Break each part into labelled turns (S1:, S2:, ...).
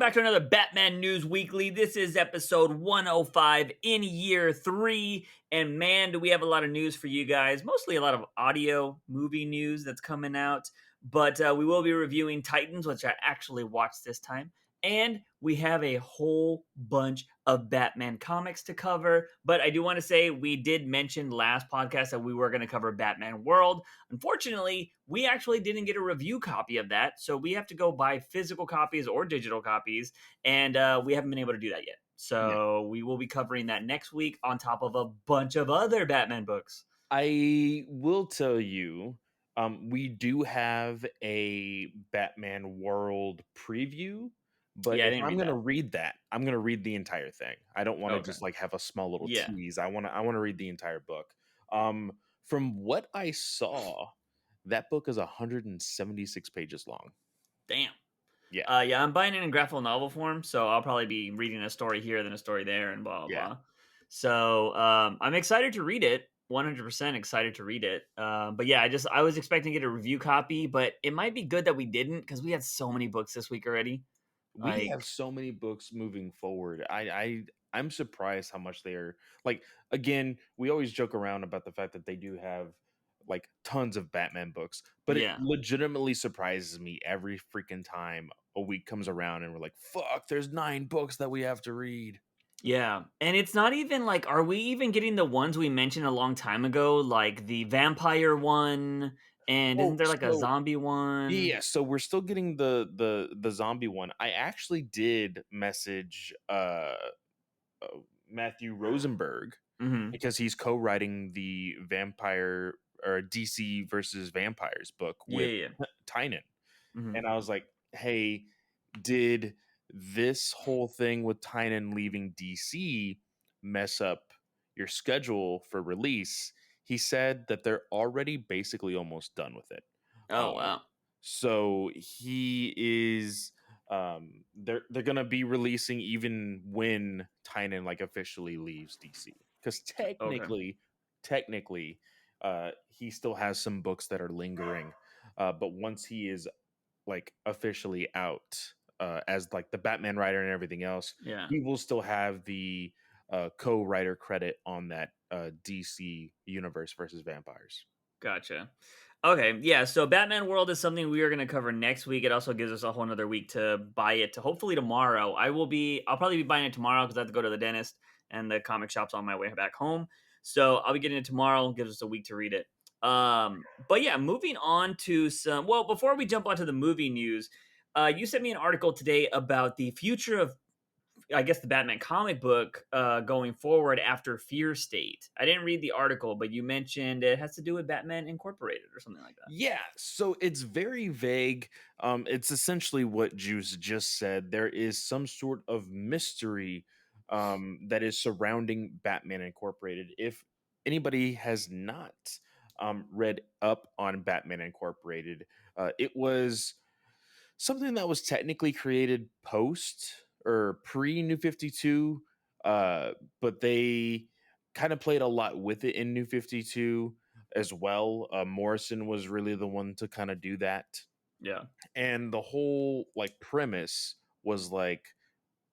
S1: back to another Batman News Weekly. This is episode 105 in year 3. And man, do we have a lot of news for you guys. Mostly a lot of audio movie news that's coming out. But we will be reviewing Titans, which I actually watched this time. And we have a whole bunch of Batman comics to cover. But I do want to say we did mention last podcast that we were going to cover Batman World. Unfortunately, we actually didn't get a review copy of that. So we have to go buy physical copies or digital copies. And we haven't been able to do that yet. So we will be covering that next week on top of a bunch of other Batman books.
S2: I will tell you, we do have a Batman World preview, but
S1: Yeah, I
S2: if
S1: didn't
S2: I'm
S1: read
S2: gonna
S1: that.
S2: read that, I'm gonna read the entire thing. I don't want to
S1: Okay.
S2: just like have a small little
S1: Yeah.
S2: tease. I want to read the entire book. From what I saw, that book is 176 pages long.
S1: Damn.
S2: Yeah.
S1: Yeah, I'm buying it in graphic novel form, so I'll probably be reading a story here, then a story there, and blah blah
S2: Yeah.
S1: blah. So I'm excited to read it. 100% excited to read it. But yeah, I was expecting to get a review copy, but it might be good that we didn't because we had so many books this week already.
S2: We have so many books moving forward. I'm surprised how much they are like. Again, we always joke around about the fact that they do have like tons of Batman books, but it
S1: Yeah.
S2: legitimately surprises me every freaking time a week comes around and we're like, fuck, there's 9 books that we have to read.
S1: Yeah, and it's not even like, are we even getting the ones we mentioned a long time ago, like the vampire one, and isn't
S2: Oh,
S1: there like a
S2: so
S1: zombie one?
S2: yeah, so we're still getting the zombie one. I actually did message Matthew Rosenberg
S1: Mm-hmm.
S2: because he's co-writing the vampire or DC versus vampires book
S1: Yeah,
S2: with
S1: yeah.
S2: Tynan.
S1: Mm-hmm.
S2: And I was like, hey, did this whole thing with Tynan leaving DC mess up your schedule for release? He said that they're already basically almost done with it.
S1: Oh wow.
S2: So he is they're gonna be releasing even when Tynan like officially leaves DC. Because
S1: Okay.
S2: technically, he still has some books that are lingering. But once he is like officially out as like the Batman writer and everything else,
S1: Yeah.
S2: he will still have the co-writer credit on that DC universe versus vampires.
S1: Gotcha. Okay, yeah, so Batman World is something we are going to cover next week. It also gives us a whole another week to buy it to hopefully tomorrow. I'll probably be buying it tomorrow because I have to go to the dentist and the comic shop's on my way back home. So I'll be getting it tomorrow. Gives us a week to read it. But yeah, moving on to before we jump onto the movie news, you sent me an article today about the future of, I guess, the Batman comic book going forward after Fear State. I didn't read the article, but you mentioned it has to do with Batman Incorporated or something like that.
S2: Yeah, so it's very vague. It's essentially what Juice just said. There is some sort of mystery that is surrounding Batman Incorporated. If anybody has not read up on Batman Incorporated, it was something that was technically created post or pre New 52, but they kind of played a lot with it in New 52 as well. Morrison was really the one to kind of do that.
S1: Yeah.
S2: And the whole like premise was like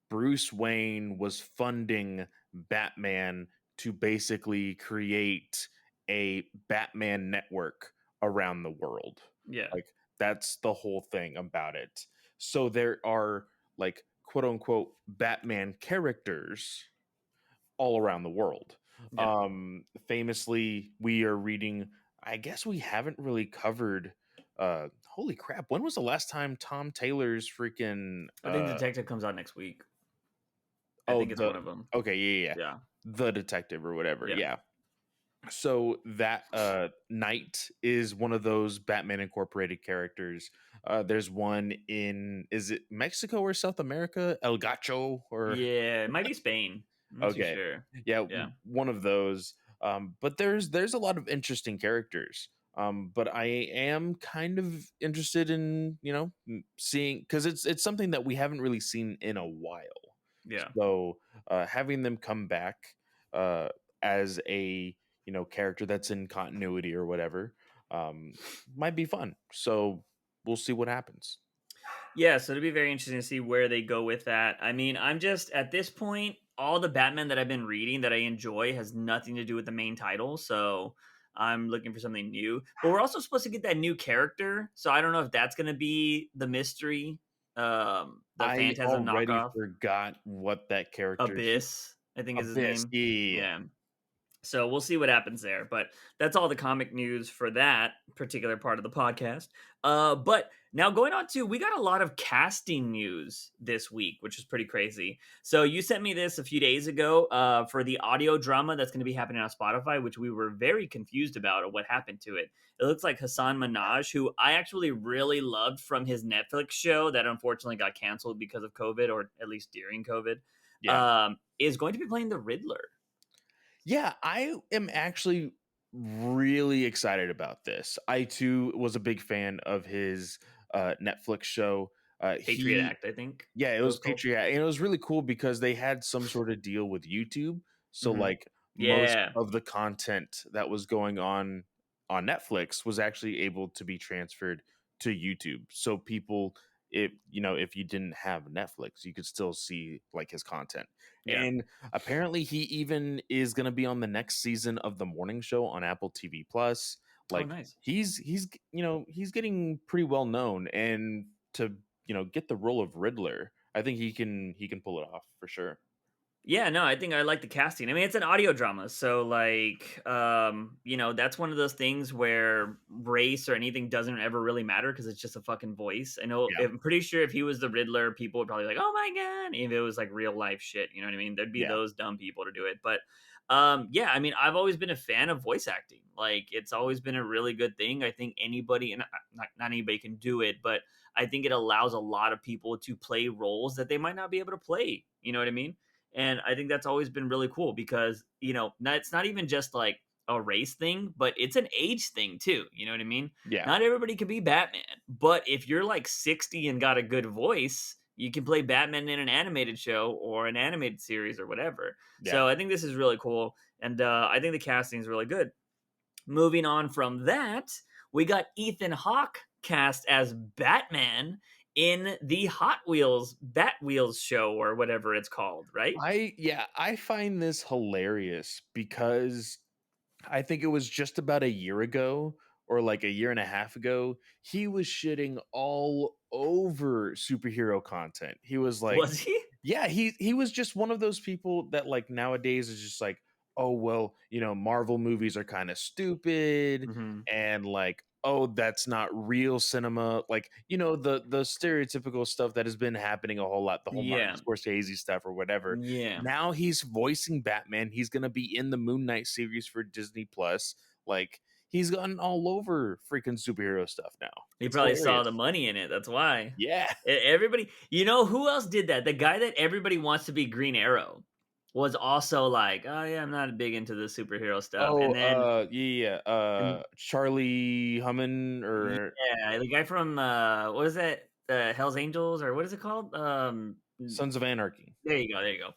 S2: Bruce Wayne was funding Batman to basically create a Batman network around the world.
S1: Yeah.
S2: Like that's the whole thing about it. So there are like quote unquote Batman characters all around the world.
S1: Yeah.
S2: Famously, we are reading, I guess we haven't really covered holy crap, when was the last time Tom Taylor's freaking
S1: I think Detective comes out next week. I
S2: oh
S1: think it's
S2: the
S1: one of them.
S2: okay, yeah.
S1: Yeah.
S2: The detective or whatever.
S1: Yeah.
S2: Yeah. So that Knight is one of those Batman Incorporated characters. There's one in, is it Mexico or South America? El Gacho or
S1: Yeah. It might be Spain. I'm not too
S2: okay.
S1: sure.
S2: Yeah,
S1: Yeah.
S2: one of those. But there's a lot of interesting characters. But I am kind of interested in, seeing, because it's something that we haven't really seen in a while.
S1: Yeah.
S2: So having them come back uh, as a character that's in continuity or whatever might be fun. So we'll see what happens.
S1: Yeah, so it'll be very interesting to see where they go with that. I mean, I'm just at this point, all the Batman that I've been reading that I enjoy has nothing to do with the main title, so I'm looking for something new. But we're also supposed to get that new character, so I don't know if that's going to be the mystery, the
S2: I
S1: Phantasm
S2: already
S1: knockoff,
S2: forgot what that character
S1: Abyss, I think is his
S2: Abyss.
S1: name.
S2: Yeah, yeah, yeah.
S1: Yeah. So we'll see what happens there. But that's all the comic news for that particular part of the podcast. But now going on to, we got a lot of casting news this week, which is pretty crazy. So you sent me this a few days ago for the audio drama that's going to be happening on Spotify, which we were very confused about what happened to it. It looks like Hassan Minaj, who I actually really loved from his Netflix show that unfortunately got canceled because of COVID, or at least during COVID,
S2: Yeah.
S1: is going to be playing the Riddler.
S2: Yeah, I am actually really excited about this. I too was a big fan of his Netflix show.
S1: Patriot
S2: He
S1: Act, I think
S2: Yeah, it
S1: it
S2: was
S1: was called.
S2: Patriot, and it was really cool because they had some sort of deal with YouTube. So
S1: Mhm.
S2: like most
S1: Yeah.
S2: of the content that was going on Netflix was actually able to be transferred to YouTube. So people, if you didn't have Netflix, you could still see like his content.
S1: Yeah.
S2: And apparently he even is going to be on the next season of the morning show on Apple TV Plus.
S1: Oh,
S2: Like
S1: nice.
S2: he's getting pretty well known, and to get the role of Riddler, I think he can pull it off for sure.
S1: Yeah, no, I think I like the casting. I mean, it's an audio drama, so like, that's one of those things where race or anything doesn't ever really matter because it's just a fucking voice.
S2: Yeah,
S1: I'm pretty sure if he was the Riddler, people would probably be like, "Oh my god!" If it was like real life shit, you know what I mean? There'd be
S2: yeah,
S1: those dumb people to do it. But, yeah, I mean, I've always been a fan of voice acting. Like, it's always been a really good thing. I think anybody, and not anybody can do it, but I think it allows a lot of people to play roles that they might not be able to play. You know what I mean? And I think that's always been really cool because, it's not even just like a race thing, but it's an age thing too. You know what I mean?
S2: yeah,
S1: Not everybody can be Batman, but if you're like 60 and got a good voice, you can play Batman in an animated show or an animated series or whatever.
S2: yeah.
S1: So I think this is really cool. And I think the casting is really good. Moving on from that, we got Ethan Hawke cast as Batman in the Hot Wheels Bat Wheels show or whatever it's called, right?
S2: I find this hilarious because I think it was just about a year ago or like a year and a half ago, he was shitting all over superhero content. He was like,
S1: Was he?
S2: yeah, he was just one of those people that like nowadays is just like, oh well, Marvel movies are kind of stupid,
S1: Mhm.
S2: and like, oh, that's not real cinema. Like, the stereotypical stuff that has been happening a whole lot, the whole Martin
S1: Yeah.
S2: Scorsese stuff or whatever.
S1: Yeah.
S2: Now he's voicing Batman. He's gonna be in the Moon Knight series for Disney Plus. Like, he's gotten all over freaking superhero stuff now.
S1: He
S2: It's
S1: probably saw the
S2: hilarious.
S1: money in it, that's why.
S2: Yeah.
S1: Everybody, who else did that? The guy that everybody wants to be Green Arrow was also like, "Oh, yeah, I'm not big into the superhero stuff."
S2: Oh,
S1: And then
S2: yeah,
S1: and
S2: Charlie Hunnam or
S1: yeah, the guy from, what is that? Hell's Angels, or what is it called?
S2: Sons of Anarchy.
S1: There you go, there you go.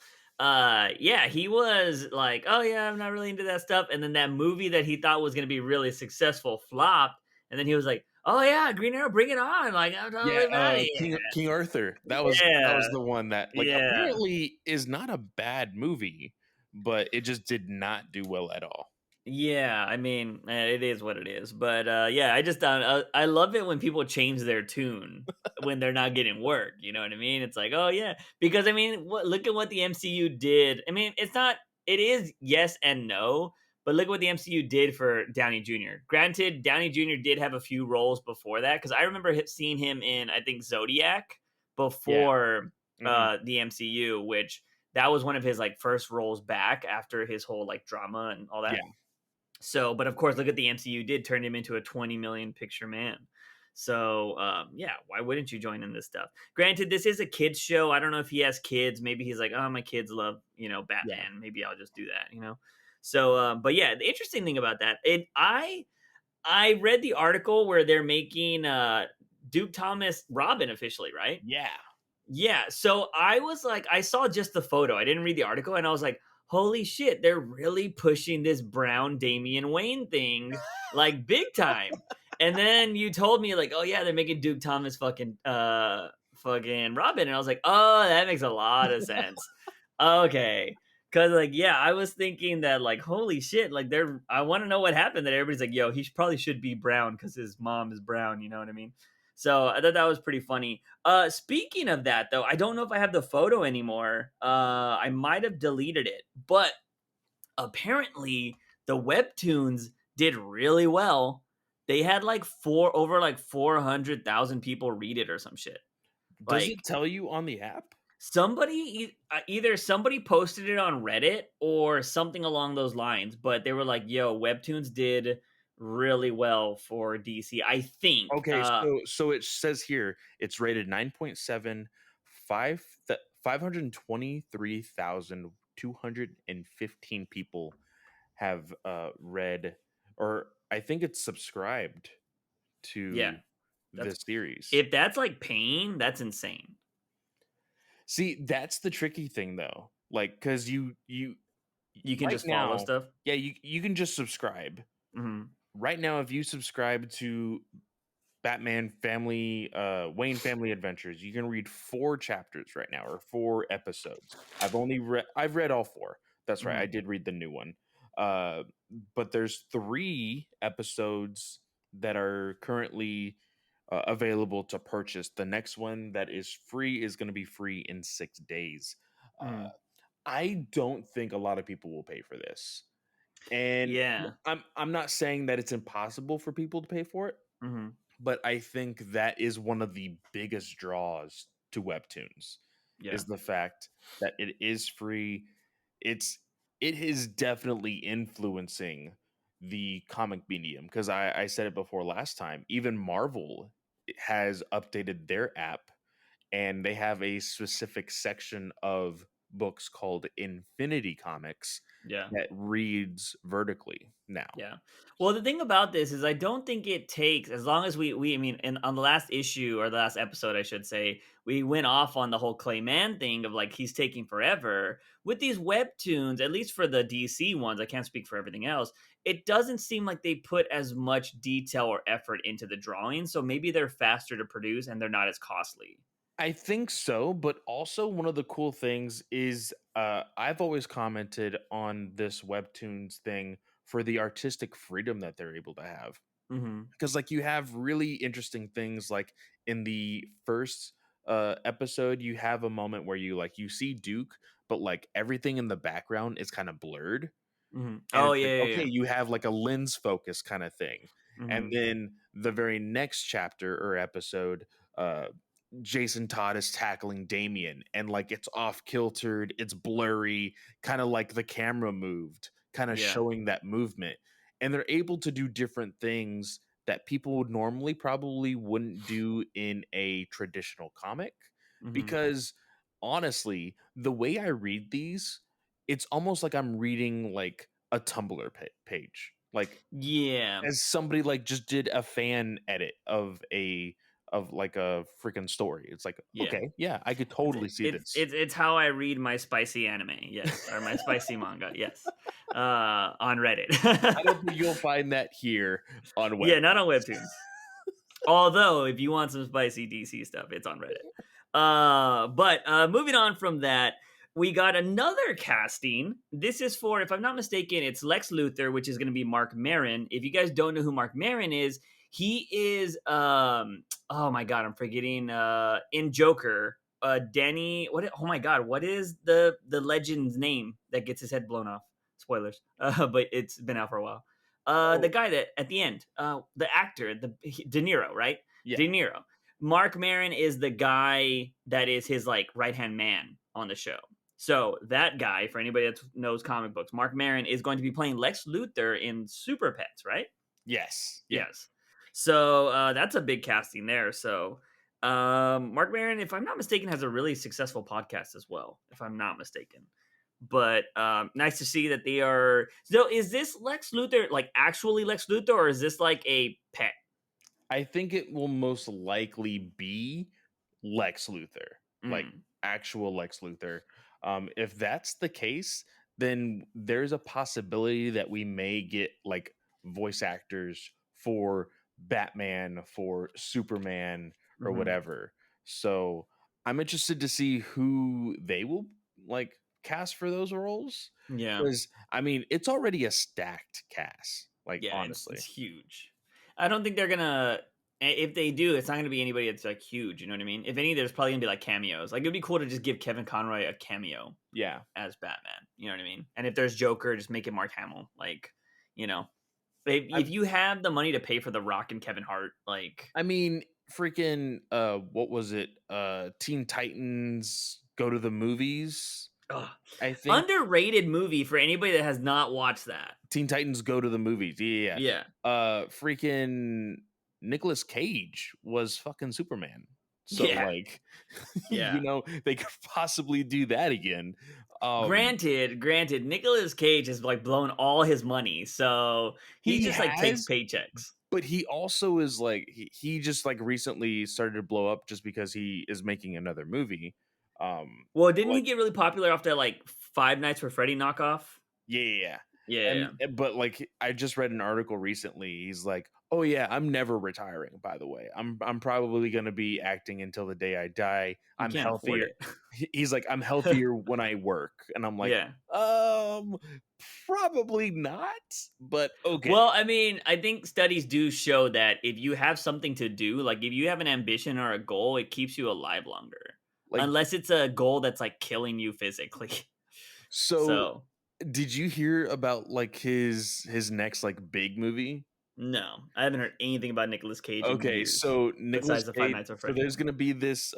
S1: Yeah, he was like, "Oh, yeah, I'm not really into that stuff," and then that movie that he thought was gonna be really successful flopped, and then he was like, "Oh, yeah, Green Arrow, bring it on, like, I'm
S2: Yeah,
S1: totally about it."
S2: King Arthur. That was
S1: Yeah,
S2: the one that, like,
S1: yeah.
S2: apparently is not a bad movie, but it just did not do well at all.
S1: Yeah, I mean, it is what it is. But yeah, I just I love it when people change their tune when they're not getting work. You know what I mean? It's like, oh yeah, because I mean, look at what the MCU did. I mean, it's not. It is yes and no, but look what the MCU did for Downey Jr. Granted, Downey Jr. did have a few roles before that because I remember seeing him in I think Zodiac
S2: Yeah.
S1: before
S2: Mhm.
S1: the MCU, which that was one of his like first roles back after his whole like drama and all that.
S2: Yeah.
S1: So, but of course, look at the MCU did turn him into a 20 million picture man. So, yeah, why wouldn't you join in this stuff? Granted, this is a kids show. I don't know if he has kids. Maybe he's like, oh, my kids love,
S2: Yeah.
S1: Batman. Maybe I'll just do that. So, but yeah, the interesting thing about that, I read the article where they're making Duke Thomas Robin officially, right?
S2: Yeah.
S1: Yeah, so I was like, I saw just the photo. I didn't read the article, and I was like, "Holy shit, they're really pushing this brown Damian Wayne thing like big time." And then you told me like, "Oh yeah, they're making Duke Thomas fucking fucking Robin, and I was like, oh, that makes a lot of sense. Okay. Cause like, yeah, I was thinking that like, holy shit, like I want to know what happened that everybody's like, yo, probably should be brown because his mom is brown, you know what I mean? So I thought that was pretty funny. Speaking of that though, I don't know if I have the photo anymore. I might have deleted it, but apparently the webtoons did really well. They had like over like 400,000 people read it or some shit.
S2: Does it
S1: Like
S2: tell you on the app?
S1: either somebody posted it on Reddit or something along those lines, but they were like, "Yo, webtoons did really well for DC." I think.
S2: Okay, so it says here it's rated 9.7, 523,215 people have read, or I think it's subscribed
S1: Yeah,
S2: to the
S1: that's
S2: series.
S1: if that's like paying, that's insane.
S2: See, that's the tricky thing though. Like cuz you
S1: You can
S2: right
S1: just follow
S2: now,
S1: stuff.
S2: yeah, you can just subscribe.
S1: Hmm.
S2: Right now if you subscribe to Batman Family, Wayne Family Adventures. You can read 4 chapters right now, or 4 episodes. I've read all 4. That's right. I
S1: Hmm.
S2: did read the new one. Uh, but there's 3 episodes that are currently available to purchase. The next one that is free is going to be free in 6 days.
S1: Hmm.
S2: I don't think a lot of people will pay for this, and
S1: Yeah.
S2: I'm not saying that it's impossible for people to pay for it,
S1: Hmm.
S2: but I think that is one of the biggest draws to webtoons
S1: Yeah.
S2: is the fact that it is free. It's it is definitely influencing the comic medium because I said it before last time. Even Marvel has updated their app and they have a specific section of books called Infinity Comics
S1: Yeah.
S2: that reads vertically now.
S1: Yeah. Well, the thing about this is I don't think it takes as long as we I mean, on the last issue or the last episode, I should say, we went off on the whole Clayman thing of like he's taking forever. With these webtoons, at least for the DC ones, I can't speak for everything else. It doesn't seem like they put as much detail or effort into the drawing, so maybe they're faster to produce and they're not as costly.
S2: I think so, but also one of the cool things is I've always commented on this webtoons thing for the artistic freedom that they're able to have.
S1: Mhm.
S2: Because like you have really interesting things like in the first episode, you have a moment where you see Duke, but like everything in the background is kind of blurred.
S1: Mhm.
S2: And
S1: Oh
S2: it's
S1: yeah,
S2: like,
S1: yeah,
S2: okay,
S1: yeah.
S2: you have like a lens focus kind of thing. And
S1: Mhm.
S2: then the very next chapter or episode, uh, Jason Todd is tackling Damien, and like it's off kiltered, it's blurry, kind of like the camera moved, kind of
S1: Yeah.
S2: showing that movement. And they're able to do different things that people would normally probably wouldn't do in a traditional comic.
S1: Mhm.
S2: Because honestly, the way I read these, it's almost like I'm reading like a Tumblr page. Like
S1: Yeah.
S2: as somebody like just did a fan edit of like a freaking story. It's like,
S1: Yeah.
S2: okay, yeah, I could
S1: It's
S2: totally see
S1: it's
S2: this.
S1: it's it's how I read my spicy anime, yes, or my spicy manga, yes, on Reddit.
S2: I don't think you'll find that here on web.
S1: Yeah, not on Webtoons. Although, if you want some spicy DC stuff, it's on Reddit. But moving on from that, we got another casting. This is for, if I'm not mistaken, it's Lex Luthor, which is going to be Mark Maron. If you guys don't know who Mark Maron is, he is oh my god, I'm forgetting in Joker. Danny, oh my god, what is the legend's name that gets his head blown off? Spoilers. But it's been out for a while. The
S2: Oh,
S1: guy that at the end, the actor, De Niro, right?
S2: yeah.
S1: De Niro. Mark Maron is the guy that is his like right hand man on the show. So that guy, for anybody that knows comic books, Mark Maron is going to be playing Lex Luthor in Super Pets, right?
S2: Yes. Yeah.
S1: Yes. So that's a big casting there. So Mark Maron, if I'm not mistaken, has a really successful podcast as well. If I'm not mistaken, but nice to see that they are. So is this Lex Luthor like actually Lex Luthor, or is this like a pet?
S2: I think it will most likely be Lex Luthor, like
S1: Mm,
S2: actual Lex Luthor. If that's the case, then there's a possibility that we may get like voice actors for Batman, for Superman, or
S1: hmm.
S2: whatever. So I'm interested to see who they will like cast for those roles.
S1: Yeah.
S2: Because I mean, it's already a stacked cast. Like
S1: Yeah, it's
S2: honestly,
S1: huge. I don't think they're gonna. If they do, it's not gonna be anybody that's like huge. You know what I mean? If any, there's probably gonna be like cameos. Like it'd be cool to just give Kevin Conroy a cameo
S2: yeah.
S1: as Batman. You know what I mean? And if there's Joker, just make it Mark Hamill. Like, you know,
S2: I
S1: if you have the money to pay for The Rock and Kevin Hart, like,
S2: I mean, freaking what was it? Teen Titans Go to the Movies,
S1: ugh.
S2: I think.
S1: Underrated movie for anybody that has not watched that.
S2: Teen Titans Go to the Movies. Yeah.
S1: Yeah,
S2: Freaking Nicolas Cage was fucking Superman. So
S1: yeah,
S2: like,
S1: yeah.
S2: they could possibly do that again. Um
S1: Granted, Nicolas Cage has like blown all his money, so he
S2: he
S1: just like takes
S2: has,
S1: paychecks.
S2: but he also is like he just like recently started to blow up just because he is making another movie.
S1: Well, didn't he
S2: Like
S1: get really popular off that like Five Nights for Freddy knockoff?
S2: yeah, yeah, yeah.
S1: Yeah, yeah,
S2: But like I just read an article recently. He's like, "Oh yeah, I'm never retiring, by the way. I'm probably going to be acting until the day I die.
S1: you
S2: I'm
S1: can't afford
S2: healthier."
S1: it.
S2: He's like, "I'm healthier when I work." And I'm like,
S1: Yeah.
S2: "Um probably not, but okay."
S1: Well, I mean, I think studies do show that if you have something to do, like if you have an ambition or a goal, it keeps you alive longer.
S2: Like
S1: Unless it's a goal that's like killing you physically.
S2: so
S1: So,
S2: did you hear about like his next like big movie?
S1: no, I haven't heard anything about Nicolas Cage in
S2: Okay,
S1: years
S2: so Nicolas
S1: besides the Five
S2: Cage.
S1: Nights at
S2: So
S1: Freddy.
S2: there's gonna be this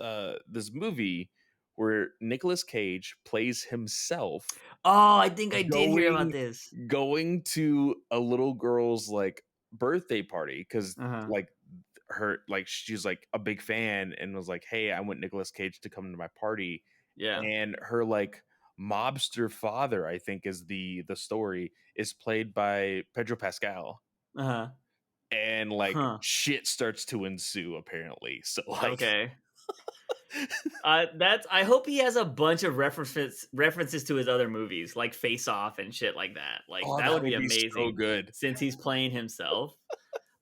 S2: movie where Nicolas Cage plays himself
S1: Oh, I think I did hear about
S2: going
S1: this.
S2: going to a little girl's like birthday party because
S1: Uh-huh.
S2: like her like she's like a big fan and was like, hey, I want Nicolas Cage to come to my party,
S1: Yeah.
S2: and her like mobster father, I think is the story, is played by Pedro Pascal,
S1: Uh-huh.
S2: and like
S1: Huh.
S2: shit starts to ensue apparently. So like
S1: Okay. That's. I hope he has a bunch of references to his other movies, like Face Off and shit like that. Like
S2: oh,
S1: that would
S2: that'll
S1: be
S2: be so
S1: amazing,
S2: good.
S1: since he's playing himself.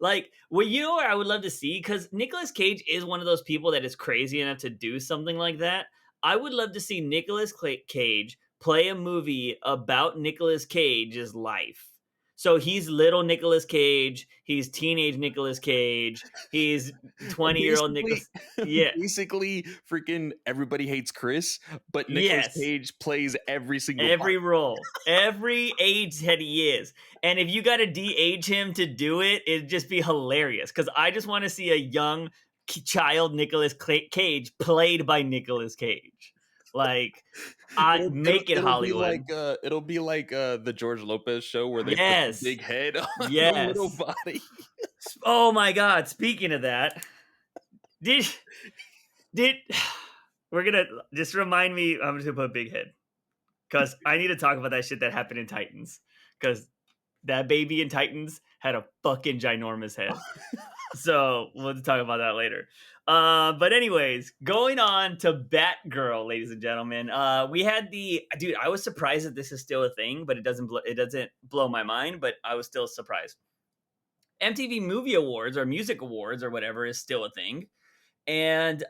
S1: Like, well, you know what I would love to see, because Nicolas Cage is one of those people that is crazy enough to do something like that. I would love to see Cage play a movie about Nicolas Cage's life. So he's little Nicolas Cage, he's teenage Nicolas Cage, he's 20-year-old
S2: Basically,
S1: Nicolas. Yeah,
S2: basically, freaking everybody hates Chris, but Nicolas
S1: yes.
S2: Cage plays every single part.
S1: Every role, every age that he is. And if you got to de-age him to do it, it'd just be hilarious. Because I just want to see a young child Cage played by Nicolas Cage. Like, I make it Hollywood.
S2: It'll be like the George Lopez show where they put the
S1: Yes,
S2: big head on the little
S1: yes.
S2: body.
S1: Oh my God! Speaking of that, did did we're gonna just remind me? I'm just gonna put big head, because I need to talk about that shit that happened in Titans. Because that baby in Titans had a fucking ginormous head. So we'll talk about that later. But anyways, going on to Batgirl, ladies and gentlemen. We had the dude. I was surprised that this is still a thing, but it doesn't blow my mind. But I was still surprised. MTV Movie Awards or Music Awards or whatever is still a thing, and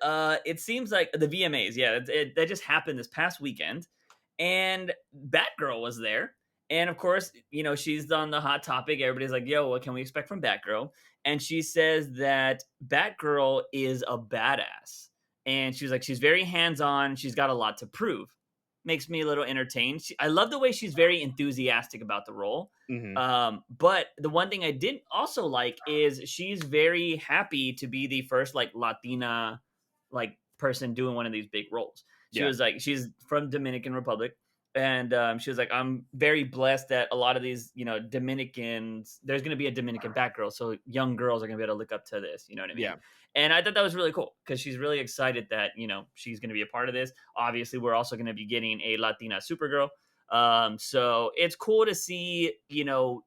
S1: it seems like the VMAs. Yeah, that just happened this past weekend, and Batgirl was there. And of course, she's on the hot topic. Everybody's like, yo, what can we expect from Batgirl? And she says that Batgirl is a badass. And she's like, she's very hands on. She's got a lot to prove. Makes me a little entertained. I love the way she's very enthusiastic about the role.
S2: Hmm.
S1: But the one thing I didn't also like is she's very happy to be the first like Latina like person doing one of these big roles. She
S2: Yeah,
S1: was like, she's from Dominican Republic, and she was like, I'm very blessed that a lot of these, Dominicans, there's going to be a Dominican Batgirl, so young girls are going to be able to look up to this. You know what I mean?
S2: yeah,
S1: And I thought that was really cool, because she's really excited that she's going to be a part of this. Obviously, we're also going to be getting a Latina Supergirl. So it's cool to see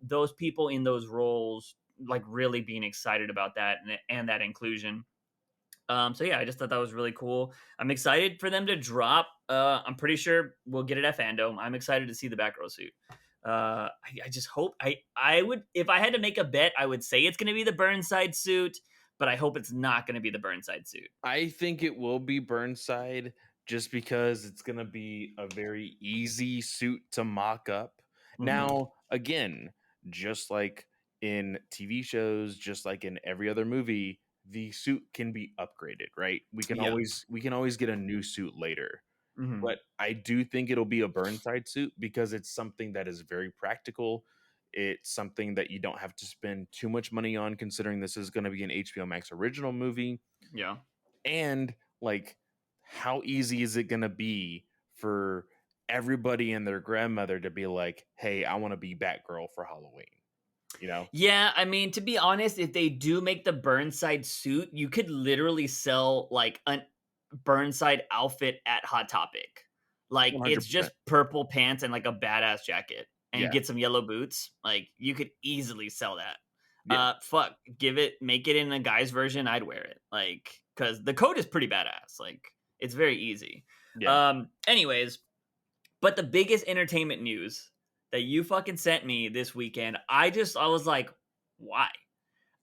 S1: those people in those roles like really being excited about that, and that inclusion. So yeah, I just thought that was really cool. I'm excited for them to drop. I'm pretty sure we'll get it at Fandom. I'm excited to see the Batgirl suit. I just hope I would, if I had to make a bet, I would say it's going to be the Burnside suit, but I hope it's not going to be the Burnside suit.
S2: I think it will be Burnside just because it's going to be a very easy suit to mock up.
S1: Hmm.
S2: Now, again, just like in TV shows, just like in every other movie, the suit can be upgraded, right?
S1: Yeah.
S2: We can always get a new suit later.
S1: Hmm.
S2: But I do think it'll be a Burnside suit because it's something that is very practical. It's something that you don't have to spend too much money on considering this is going to be an HBO Max original movie.
S1: Yeah.
S2: And like, how easy is it going to be for everybody and their grandmother to be like, hey, I want to be Batgirl for Halloween? You know?
S1: Yeah, I mean, to be honest, if they do make the Burnside suit, you could literally sell like a Burnside outfit at Hot Topic. Like it's
S2: 100%.
S1: just purple pants and like a badass jacket and
S2: Yeah.
S1: get some yellow boots. Like you could easily sell that.
S2: Yeah.
S1: Fuck, make it in a guy's version, I'd wear it. Like cuz the coat is pretty badass. Like it's very easy.
S2: Yeah.
S1: Anyways, but the biggest entertainment news that you fucking sent me this weekend, I was like, why?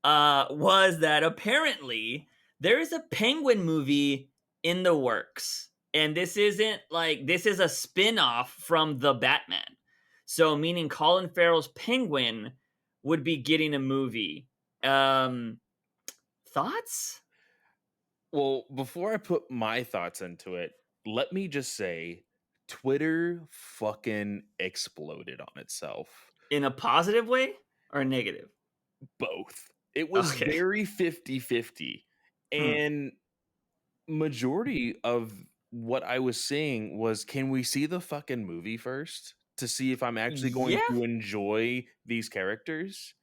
S1: Was that apparently there is a Penguin movie in the works. And this is a spin-off from the Batman. So meaning Colin Farrell's Penguin would be getting a movie. Thoughts?
S2: Well, before I put my thoughts into it, let me just say Twitter fucking exploded on itself.
S1: In a positive way or a negative?
S2: Both. It was
S1: Okay.
S2: very 50-50.
S1: Hmm.
S2: And majority of what I was seeing was, can we see the fucking movie first to see if I'm actually going
S1: Yeah,
S2: to enjoy these characters?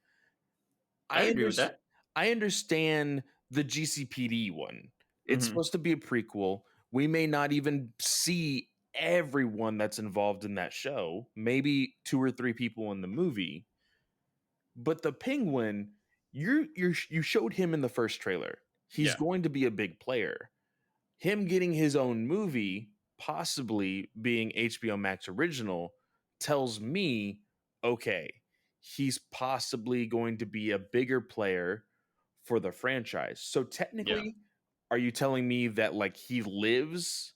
S2: I
S1: I'd agree with
S2: understand.
S1: that.
S2: I understand the GCPD one. It's
S1: Hmm.
S2: supposed to be a prequel. We may not even see everyone that's involved in that show. Maybe two or three people in the movie. But the Penguin, you showed him in the first trailer. He's
S1: Yeah.
S2: going to be a big player. Him getting his own movie, possibly being HBO Max original, tells me, okay, he's possibly going to be a bigger player for the franchise. So
S1: Yeah.
S2: technically, are you telling me that like he lives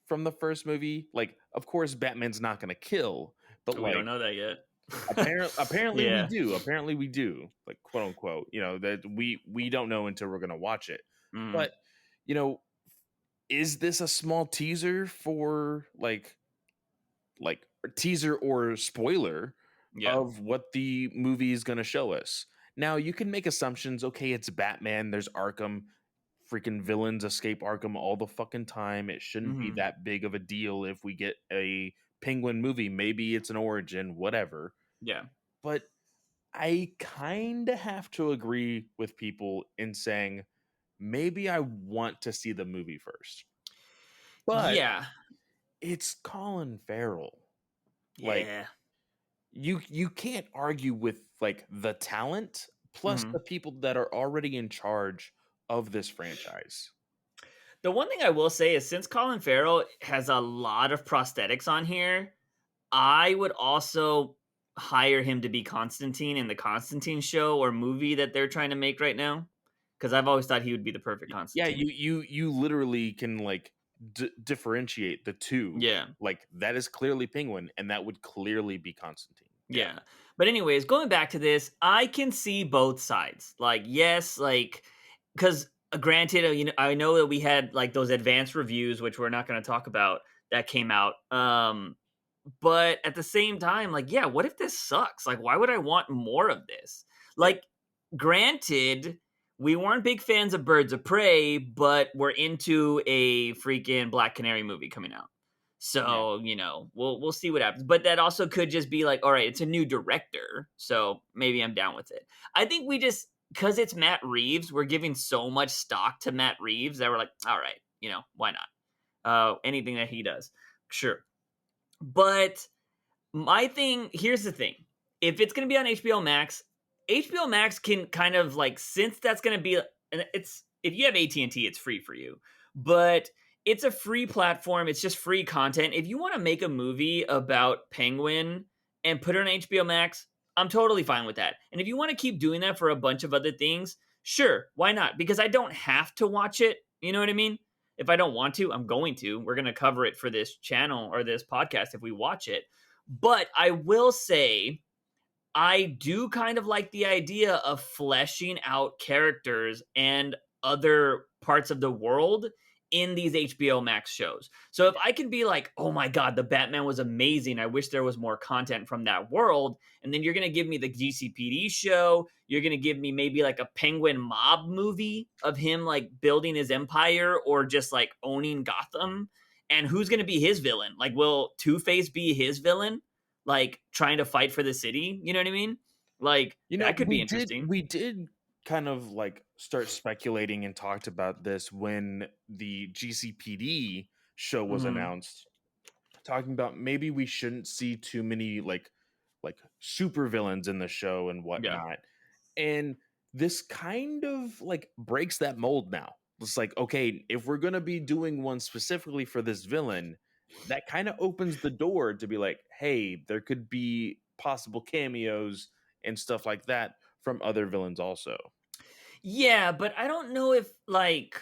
S2: from the first movie? Like, of course, Batman's not going to kill, but
S1: We don't
S2: like
S1: know that yet.
S2: apparently we
S1: Yeah.
S2: do. Apparently we do. Like, quote unquote. You know that we don't know until we're going to watch it.
S1: Mm,
S2: But you know, is this a small teaser for like a teaser or spoiler
S1: yeah.
S2: of what the movie is going to show us? Now you can make assumptions. Okay, it's Batman. There's Arkham. Freaking villains escape Arkham all the fucking time. It shouldn't be
S1: Hmm.
S2: that big of a deal if we get a Penguin movie. Maybe it's an origin, whatever.
S1: Yeah.
S2: But I kind of have to agree with people in saying maybe I want to see the movie first. But
S1: Yeah.
S2: it's Colin Farrell. Like,
S1: Yeah.
S2: you can't argue with like the talent plus the
S1: Hmm.
S2: people that are already in charge of this franchise.
S1: The one thing I will say is since Colin Farrell has a lot of prosthetics on here, I would also hire him to be Constantine in the Constantine show or movie that they're trying to make right now. Because I've always thought he would be the perfect
S2: Yeah,
S1: Constantine.
S2: you literally can like differentiate the two.
S1: Yeah.
S2: Like that is clearly Penguin, and that would clearly be Constantine. Yeah,
S1: Yeah. But anyways, going back to this, I can see both sides. Like, yes, like because granted, I know that we had like those advanced reviews, which we're not going to talk about, that came out. But at the same time, like, yeah, what if this sucks? Like, why would I want more of this?
S2: yeah,
S1: Like, granted, we weren't big fans of Birds of Prey, but we're into a freaking Black Canary movie coming out.
S2: yeah.
S1: So, we'll see what happens. But that also could just be like, all right, it's a new director, so maybe I'm down with it. I think we just because it's Matt Reeves, we're giving so much stock to Matt Reeves that we're like, all right, why not? Anything that he does, sure. But here's the thing. If it's going to be on HBO Max can kind of like since that's going to be and it's if you have AT&T it's free for you. But it's a free platform, it's just free content. If you want to make a movie about Penguin and put it on HBO Max, I'm totally fine with that. And if you want to keep doing that for a bunch of other things, Sure, why not? Because I don't have to watch it. You know what I mean? If I don't want to, I'm going to. We're going to cover it for this channel or this podcast if we watch it. But I will say, I do kind of like the idea of fleshing out characters and other parts of the world in these HBO Max shows. So if
S2: Yeah.
S1: I can be like, "Oh my god, the Batman was amazing. I wish there was more content from that world." And then you're going to give me the GCPD show, you're going to give me maybe like a Penguin mob movie of him like building his empire or just like owning Gotham. And who's going to be his villain? Like will Two-Face be his villain? Like trying to fight for the city. You know what I mean? Like
S2: You know,
S1: that could be
S2: we did
S1: interesting.
S2: we did kind of like start speculating and talked about this when the GCPD show was
S1: Hmm.
S2: announced, talking about maybe we shouldn't see too many like super villains in the show and
S1: Yeah.
S2: whatnot. And this kind of like breaks that mold now. It's like, okay, if we're gonna be doing one specifically for this villain, that kind of opens the door to be like, hey, there could be possible cameos and stuff like that from other villains also.
S1: Yeah, but I don't know if like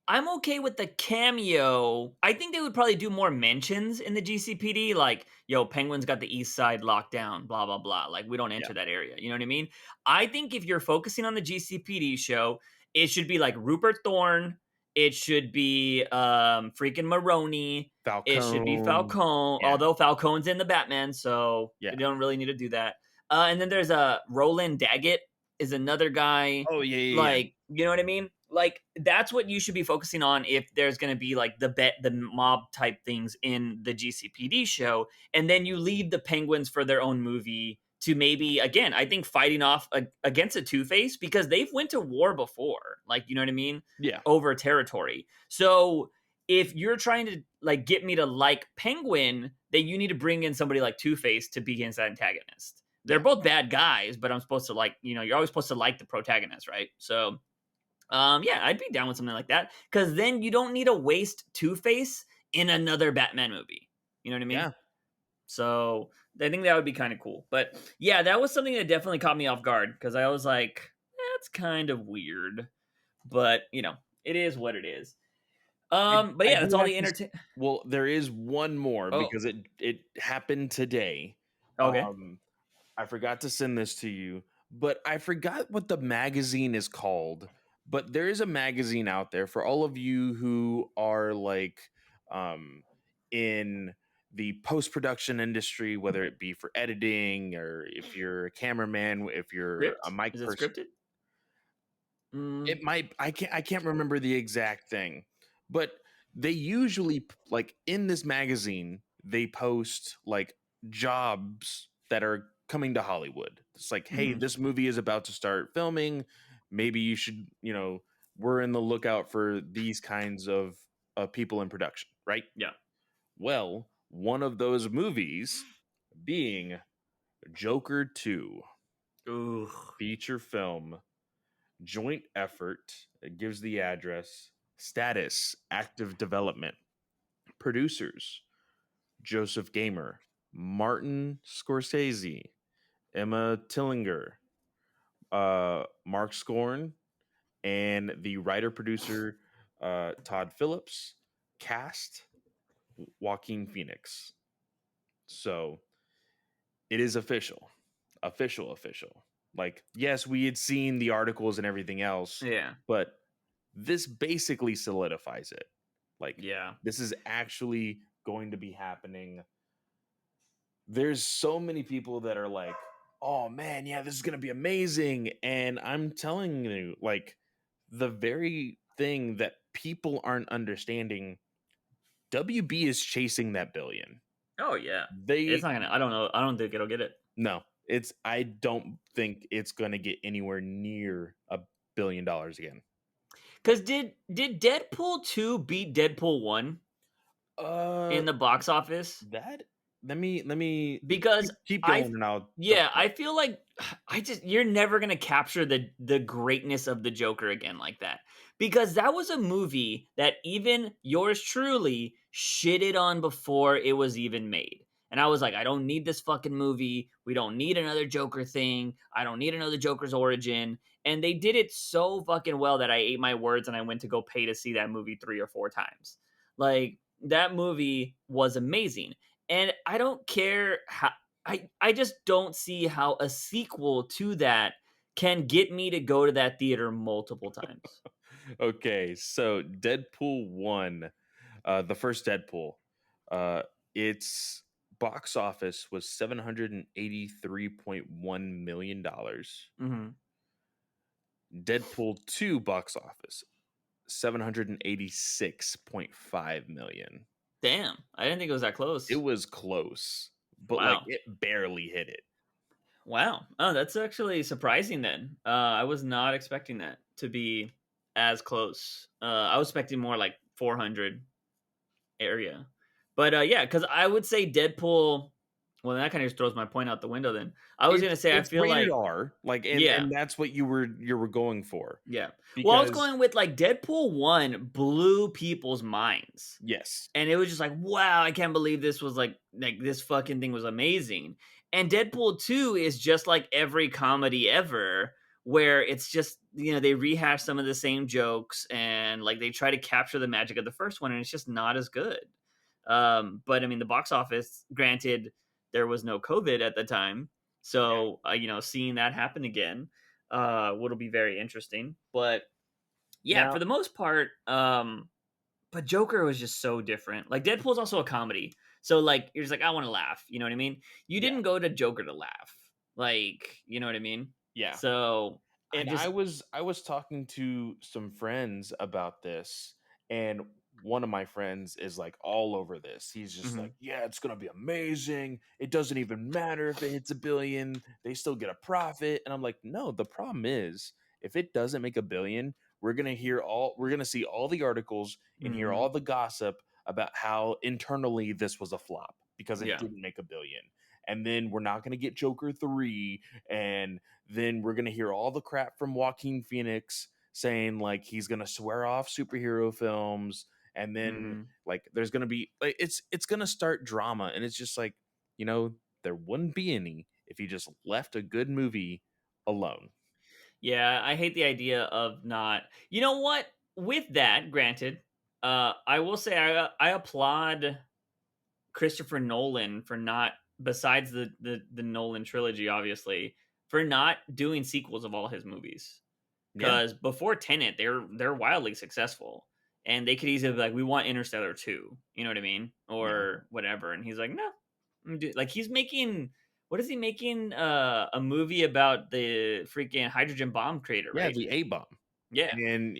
S1: I'm okay with the cameo. I think they would probably do more mentions in the GCPD, like, yo, Penguin's got the east side locked down, blah, blah, blah. Like, we don't
S2: Yeah.
S1: enter that area. You know what I mean? I think if you're focusing on the GCPD show, it should be like Rupert Thorne. It should be freaking Maroni. It should be
S2: Falcone.
S1: Falcone,
S2: Yeah.
S1: although Falcone's in the Batman, so
S2: Yeah.
S1: they don't really need to do that. And then there's a Roland Daggett is another guy.
S2: Oh yeah, yeah, yeah.
S1: Like, you know what I mean? Like that's what you should be focusing on if there's going to be like the mob type things in the GCPD show, and then you leave the Penguins for their own movie to maybe again, I think fighting off against a Two-Face because they've went to war before, like you know what I mean,
S2: Yeah.
S1: over territory. So if you're trying to like get me to like Penguin, then you need to bring in somebody like Two-Face to be against that antagonist. They're
S2: Yeah.
S1: both bad guys, but I'm supposed to like, you're always supposed to like the protagonist, right? So yeah, I'd be down with something like that because then you don't need to waste Two-Face in another Batman movie. You know what I mean?
S2: Yeah.
S1: So I think that would be kind of cool. But yeah, that was something that definitely caught me off guard because I was like, that's kind of weird. But it is what it is. But
S2: I
S1: yeah, that's
S2: do
S1: all
S2: have
S1: the
S2: to
S1: entertain.
S2: well, there is one more
S1: Oh,
S2: because it happened today.
S1: okay.
S2: Um, I forgot to send this to you, but I forgot what the magazine is called. But there is a magazine out there for all of you who are like um in the post-production industry, whether it be for editing or if you're a cameraman, if you're a
S1: Script?
S2: mic
S1: Is it
S2: person.
S1: scripted? Mm,
S2: It might I can't remember the exact thing, but they usually like in this magazine, they post like jobs that are coming to Hollywood. It's like, "Hey,
S1: hmm.
S2: this movie is about to start filming. Maybe you should, we're in the lookout for these kinds of people in production, right?"
S1: Yeah.
S2: Well, one of those movies being Joker 2
S1: Ooh.
S2: feature film. Joint effort. It gives the address. Status, active development. Producers, Joseph Gamer, Martin Scorsese, Emma Tillinger, Mark Scorn, and the writer producer, Todd Phillips. Cast, Joaquin Phoenix. So it is official. Official. Like, yes, we had seen the articles and everything else,
S1: Yeah.
S2: but this basically solidifies it. Like,
S1: Yeah.
S2: this is actually going to be happening. There's so many people that are like, oh man, yeah, this is going to be amazing. And I'm telling you, like, the very thing that people aren't understanding, WB is chasing that billion.
S1: Oh yeah. It's
S2: They,
S1: not gonna. I don't know. I don't think it'll get it.
S2: no, I don't think it's going to get anywhere near $1 billion again.
S1: Because did Deadpool 2 beat Deadpool 1
S2: Uh,
S1: in the box office?
S2: that let me
S1: Because
S2: keep
S1: I
S2: going and I'll double
S1: yeah,
S2: check.
S1: I feel like you're never gonna capture the greatness of the Joker again like that. Because that was a movie that even yours truly shitted on before it was even made. And I was like, I don't need this fucking movie. We don't need another Joker thing. I don't need another Joker's origin. And they did it so fucking well that I ate my words and I went to go pay to see that movie 3 or 4 times. Like, that movie was amazing. And I don't care how I just don't see how a sequel to that can get me to go to that theater multiple times.
S2: Okay, so Deadpool 1, the first Deadpool, uh, its box office was $783.1 million.
S1: Mhm.
S2: Deadpool 2 box office, 786.5 million.
S1: Damn, I didn't think it was that
S2: It
S1: close.
S2: was close, but like
S1: Wow.
S2: it barely hit it.
S1: Wow. Oh, that's actually surprising then. I was not expecting that to be as close. I was expecting more like 400 area. But yeah, because I would say Deadpool. Well, that kind of just throws my point out the window. Then I was gonna say I
S2: It's
S1: feel
S2: rated
S1: like
S2: R, like,
S1: yeah,
S2: and that's what you were going for
S1: yeah. Well, I was
S2: because
S1: going with like Deadpool one blew people's minds.
S2: yes,
S1: And it was just like, wow, I can't believe this was like this fucking thing was amazing. And Deadpool 2 is just like every comedy ever, where it's just, they rehash some of the same jokes and like they try to capture the magic of the first one, and it's just not as good. But I mean, the box office, granted, there was no COVID at the time. So, seeing that happen again will be very interesting. But yeah, for
S2: now
S1: the most part, but Joker was just so different. Like Deadpool's also a comedy. So like you're just like, I want to laugh. You know what I mean? You
S2: yeah,
S1: didn't go to Joker to laugh. Like, you know what I mean?
S2: yeah.
S1: So I
S2: And
S1: just
S2: I was talking to some friends about this, and one of my friends is like all over this. He's just like,
S1: mhm.
S2: "Yeah, it's gonna be amazing. It doesn't even matter if it hits a billion; they still get a profit." And I'm like, "No, the problem is if it doesn't make a billion, we're gonna see all the articles and hear
S1: Mhm.
S2: all the gossip about how internally this was a flop because it
S1: Yeah.
S2: didn't make a billion." And then we're not going to get Joker 3, and then we're gonna hear all the crap from Joaquin Phoenix saying like he's gonna swear off superhero films, and then
S1: Mhm.
S2: like there's gonna be like it's gonna start drama, and it's just like you know there wouldn't be any if you just left a good movie alone.
S1: Yeah, I hate the idea of not. You know what? With that, granted, I will say I applaud Christopher Nolan for not, besides the Nolan trilogy obviously, for not doing sequels of all his movies.
S2: Yeah,
S1: Because before Tenet, they're wildly successful, and they could easily be like, "We want Interstellar 2." You know what I mean,
S2: yeah,
S1: or whatever. And he's like, "No," like he's making. What is he making? A movie about the freaking hydrogen bomb creator,
S2: yeah.
S1: right?
S2: The A bomb,
S1: Yeah.
S2: and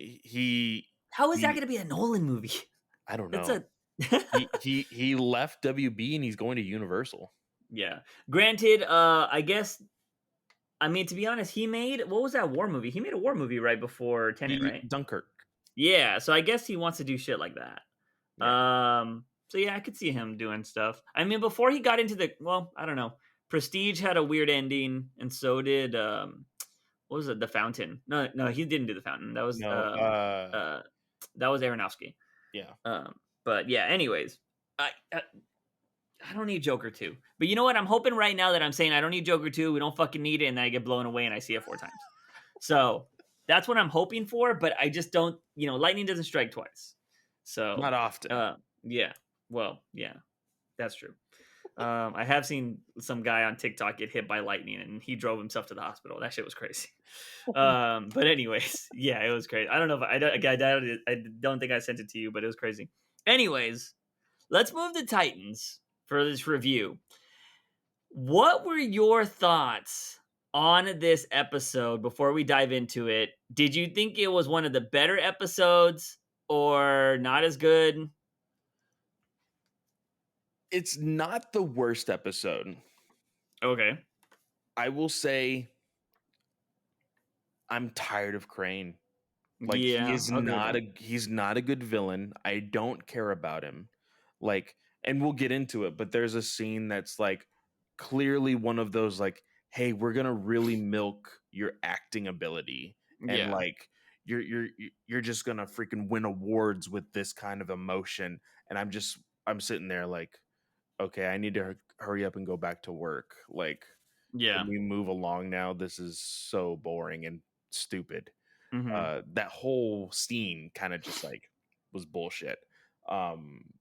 S1: How is that
S2: he
S1: going to be a Nolan movie?
S2: I don't
S1: That's
S2: know.
S1: a
S2: He left WB and he's going to Universal.
S1: yeah. Granted, I guess. I mean, to be honest, he made what was that war movie? He made a war movie right before Tenet,
S2: He
S1: right?
S2: Dunkirk.
S1: Yeah. So I guess he wants to do shit like that.
S2: Yeah,
S1: So yeah, I could see him doing stuff. I mean, before he got into I don't know. Prestige had a weird ending, and so did what was it? The Fountain. No, no, he didn't do the Fountain.
S2: no,
S1: Uh, that was Aronofsky.
S2: yeah.
S1: Um, but yeah. Anyways, I don't need Joker 2. But you know what? I'm hoping right now that I'm saying I don't need Joker 2. We don't fucking need it, and then I get blown away and I see it 4 times. So that's what I'm hoping for. But I just don't. Lightning doesn't strike twice. So
S2: Not often.
S1: yeah. Well, yeah. That's true. I have seen some guy on TikTok get hit by lightning, and he drove himself to the hospital. That shit was crazy. But anyways, yeah, it was crazy. I don't know if I don't think I sent it to you, but it was crazy. Anyways, let's move to Titans for this review. What were your thoughts on this episode before we dive into it? Did you think it was one of the better episodes or not as good?
S2: It's not the worst episode.
S1: Okay.
S2: I will say I'm tired of Crane. Like
S1: Yeah, I'll agree with that.
S2: he's not a good villain. I don't care about him. Like, and we'll get into it, but there's a scene that's like clearly one of those like, hey, we're gonna really milk your acting ability, and
S1: Yeah.
S2: like you're just gonna freaking win awards with this kind of emotion. And I'm sitting there like, okay, I need to hurry up and go back to work. Like, can
S1: Yeah.
S2: we move along now? This is so boring. And stupid.
S1: Mhm.
S2: That whole scene kind of just like was bullshit. Um,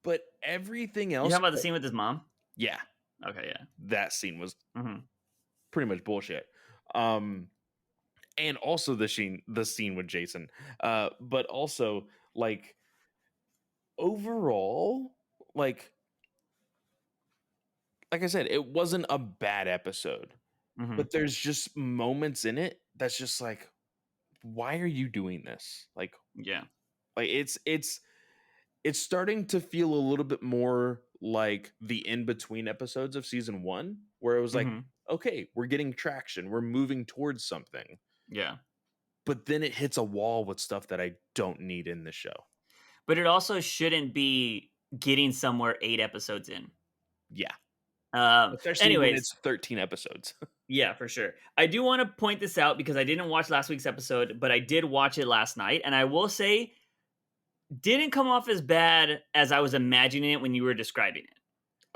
S2: but everything
S1: You
S2: else,
S1: talking about the scene with his mom?
S2: yeah,
S1: Okay, yeah.
S2: that scene was
S1: Mhm.
S2: pretty much bullshit. Um, and also the scene with Jason. But also like overall, like I said, it wasn't a bad episode,
S1: Mhm.
S2: but there's just moments in it that's just like, why are you doing this?
S1: Yeah.
S2: Like it's starting to feel a little bit more like the in between episodes of season one, where it was like,
S1: Mhm.
S2: okay, we're getting traction, we're moving towards something,
S1: Yeah.
S2: but then it hits a wall with stuff that I don't need in the show.
S1: But it also shouldn't be getting somewhere 8 episodes in.
S2: Yeah, especially when
S1: Anyways,
S2: it's 13 episodes.
S1: yeah, for sure. I do wanna point this out because I didn't watch last week's episode, but I did watch it last night, and I will say, didn't come off as bad as I was imagining it when you were describing it.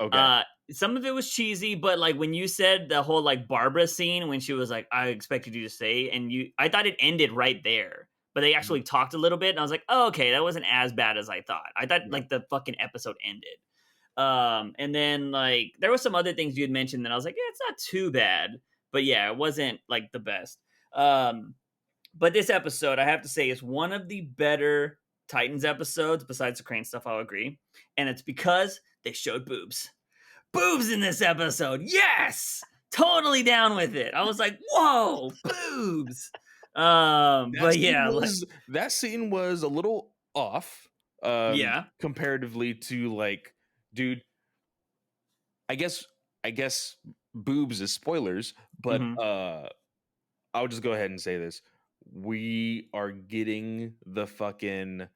S2: Okay.
S1: Uh, some of it was cheesy, but, like, when you said the whole, like, Barbara scene when she was like, "I expected you to say," and I thought it ended right there, but they
S2: Mhm.
S1: actually talked a little bit, and I was like, "Oh, okay, that wasn't as bad as I thought." I thought,
S2: Yeah.
S1: like, the fucking episode ended. And then, like, there was some other things you had mentioned that I was like, "Yeah, it's not too bad." But yeah, it wasn't, like, the best. Um, but this episode, I have to say, is one of the better Titans episodes besides the Crane stuff, I'll agree, and it's because they showed boobs. Boobs in this episode. Yes! Totally down with it. I was like, "Whoa, boobs."
S2: That
S1: But
S2: scene
S1: yeah, like
S2: was that scene was a little off,
S1: yeah.
S2: comparatively to like, dude, I guess I guess boobs is spoilers, but
S1: Mhm.
S2: I'll just go ahead and say this. We are getting the fucking,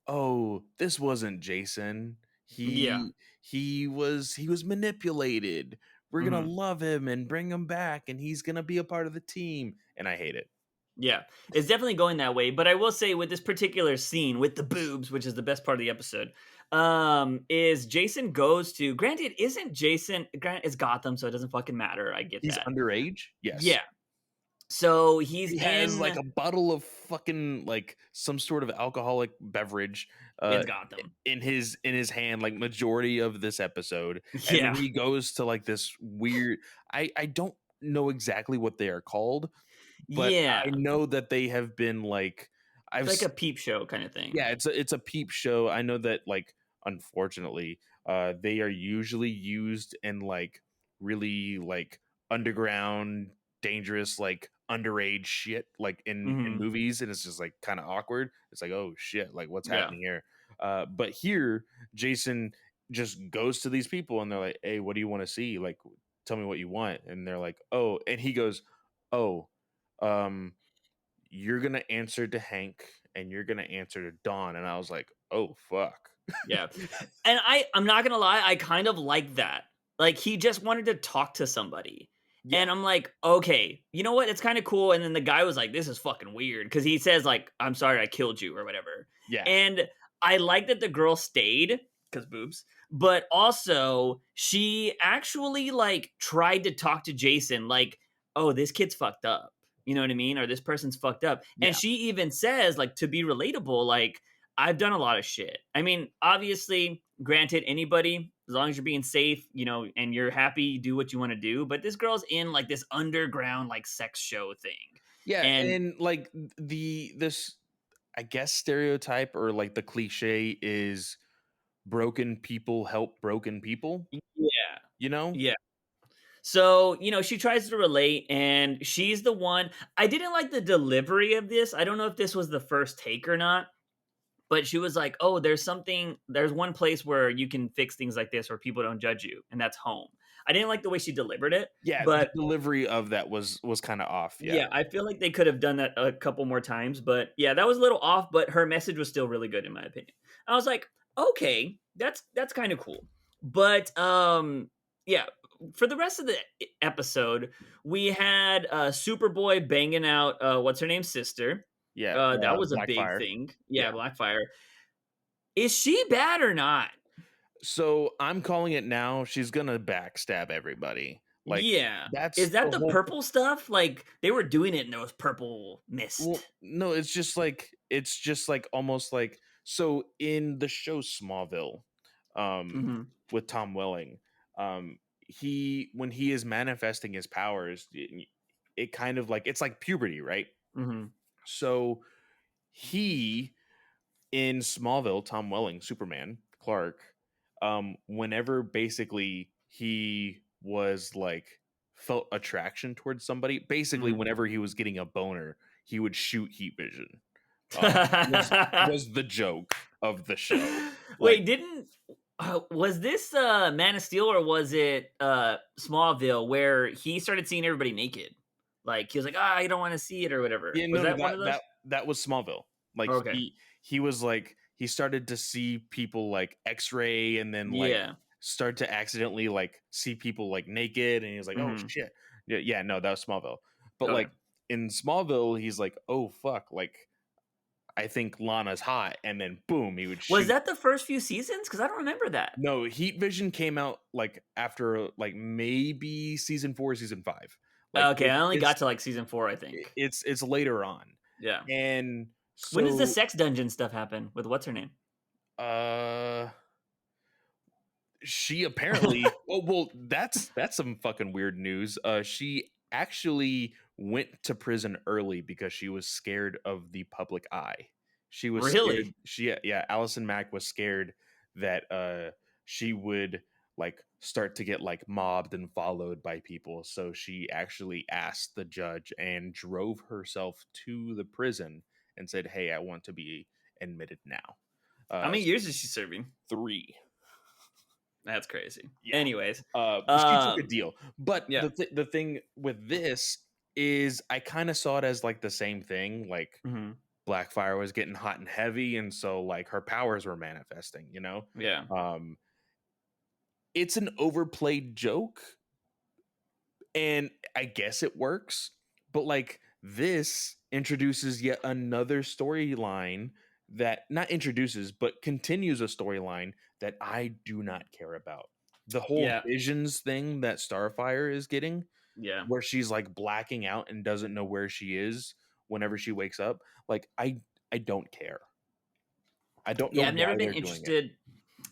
S2: oh, this wasn't Jason.
S1: Yeah.
S2: He was manipulated. We're gonna
S1: Mhm.
S2: love him and bring him back, and he's gonna be a part of the team. And I hate it.
S1: Yeah, it's definitely going that way. But I will say with this particular scene with the boobs, which is the best part of the episode, is Jason goes to. Granted, isn't Jason? Grant is Gotham, so it doesn't fucking matter. I get
S2: He's
S1: that.
S2: underage? Yes.
S1: Yeah. So he's
S2: He has, like,
S1: in.
S2: a bottle of fucking, like, some sort of alcoholic beverage,
S1: It's Gotham.
S2: in his hand, like, majority of this episode, and then
S1: Yeah.
S2: he goes to, like, this weird, I don't know exactly what they are called, but I
S1: Yeah.
S2: know that they have been, like,
S1: It's
S2: I've
S1: like
S2: s
S1: a peep show kind of thing.
S2: yeah, it's a peep show. I know that, like, unfortunately, they are usually used in, like, really, like, underground, dangerous, like, underage shit, like, in
S1: Hmm.
S2: movies, and it's just, like, kinda awkward. It's like, "Oh, shit, like, what's
S1: Yeah.
S2: happening here?" But here, Jason just goes to these people, and they're like, "Hey, what do you wanna see? Like, tell me what you want." And they're like, "Oh," and he goes, "Oh, um, you're gonna answer to Hank and you're gonna answer to Dawn." And I was like, oh fuck.
S1: Yeah. And I'm not gonna lie, I kind of like that. Like, he just wanted to talk to somebody.
S2: Yeah,
S1: And I'm like, okay, you know what? It's kind of cool. And then the guy was like, this is fucking weird. Cause he says, like, I'm sorry I killed you or whatever.
S2: yeah,
S1: And I like that the girl stayed, because boobs, but also she actually like tried to talk to Jason, like, oh, this kid's fucked up. You know what I mean? Or this person's fucked up. And
S2: yeah,
S1: she even says, like, to be relatable, like, I've done a lot of shit. I mean, obviously, granted, anybody, as long as you're being safe, you know, and you're happy, do what you want to do. But this girl's in like this underground, like sex show thing.
S2: yeah.
S1: And
S2: And like this, I guess, stereotype or like the cliche is broken people help broken people,
S1: yeah,
S2: you know?
S1: yeah. So, you know, she tries to relate and she's the one. I didn't like the delivery of this. I don't know if this was the first take or not, but she was like, "Oh, there's one place where you can fix things like this where people don't judge you, and that's home." I didn't like the way she delivered it,
S2: Yeah, the
S1: but
S2: delivery of that was kind of off. Yeah.
S1: yeah, I feel like they could have done that a couple more times, but yeah, that was a little off, but her message was still really good in my opinion. I was like, "Okay, that's kind of cool." But yeah, for the rest of the episode, we had Superboy banging out what's her name's sister.
S2: Yeah,
S1: That was a big
S2: Blackfire.
S1: thing.
S2: Yeah.
S1: Yeah, Blackfire. Is she bad or not?
S2: So I'm calling it now. She's gonna backstab everybody. Like,
S1: Yeah.
S2: that's
S1: Is that
S2: the
S1: the
S2: whole
S1: purple stuff? Like, they were doing it and there was purple
S2: well,
S1: mist.
S2: no, it's just like almost like so in the show Smallville, um,
S1: Mhm.
S2: with Tom Welling, he when he is manifesting his powers, it kind of like it's like puberty, right?
S1: Mhm.
S2: So he in Smallville, Tom Welling, Superman, Clark, whenever basically he was like felt attraction towards somebody, basically
S1: Mhm.
S2: whenever he was getting a boner, he would shoot heat vision. Was the joke of the show. Like
S1: Wait, didn't was this Man of Steel or was it Smallville where he started seeing everybody naked? Like he was like, "Ah, I don't want to see it" or whatever.
S2: yeah,
S1: Was
S2: no, no,
S1: that one of those?
S2: that was Smallville. Like
S1: Okay.
S2: he was like he started to see people like X-ray and then like
S1: Yeah.
S2: start to accidentally like see people like naked and he was like, "Oh
S1: Mhm.
S2: shit." Yeah, yeah, no, that was Smallville. But
S1: Okay.
S2: like in Smallville, he's like, "Oh fuck, like I think Lana's hot." And then boom, he would
S1: Was
S2: shoot.
S1: that the first few seasons? Cuz I don't remember that.
S2: No, Heat Vision came out like after like maybe season 4, season 5. Like
S1: Okay, I only
S2: it's
S1: got to like season 4, I think.
S2: it's later on.
S1: Yeah.
S2: And
S1: When does the
S2: so
S1: sex dungeon stuff happen with what's her name?
S2: uh she apparently well that's some fucking weird news. She actually went to prison early because she was scared of the public eye. She was scared.
S1: Really?
S2: Yeah, Allison Mack was scared that she would like start to get like mobbed and followed by people. So she actually asked the judge and drove herself to the prison and said, "Hey, I want to be admitted now."
S1: How many years is she serving?
S2: 3.
S1: That's crazy.
S2: Yeah.
S1: Anyways,
S2: She took a
S1: um,
S2: deal. But
S1: yeah.
S2: the thing with this is I kind of saw it as like the same thing. Like
S1: Mhm.
S2: Blackfire was getting hot and heavy, and so like her powers were manifesting.
S1: Yeah.
S2: Um, it's an overplayed joke, and I guess it works. But like this introduces yet another storyline that not introduces but continues a storyline that I do not care about. The whole
S1: Yeah.
S2: visions thing that Starfire is getting,
S1: Yeah.
S2: where she's like blacking out and doesn't know where she is whenever she wakes up. Like I don't care. I don't know
S1: Yeah, I've never
S2: why
S1: been
S2: they're doing it.
S1: interested.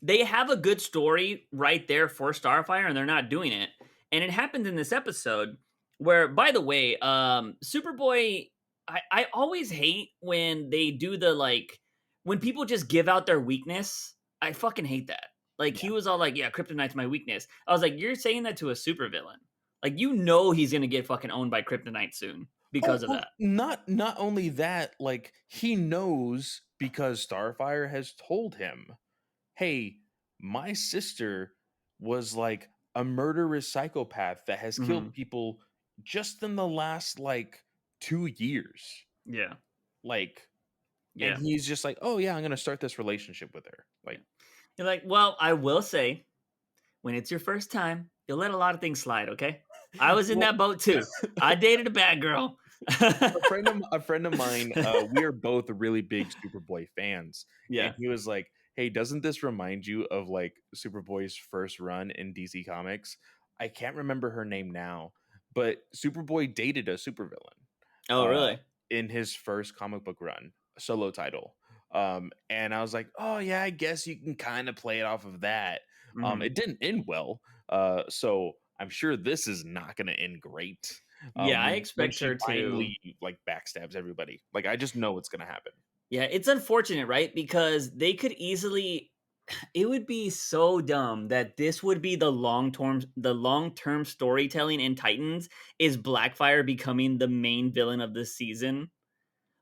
S1: They have a good story right there for Starfire, and they're not doing it. And it happens in this episode where, by the way, Superboy, I always hate when they do the like when people just give out their weakness. I fucking hate that. Like
S2: Yeah.
S1: he was all like, "Yeah, Kryptonite's my weakness." I was like, "You're saying that to a supervillain. Like you know he's gonna get fucking owned by Kryptonite soon
S2: Oh,
S1: because of
S2: well,
S1: that."
S2: not only that, like he knows because Starfire has told him, "Hey, my sister was like a murderous psychopath that has
S1: Hmm.
S2: killed people just in the last like 2 years."
S1: Yeah.
S2: Like and
S1: Yeah.
S2: he's just like, "Oh yeah, I'm going to start this relationship with her."
S1: Yeah.
S2: Like
S1: You're like, well, I will say, when it's your first time, you'll let a lot of things slide, okay? I was in
S2: well,
S1: that boat too. I dated a bad girl.
S2: a friend of mine, we are both really big Superboy fans, and
S1: Yeah.
S2: he was like, "Hey, doesn't this remind you of like Superboy's first run in DC Comics?" I can't remember her name now, but Superboy dated a supervillain
S1: Oh,
S2: uh,
S1: really?
S2: in his first comic book run, solo title. And I was like, "Oh yeah, I guess you can kind of play it off of that."
S1: Hmm.
S2: It didn't end well, so I'm sure this is not going to end great
S1: Yeah, I
S2: when
S1: expect
S2: she
S1: her to.
S2: finally like backstabs everybody. Like I just know it's gonna happen.
S1: Yeah, it's unfortunate, right? Because they could easily. It would be so dumb that this would be the long term storytelling in Titans is Blackfire becoming the main villain of the season.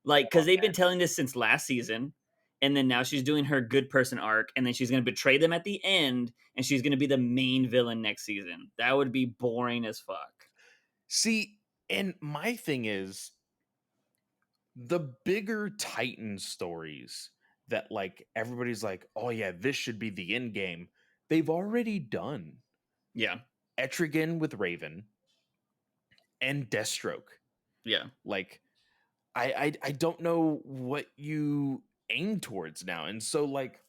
S1: Like, because they've been telling this since last season, and then now she's doing her good person arc, and then she's going to betray them at the end, and she's going to be the main villain next season. That would be boring as fuck.
S2: See, and my thing is the bigger Titan stories that like everybody's like, oh yeah, this should be the end game. They've already done
S1: Yeah,
S2: Etrigan with Raven and Deathstroke.
S1: yeah,
S2: Like I don't know what you aim towards now. And so like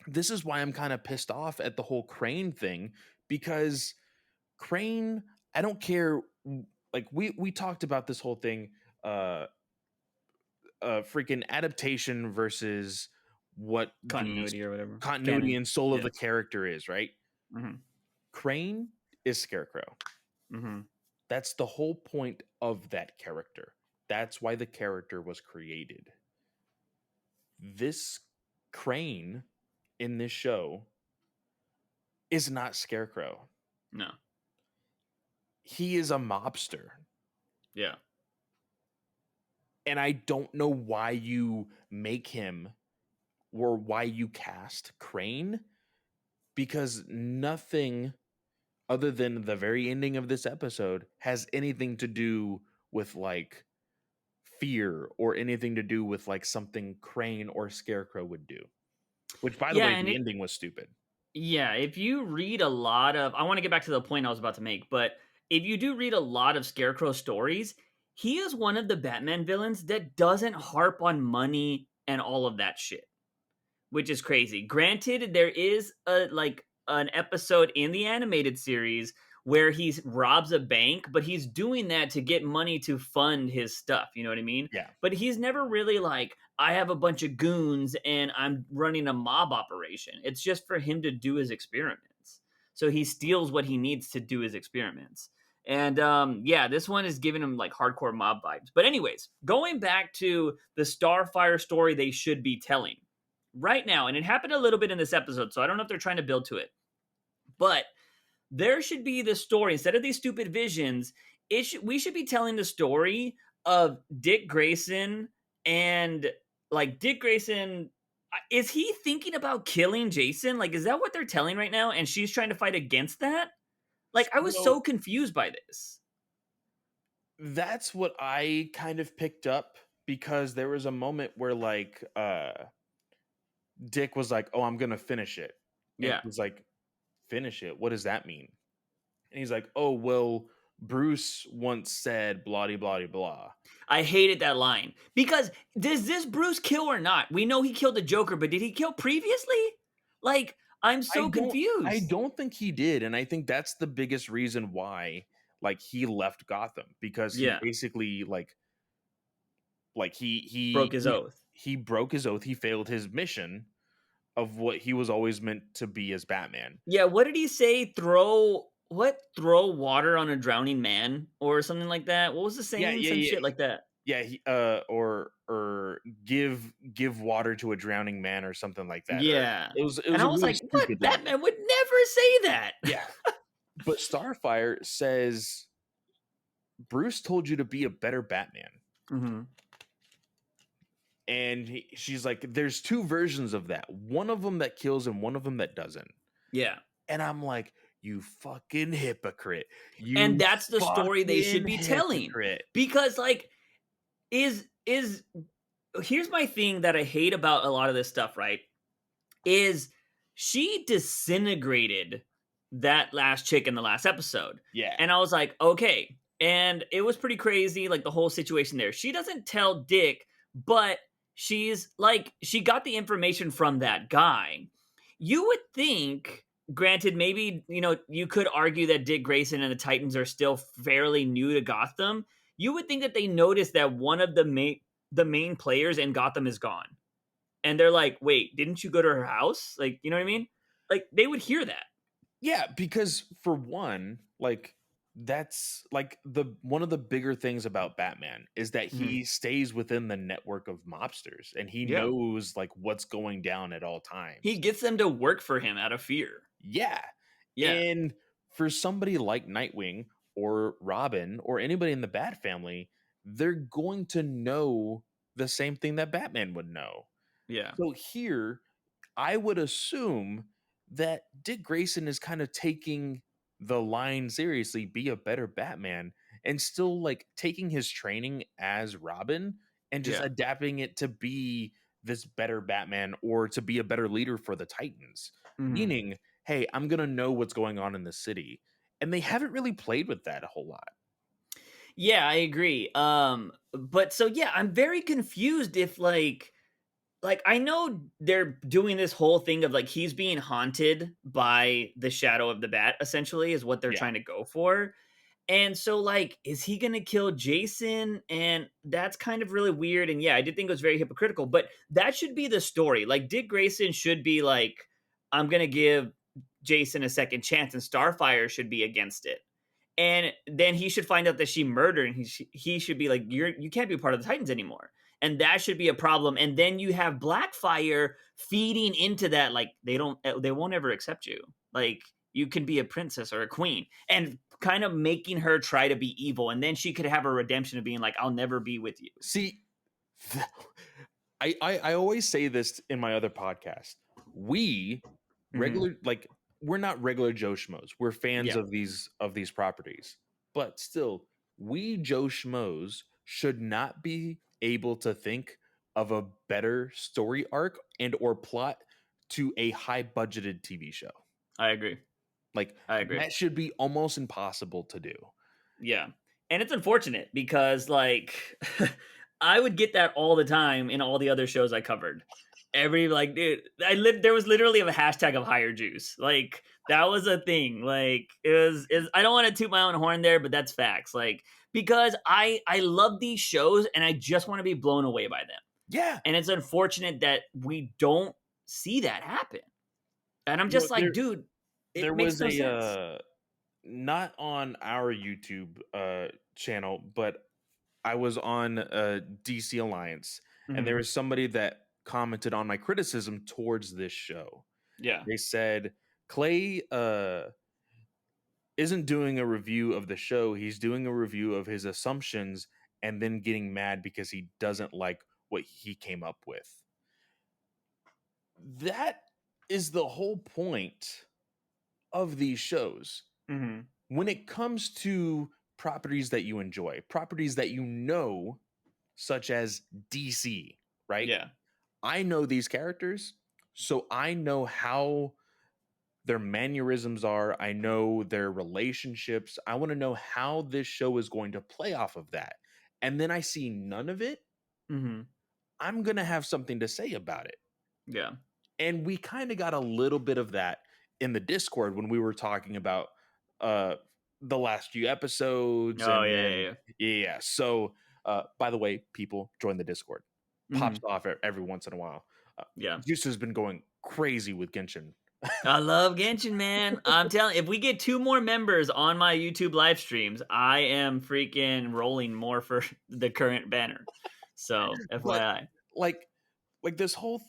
S2: this is why I'm kind of pissed off at the whole Crane thing because Crane, I don't care. Like we talked about this whole thing, uh, freaking adaptation versus what the
S1: Continuity or whatever.
S2: continuity
S1: Canon.
S2: and soul of
S1: Yeah.
S2: the character is, right?
S1: Mhm.
S2: Crane is Scarecrow.
S1: Mhm.
S2: That's the whole point of that character. That's why the character was created. This Crane in this show is not Scarecrow.
S1: No.
S2: He is a mobster.
S1: Yeah.
S2: And I don't know why you make him or why you cast Crane because nothing other than the very ending of this episode has anything to do with like fear or anything to do with like something Crane or Scarecrow would do. Which, by the
S1: Yeah,
S2: way,
S1: and
S2: the
S1: it
S2: ending was stupid.
S1: yeah, if you read a lot of I wanna get back to the point I was about to make, but if you do read a lot of Scarecrow stories, he is one of the Batman villains that doesn't harp on money and all of that shit. Which is crazy. Granted, there is an episode in the animated series where he robs a bank, but he's doing that to get money to fund his stuff. You know what I mean?
S2: Yeah.
S1: But he's never really like, I have a bunch of goons and I'm running a mob operation. It's just for him to do his experiments. So he steals what he needs to do his experiments. And yeah, this one is giving him like hardcore mob vibes. But anyways, going back to the Starfire story they should be telling right now, and it happened a little bit in this episode, so I don't know if they're trying to build to it, but there should be the story instead of these stupid visions. We should be telling the story of Dick Grayson and like Dick Grayson. Is he thinking about killing Jason? Like, is that what they're telling right now? And she's trying to fight against that? Like, I was
S2: So
S1: so confused by this.
S2: that's what I kind of picked up because there was a moment where like Dick was like, "Oh, I'm going to finish it." And
S1: Yeah.
S2: he's like, "Finish it? What does that mean?" And he's like, "Oh, well, Bruce once said blah de blah de blah."
S1: I hated that line because does this Bruce kill or not? We know he killed the Joker, but did he kill previously? Like, I'm
S2: I
S1: so
S2: don't I
S1: confused.
S2: don't think he did, and I think that's the biggest reason why like he left Gotham because he
S1: Yeah,
S2: basically like
S1: broke his oath.
S2: he broke his oath, he failed his mission of what he was always meant to be as Batman.
S1: Yeah, what did he say? Throw water on a drowning man or something like that? What was the
S2: Yeah,
S1: saying?
S2: yeah,
S1: Some
S2: yeah.
S1: shit like that.
S2: Yeah, he or give water to a drowning man or something like that. Or
S1: Yeah.
S2: it
S1: And
S2: was
S1: I
S2: a
S1: was
S2: really
S1: like, "What?
S2: stupid line.
S1: Batman would never say that."
S2: Yeah. But Starfire says Bruce told you to be a better Batman.
S1: Mhm.
S2: And she's like, there's two versions of that. One of them that kills and one of them that doesn't.
S1: Yeah.
S2: And I'm like, you fucking hypocrite.
S1: And
S2: You
S1: that's the story they should
S2: fucking
S1: be telling.
S2: hypocrite.
S1: Because like is here's my thing that I hate about a lot of this stuff, right? Is she disintegrated that last chick in the last episode.
S2: Yeah.
S1: And I was like, okay. And it was pretty crazy, like the whole situation there. She doesn't tell Dick, but she's like, she got the information from that guy. You would think, granted, maybe, you could argue that Dick Grayson and the Titans are still fairly new to Gotham. You would think that they noticed that one of the main players in Gotham is gone and they're like, "Wait, didn't you go to her house?" Like, you know what I mean? Like, they would hear that.
S2: Yeah, because for one, like that's like the one of the bigger things about Batman is that
S1: Mhm.
S2: he stays within the network of mobsters and he
S1: Yeah.
S2: knows like what's going down at all
S1: He
S2: times.
S1: gets them to work for him out of fear.
S2: Yeah.
S1: Yeah.
S2: And for somebody like Nightwing or Robin or anybody in the Bat family, they're going to know the same thing that Batman would know.
S1: Yeah.
S2: So here, I would assume that Dick Grayson is kind of taking the line seriously, be a better Batman, and still like taking his training as Robin and just
S1: Yeah.
S2: adapting it to be this better Batman or to be a better leader for the Titans.
S1: Mhm.
S2: Meaning, hey, I'm going to know what's going on in the city. And they haven't really played with that a whole lot.
S1: Yeah, I agree. But so yeah, I'm very confused if like I know they're doing this whole thing of like he's being haunted by the shadow of the bat essentially is what they're
S2: Yeah.
S1: trying to go for. And so, like, is he gonna kill Jason? And that's kind of really weird. And yeah, I did think it was very hypocritical, but that should be the story. Like, Dick Grayson should be like, I'm gonna give Jason a second chance, and Starfire should be against it. And then he should find out that she murdered, and he should be like, you can't be part of the Titans anymore. And that should be a problem. And then you have Blackfire feeding into that, like, they won't ever accept you. Like, you can be a princess or a queen, and kind of making her try to be evil, and then she could have a redemption of being like, I'll never be with you.
S2: See, I always say this in my other podcast. We
S1: Hmm.
S2: regular like we're not regular Joe Schmoes. We're fans
S1: Yeah,
S2: of these properties, but still, we Joe Schmoes should not be able to think of a better story arc and or plot to a high budgeted TV show.
S1: I agree.
S2: Like
S1: I agree.
S2: that should be almost impossible to do.
S1: Yeah. And it's unfortunate because, like, I would get that all the time in all the other shows I covered. Every, like, dude, there was literally a hashtag of higher juice. Like, that was a thing. Like, I don't want to toot my own horn there, but that's facts. Like, because I love these shows and I just want to be blown away by them.
S2: Yeah.
S1: And it's unfortunate that we don't see that happen. And I'm
S2: You know,
S1: just like, dude,
S2: there
S1: it makes
S2: was
S1: no sense.
S2: not on our YouTube channel, but I was on DC Alliance, and there
S1: Hmm.
S2: was somebody that commented on my criticism towards this show.
S1: Yeah.
S2: They said Clay isn't doing a review of the show; he's doing a review of his assumptions, and then getting mad because he doesn't like what he came up with. That is the whole point of these shows.
S1: Hmm.
S2: When it comes to properties that you enjoy, properties that you know, such as DC, right?
S1: Yeah.
S2: I know these characters, so I know how their mannerisms are. I know their relationships. I want to know how this show is going to play off of that. And then I see none of it.
S1: Hmm.
S2: I'm going to have something to say about it.
S1: Yeah.
S2: And we kind of got a little bit of that in the Discord when we were talking about uh the last few episodes
S1: Oh,
S2: and
S1: yeah, yeah,
S2: then
S1: yeah.
S2: yeah. So by the way, people join the Discord. Pops
S1: Mhm.
S2: off every once in a while. Uh,
S1: Yeah.
S2: Juice has been going crazy with Genshin.
S1: I love Genshin, man. I'm telling if we get 2 more members on my YouTube live streams, I am freaking rolling more for the current banner. So,
S2: But
S1: FYI.
S2: like this whole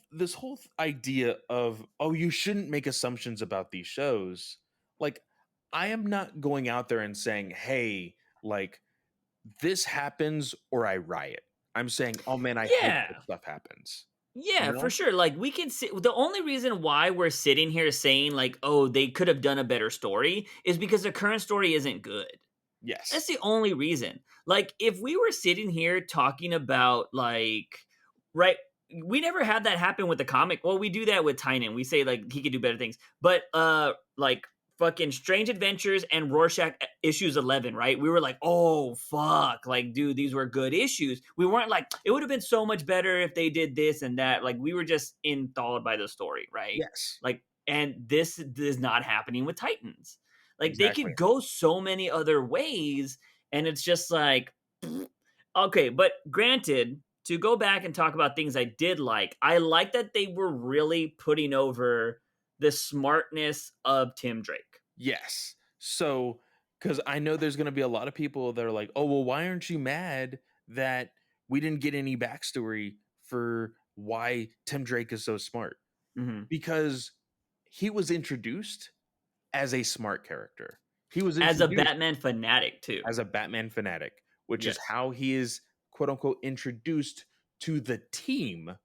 S2: idea of oh you shouldn't make assumptions about these shows. Like I am not going out there and saying, "Hey, like this happens or I riot." I'm saying, "Oh man, I hope
S1: Yeah.
S2: this stuff happens." You
S1: Yeah, for
S2: know?
S1: sure. Like, we can see the only reason why we're sitting here saying, like, "Oh, they could have done a better story," is because the current story isn't good. That's
S2: Yes.
S1: the only reason. Like, if we were sitting here talking about, like, right, we never had that happen with the comic. Well, we do that with Tynan. We say like he could do better things. But like fucking Strange Adventures and Rorschach issues 11, right? We were like, "Oh, fuck. Like, dude, these were good issues." We weren't like, "It would have been so much better if they did this and that." Like, we were just enthralled by the story, right?
S2: Yes.
S1: Like, and this is not happening with Titans. Like, they
S2: Exactly.
S1: could go so many other ways, and it's just like, okay. But granted, to go back and talk about things I did like, I like that they were really putting over the smartness of Tim Drake.
S2: Yes. So, because I know there's going to be a lot of people that are like, oh, well, why aren't you mad that we didn't get any backstory for why Tim Drake is so smart?
S1: Mhm.
S2: Because he was introduced as a smart character. He was
S1: As a
S2: introduced
S1: Batman fanatic too.
S2: as a Batman fanatic, which is
S1: Yes.
S2: how he is quote unquote introduced to the team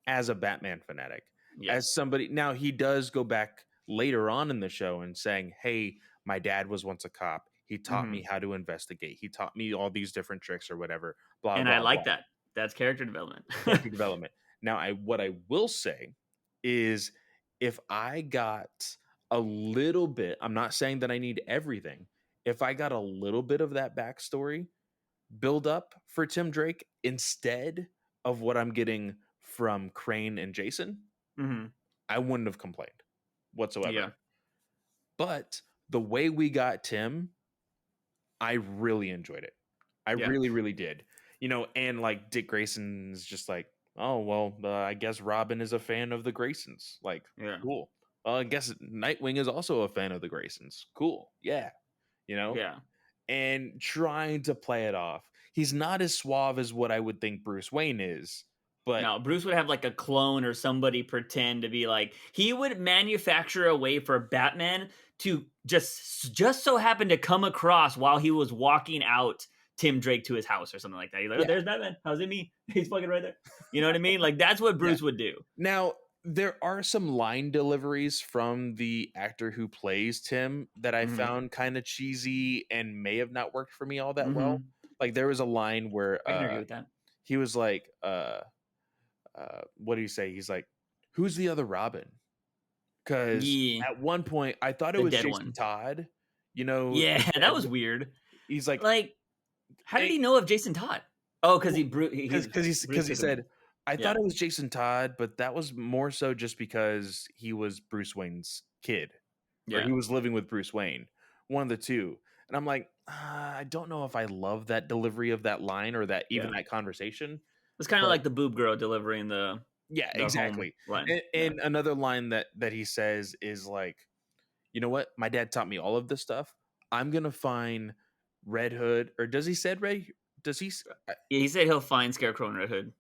S2: as a Batman fanatic. As
S1: Yes.
S2: somebody now he does go back later on in the show and saying, "Hey, my dad was once a cop. He taught me
S1: Mhm.
S2: how to investigate. He taught me all these different tricks or whatever." Blah
S1: And I
S2: blah
S1: like
S2: blah.
S1: that. That's character development.
S2: Character development. Now, I what I will say is if I got a little bit, I'm not saying that I need everything. If I got a little bit of that backstory build up for Tim Drake instead of what I'm getting from Crane and Jason,
S1: Mhm.
S2: I wouldn't have complained
S1: Yeah.
S2: whatsoever. But the way we got Tim, I really enjoyed it. I
S1: Yeah.
S2: really, really did. And like Dick Grayson's just like, oh well, I guess Robin is a fan of the Graysons. Like,
S1: Yeah.
S2: cool. I guess Nightwing is also a fan of the Graysons. Cool. Yeah. You know,
S1: Yeah.
S2: and trying to play it off. He's not as suave as what I would think Bruce Wayne is, but
S1: No, Bruce would have like a clone or somebody pretend to be like he would manufacture a way for Batman to just so happen to come across while he was walking out Tim Drake to his house or something like that. He's like, "Oh,
S2: yeah,
S1: there's Batman. How's it me? He's fucking right there." You know what I mean? Like that's what
S2: yeah.
S1: Bruce would do.
S2: Now, there are some line deliveries from the actor who plays Tim that I
S1: Mhm.
S2: found kind of cheesy and may have not worked for me all that well.
S1: Mhm.
S2: Like there was a line where
S1: I can agree with that.
S2: he was like, what do you say? He's like, "Who's the other Robin?" Because
S1: Yeah,
S2: at one point I thought it
S1: the
S2: was
S1: dead
S2: Jason
S1: one.
S2: Todd,
S1: Yeah,
S2: the
S1: that
S2: dead.
S1: was weird.
S2: He's like,
S1: Like, how did
S2: hey,
S1: he know of Jason Todd? Oh, because
S2: because
S1: Bruce
S2: he
S1: took him in.
S2: said, I thought
S1: Yeah,
S2: it was Jason Todd, but that was more so just because he was Bruce Wayne's kid, or
S1: yeah,
S2: he was living with Bruce Wayne, one of the two. And I'm like, I don't know if I love that delivery of that line or that even
S1: yeah.
S2: that conversation.
S1: It's kind of
S2: But
S1: like the boob girl delivering
S2: yeah,
S1: the home
S2: exactly.
S1: line.
S2: And
S1: Yeah,
S2: another line that he says is like, you know what? My dad taught me all of this stuff. I'm gonna find Red Hood, or does he said Red? Does he?
S1: yeah. He said he'll find Scarecrow and Red Hood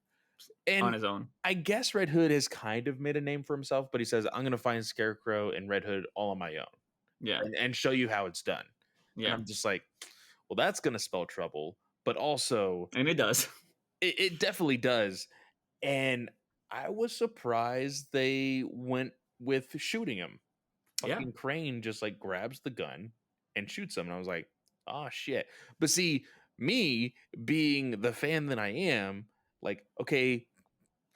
S1: on
S2: And
S1: his own.
S2: I guess Red Hood has kind of made a name for himself, but he says, I'm gonna find Scarecrow and Red Hood all on my own
S1: Yeah,
S2: and show you how it's done. And
S1: yeah,
S2: I'm just like, well, that's gonna spell trouble, but also
S1: and it does.
S2: it definitely does. And I was surprised they went with shooting him.
S1: Yeah,
S2: Fucking Crane just like grabs the gun and shoots him. And I was like, oh shit. But see, me being the fan that I am, like, okay,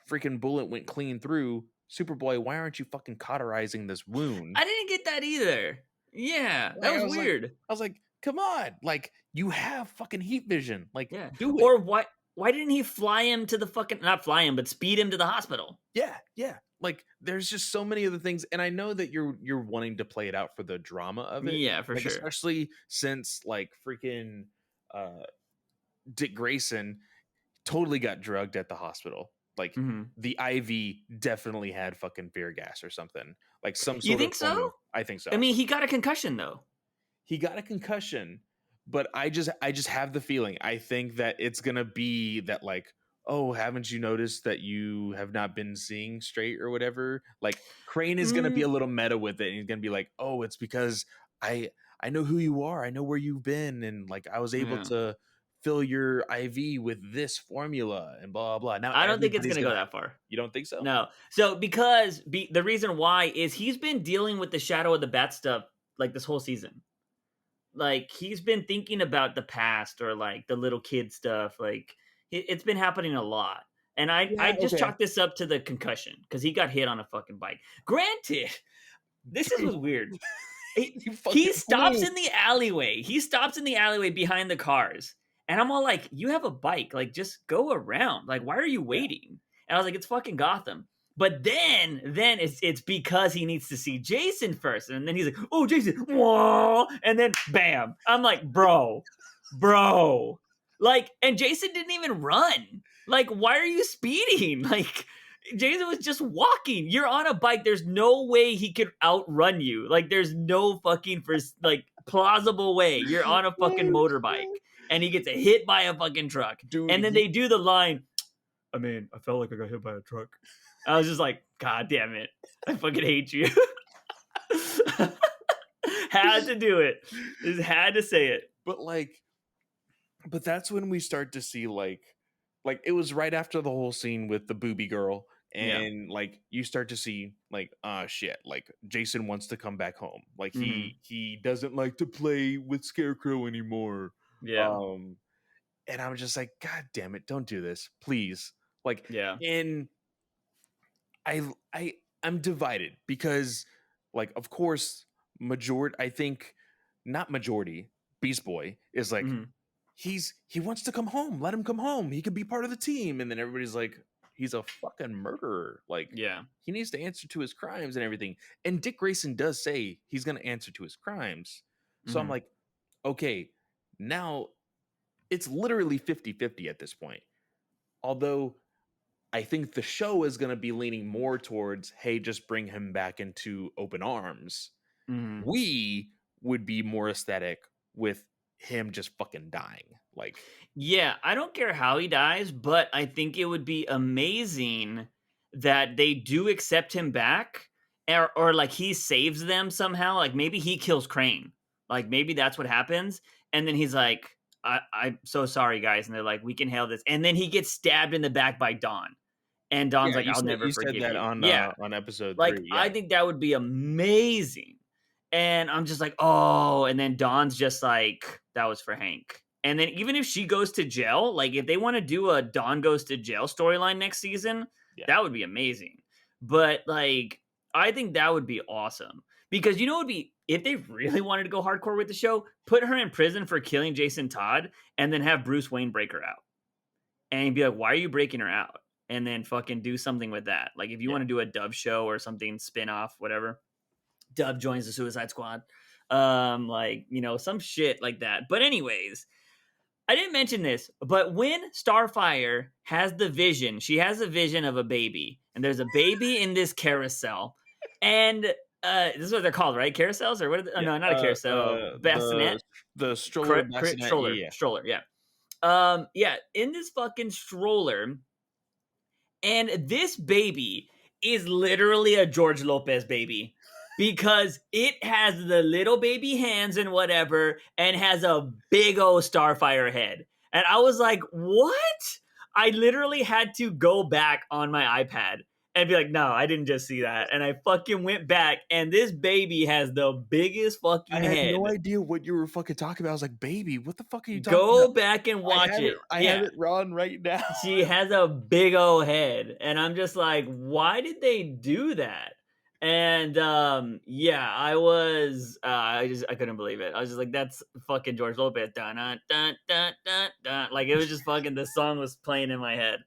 S2: freaking bullet went clean through. Superboy, why aren't you fucking cauterizing this wound?
S1: I didn't get that either. Yeah, that
S2: Like
S1: was weird.
S2: I was like, come on, like you have fucking heat vision, like
S1: Yeah,
S2: do it.
S1: or why didn't he fly him to the fucking not fly him, but speed him to the hospital?
S2: Yeah, yeah. Like there's just so many other things, and I know that you're wanting to play it out for the drama of it,
S1: Yeah, for
S2: like
S1: sure.
S2: especially since like freaking uh Dick Grayson totally got drugged at the hospital. Like
S1: Hmm.
S2: the IV definitely had fucking fear gas or something, like some
S1: You
S2: sort of
S1: think
S2: form
S1: so?
S2: of. I think
S1: I
S2: so.
S1: mean, he got a concussion though.
S2: He got a concussion, but I just have the feeling. I think that it's gonna be that like, oh, haven't you noticed that you have not been seeing straight or whatever? Like Crane is gonna be
S1: Mm,
S2: a little meta with it, and he's gonna be like, oh, it's because I I know who you are, I know where you've been, and like I was able
S1: yeah.
S2: to fill your IV with this formula and blah blah. Now
S1: I don't think it's
S2: everybody's
S1: gonna go
S2: gonna.
S1: that far.
S2: You don't think so?
S1: No. So because the reason why is he's been dealing with the shadow of the bat stuff like this whole season. Like he's been thinking about the past or like the little kid stuff. Like it's been happening a lot. And I
S2: Yeah.
S1: just
S2: Okay.
S1: chalk this up to the concussion because he got hit on a fucking bike. Granted, this is
S2: Dude,
S1: was weird. He,
S2: you
S1: he
S2: fucking
S1: stops
S2: fool.
S1: in the alleyway. He stops in the alleyway behind the cars. And I'm all like, you have a bike. Like, just go around. Like, why are you
S2: Yeah.
S1: waiting? And I was like, it's fucking Gotham. But then it's because he needs to see Jason first. And then he's like, oh, Jason. Whoa. And then bam. I'm like, bro. Like, and Jason didn't even run. Like, why are you speeding? Like, Jason was just walking. You're on a bike. There's no way he could outrun you. Like, there's no fucking like plausible way. You're on a fucking
S2: Oh,
S1: motorbike, and he gets hit by a fucking truck.
S2: dude,
S1: And then they do the line. I mean, I felt like I got hit by a truck. I was just like, God damn it! I fucking hate you. Had to do it. Just had to say it.
S2: but that's when we start to see like it was right after the whole scene with the booby girl,
S1: Yeah.
S2: and like you start to see like shit, like Jason wants to come back home, like
S1: Hmm.
S2: he doesn't like to play with Scarecrow anymore.
S1: Yeah.
S2: um and I'm just like, god damn it, don't do this, please. Like,
S1: Yeah.
S2: and I I I'm divided because, like, of course, majority. I think not majority. Beast Boy is like,
S1: Hmm.
S2: he wants to come home. Let him come home. He could be part of the team. And then everybody's like, he's a fucking murderer. Like,
S1: Yeah.
S2: he needs to answer to his crimes and everything. And Dick Grayson does say he's going to answer to his crimes. So I'm
S1: Hmm.
S2: like, okay, now it's literally 50-50 at this point. Although I think the show is going to be leaning more towards, hey, just bring him back into open arms.
S1: Mhm.
S2: We would be more aesthetic with him just fucking dying. Like,
S1: Yeah, I don't care how he dies, but I think it would be amazing that they do accept him back, or like he saves them somehow. Like maybe he kills Crane. Like maybe that's what happens, and then he's like, "I'm so sorry, guys," and they're like, "We can handle this," and then he gets stabbed in the back by Dawn, and Dawn's
S2: yeah,
S1: like, "I'll never
S2: you said
S1: forgive
S2: that
S1: you." Yeah,
S2: on episode
S1: like,
S2: 3.
S1: I
S2: Yeah.
S1: think that would be amazing. And I'm just like, "Oh," and then Dawn's just like, "That was for Hank." And then even if she goes to jail, like, if they wanna do a Dawn goes to jail storyline next season,
S2: Yeah.
S1: that would be amazing. But, like, I think that would be awesome. Because you know what would be if they really wanted to go hardcore with the show, put her in prison for killing Jason Todd and then have Bruce Wayne break her out. And be like, "Why are you breaking her out?" And then fucking do something with that. Like, if you
S2: Yeah.
S1: wanna do a Dove show or something spin-off, whatever, Dove joins the Suicide Squad. Like, some shit like that. But anyways, I didn't mention this, but when Starfire has the vision, she has a vision of a baby, and there's a baby in this carousel, and this is what they're called, right? Carousels or what? Oh,
S2: Yeah.
S1: no, not a carousel. Bassinet,
S2: The stroller bassinet.
S1: stroller,
S2: Yeah.
S1: stroller. Yeah. Yeah. In this fucking stroller, and this baby is literally a George Lopez baby because it has the little baby hands and whatever and has a big old Starfire head. And I was like, what? I literally had to go back on my iPad and be like, no, I didn't just see that. And I fucking went back, and this baby has the biggest
S2: I
S1: fucking
S2: had
S1: head.
S2: no idea what you were fucking talking about. I was like, "Baby, what the fuck are you talking about?"
S1: Go back and watch it.
S2: I have
S1: Yeah.
S2: it on right now.
S1: She has a big old head, and I'm just like, why did they do that? And yeah, I couldn't believe it. I was just like, that's fucking George Lopez. Dun, dun, dun, dun, dun, dun. Like it was just fucking the song was playing in my head.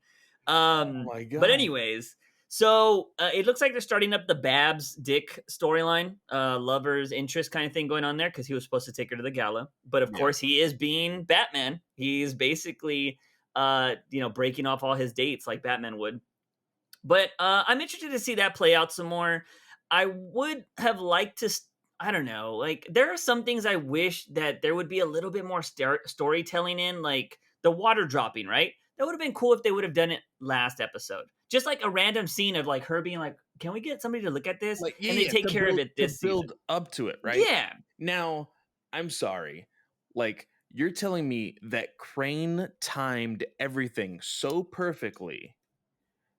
S2: Oh my
S1: But
S2: god.
S1: anyways, so it looks like they're starting up the Babs Dick storyline, lovers interest kind of thing going on there because he was supposed to take her to the gala, but of
S2: Yeah.
S1: course he is being Batman. He's basically breaking off all his dates like Batman would. But I'm interested to see that play out some more. I would have liked to. I don't know. Like there are some things I wish that there would be a little bit more storytelling in, like the water dropping. Right? That would have been cool if they would have done it last episode. Just like a random scene of like her being like, "Can we get somebody to look at this?"
S2: Like, yeah,
S1: And they
S2: yeah,
S1: take care of it
S2: to
S1: this season.
S2: build up to it, right?
S1: Yeah.
S2: Now, I'm sorry. Like, you're telling me that Crane timed everything so perfectly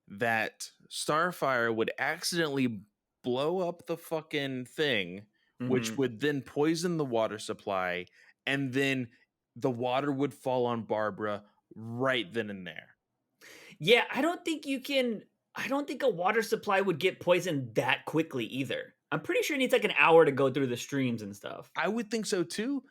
S2: that Starfire would accidentally blow up the fucking thing, which
S1: Hmm.
S2: would then poison the water supply, and then the water would fall on Barbara right then and there.
S1: Yeah, I don't think you can. I don't think a water supply would get poisoned that quickly either. I'm pretty sure it needs like an hour to go through the streams and stuff.
S2: I would think so too,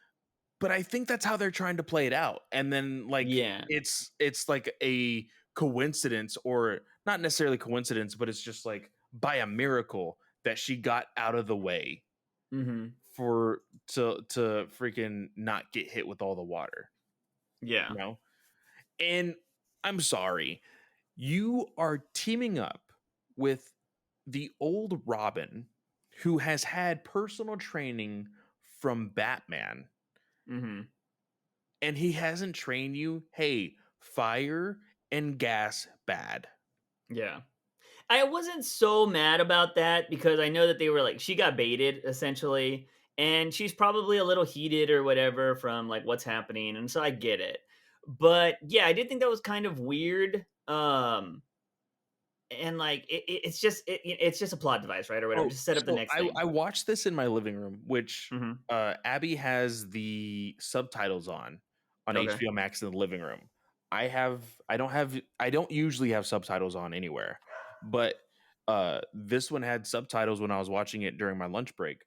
S2: but I think that's how they're trying to play it out. And then like
S1: Yeah.
S2: it's like a coincidence, or not necessarily coincidence, but it's just like by a miracle that she got out of the way
S1: Hmm.
S2: for to freaking not get hit with all the water,
S1: Yeah.
S2: you know? And I'm sorry, you are teaming up with the old Robin who has had personal training from Batman,
S1: Hmm.
S2: and he hasn't trained you. Hey, fire and gas bad.
S1: Yeah. I wasn't so mad about that because I know that they were like she got baited essentially, and she's probably a little heated or whatever from like what's happening, and so I get it. But yeah, I did think that was kind of weird. And like it's just a plot device, right, or whatever,
S2: Oh,
S1: just set up the
S2: so
S1: next thing.
S2: I watched this in my living room, which
S1: Hmm.
S2: Abby has the subtitles on
S1: Okay.
S2: HBO Max in the living room. I don't usually have subtitles on anywhere, but this one had subtitles when I was watching it during my lunch break.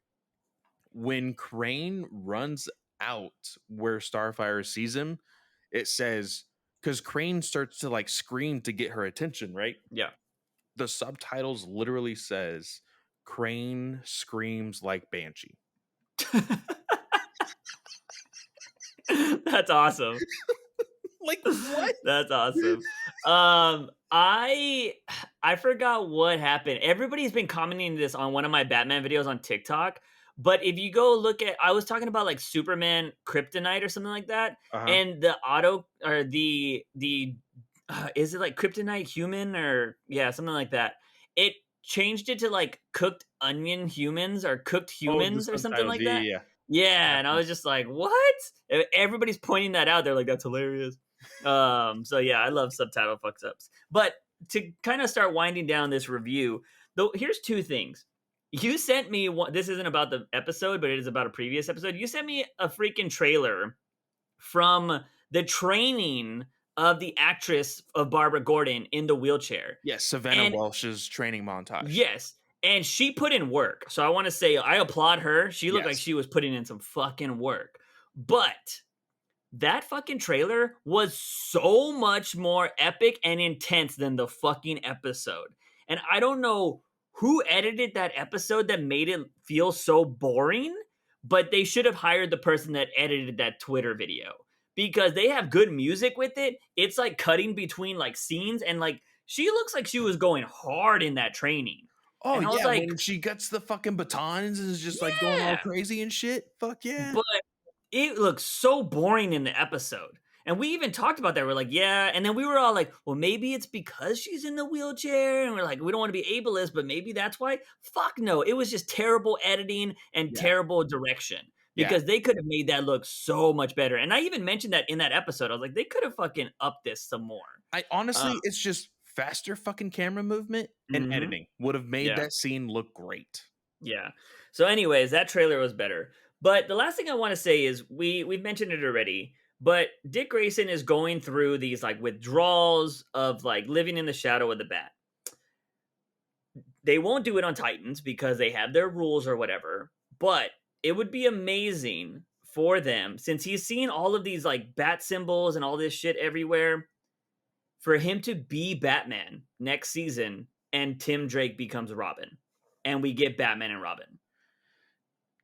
S2: When Crane runs out where Starfire sees him, it says, because Crane starts to like scream to get her attention, right?
S1: Yeah.
S2: The subtitles literally says Crane screams like Banshee.
S1: That's awesome.
S2: Like, what?
S1: That's awesome. I forgot what happened. Everybody's been commenting this on one of my Batman videos on TikTok. But if you go look at, I was talking about like Superman Kryptonite or something like that,
S2: Uh-huh.
S1: and the auto or the is it like Kryptonite human or yeah something like that. It changed it to like cooked onion humans or cooked
S2: Oh, the
S1: humans or something
S2: subtitles.
S1: like
S2: Yeah,
S1: that.
S2: yeah, yeah.
S1: Yeah, and I
S2: Happened.
S1: was just like, what? Everybody's pointing that out. They're like, that's hilarious. So yeah, I love subtitle fucks ups. But to kind of start winding down this review, though, here's two things. You sent me one. This isn't about the episode, but it is about a previous episode. You sent me a freaking trailer from the training of the actress of Barbara Gordon in the wheelchair,
S2: Yes, Savannah
S1: and
S2: Welsh's training montage.
S1: yes, and she put in work. So I want to say I applaud her. She looked like
S2: Yes.
S1: she was putting in some fucking work, but that fucking trailer was so much more epic and intense than the fucking episode. And I don't know who edited that episode that made it feel so boring, but they should have hired the person that edited that Twitter video because they have good music with it. It's like cutting between like scenes and like she looks like she was going hard in that training.
S2: Oh,
S1: And I was
S2: yeah,
S1: like,
S2: when she gets the fucking batons and is just, like, going all
S1: yeah,
S2: crazy and shit. Fuck yeah.
S1: but it looks so boring in the episode. And we even talked about that. We're like, yeah. And then we were all like, well, maybe it's because she's in the wheelchair. And we're like, we don't want to be ableist, but maybe that's why. Fuck no. It was just terrible editing and
S2: Yeah,
S1: terrible direction
S2: yeah.
S1: because they could have made that look so much better. And I even mentioned that in that episode. I was like, they could have fucking upped this some more.
S2: I
S1: Uh,
S2: honestly, it's just faster fucking camera movement and
S1: mhm.
S2: editing would have made
S1: Yeah.
S2: that scene look great.
S1: Yeah. So, anyways, that trailer was better. But the last thing I want to say is we've mentioned it already, but Dick Grayson is going through these like withdrawals of like living in the shadow of the bat. They won't do it on Titans because they have their rules or whatever, but it would be amazing for them since he's seen all of these like bat symbols and all this shit everywhere for him to be Batman next season and Tim Drake becomes Robin and we get Batman and Robin.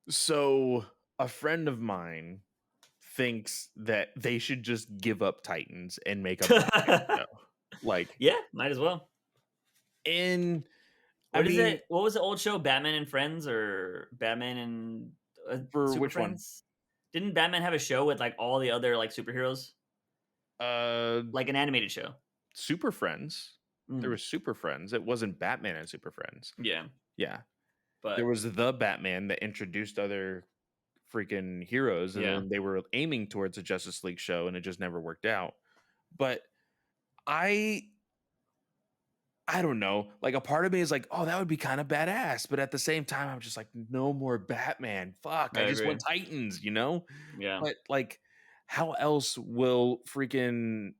S2: So, a friend of mine thinks that they should just give up Titans and make a Batman show. Like,
S1: Yeah, might as well.
S2: and I
S1: What is
S2: mean,
S1: it? What was the old show? Batman and Friends or Batman and
S2: for
S1: Super
S2: which one?
S1: Friends? Didn't Batman have a show with like all the other like superheroes,
S2: Uh,
S1: like an animated show?
S2: Super Friends. There
S1: Mm,
S2: was Super Friends. It wasn't Batman and Super Friends.
S1: yeah,
S2: Yeah. There
S1: but
S2: was the Batman that introduced other freaking heroes, and
S1: yeah,
S2: then they were aiming towards a Justice League show, and it just never worked out. But I I don't know. Like, a part of me is like, "Oh, that would be kinda badass," but at the same time, I'm just like, "No more Batman. Fuck,
S1: I
S2: I just
S1: agree.
S2: want Titans," you know?
S1: Yeah,
S2: But, like, how else will freaking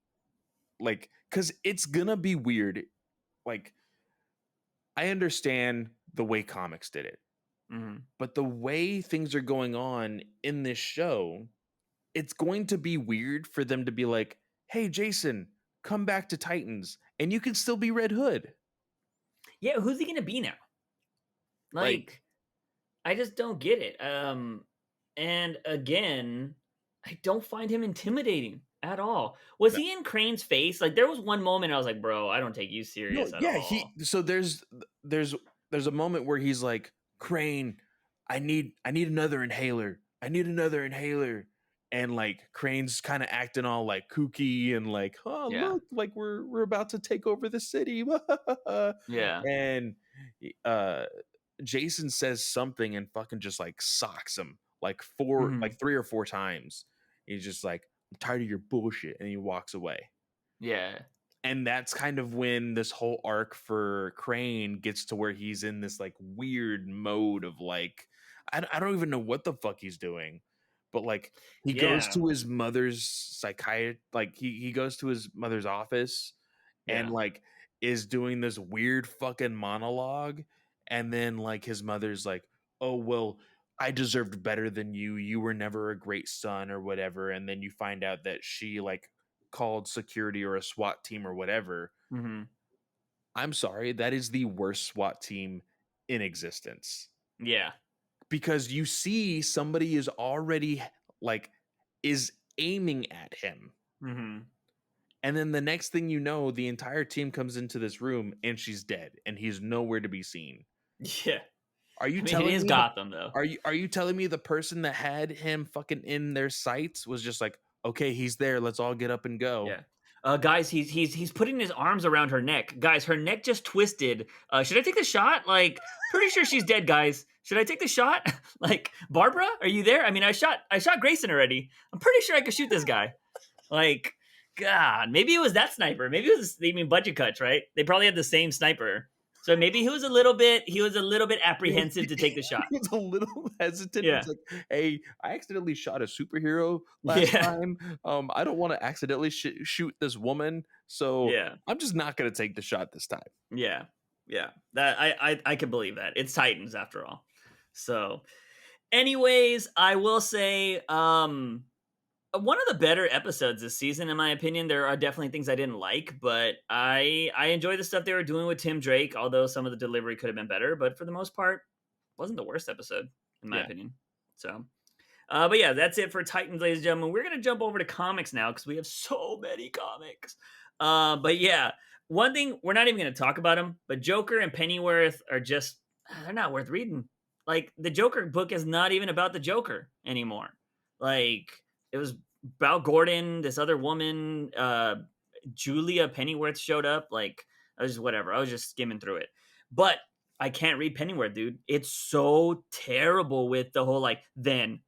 S2: like? Because it's gonna be weird. Like, I understand the way comics did it,
S1: hmm
S2: but the way things are going on in this show, it's going to be weird for them to be like, "Hey, Jason, come back to Titans, and you can still be Red Hood."
S1: yeah. Who's he gonna be now?
S2: Like,
S1: Like, I just don't get it. And again, I don't find him intimidating at all. Was
S2: no,
S1: he in Crane's face? Like, there was one moment I was like, bro, I don't take you
S2: no,
S1: serious at
S2: yeah, he
S1: all.
S2: so there's there's a moment where he's like, "Crane, I need another inhaler. I need another inhaler." And like Crane's kind of acting all like kooky and like, "Oh,
S1: Yeah,
S2: look, like we're about to take over the city."
S1: yeah.
S2: And uh Jason says something and fucking just like socks him
S1: hmm
S2: like 3 or 4 times. He's just like, "I'm tired of your bullshit," and he walks away.
S1: Yeah.
S2: And that's kind of when this whole arc for Crane gets to where he's in this like weird mode of like, I don't even know what the fuck he's doing, but like he goes
S1: Yeah.
S2: to his mother's psychiatrist, like he goes to his mother's office and
S1: Yeah.
S2: like is doing this weird fucking monologue, and then like his mother's like, "Oh well, I deserved better than you. You were never a great son or whatever." And then you find out that she like called security or a SWAT team or whatever.
S1: Mhm.
S2: I'm sorry, that is the worst SWAT team in existence.
S1: Yeah.
S2: Because you see somebody is already like is aiming at him.
S1: Mhm.
S2: And then the next thing you know, the entire team comes into this room and she's dead and he's nowhere to be seen.
S1: Yeah.
S2: Are you
S1: I mean, it
S2: telling
S1: is
S2: me the
S1: Gotham, though.
S2: are you telling me the person that had him fucking in their sights was just like, "Okay, he's there. Let's all get up and go."
S1: Yeah. Guys, he's putting his arms around her neck. Guys, her neck just twisted. Should I take the shot? Like, pretty sure she's dead, guys. Should I take the shot? Like, Barbara, are you there? I mean, I shot Grayson already. I'm pretty sure I could shoot this guy. Like, God, maybe it was that sniper. Maybe it was, I mean, budget cuts, right? They probably had the same sniper. So maybe he was a little bit
S2: He was
S1: apprehensive to take the shot.
S2: he was a little hesitant. He's
S1: Yeah.
S2: like, "Hey, I accidentally shot a superhero last
S1: Yeah.
S2: time. I don't wanna accidentally shoot this woman, so
S1: Yeah.
S2: I'm just not gonna take the shot this time."
S1: Yeah. Yeah. That I can believe that. It's Titans after all. So anyways, I will say, one of the better episodes this season, in my opinion. There are definitely things I didn't like, but I enjoy the stuff they were doing with Tim Drake. Although some of the delivery could have been better, but for the most part, wasn't the worst episode in my
S2: Yeah.
S1: opinion. So, but yeah, that's it for Titans, ladies and gentlemen. We're gonna jump over to comics now because we have so many comics. But yeah, one thing we're not even gonna talk about them, but Joker and Pennyworth are just they're not worth reading. Like the Joker book is not even about the Joker anymore. Like it was about Gordon, this other woman, Julia Pennyworth showed up. Like I was just whatever. I was just skimming through it, but I can't read Pennyworth, dude. It's so terrible with the whole like then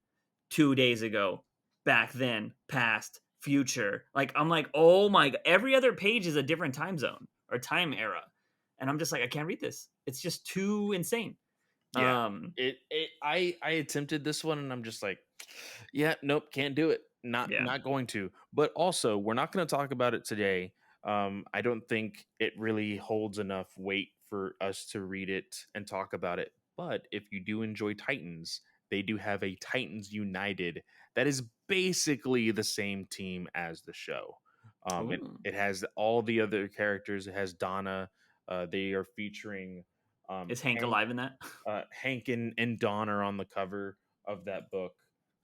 S1: 2 days ago, back then, past, future. Like I'm like, oh my god, every other page is a different time zone or time era. And I'm just like, I can't read this. It's just too insane.
S2: Yeah.
S1: Um,
S2: I attempted this one and I'm just like, yeah, nope, can't do it. Not
S1: yeah.
S2: not going to. But also, we're not going to talk about it today. I don't think it really holds enough weight for us to read it and talk about it. But if you do enjoy Titans, they do have a Titans United that is basically the same team as the show. It
S1: Ooh.
S2: it has all the other characters. It has Donna. They are featuring
S1: Is Hank
S2: Hank
S1: alive in that?
S2: Hank and Don are on the cover of that book.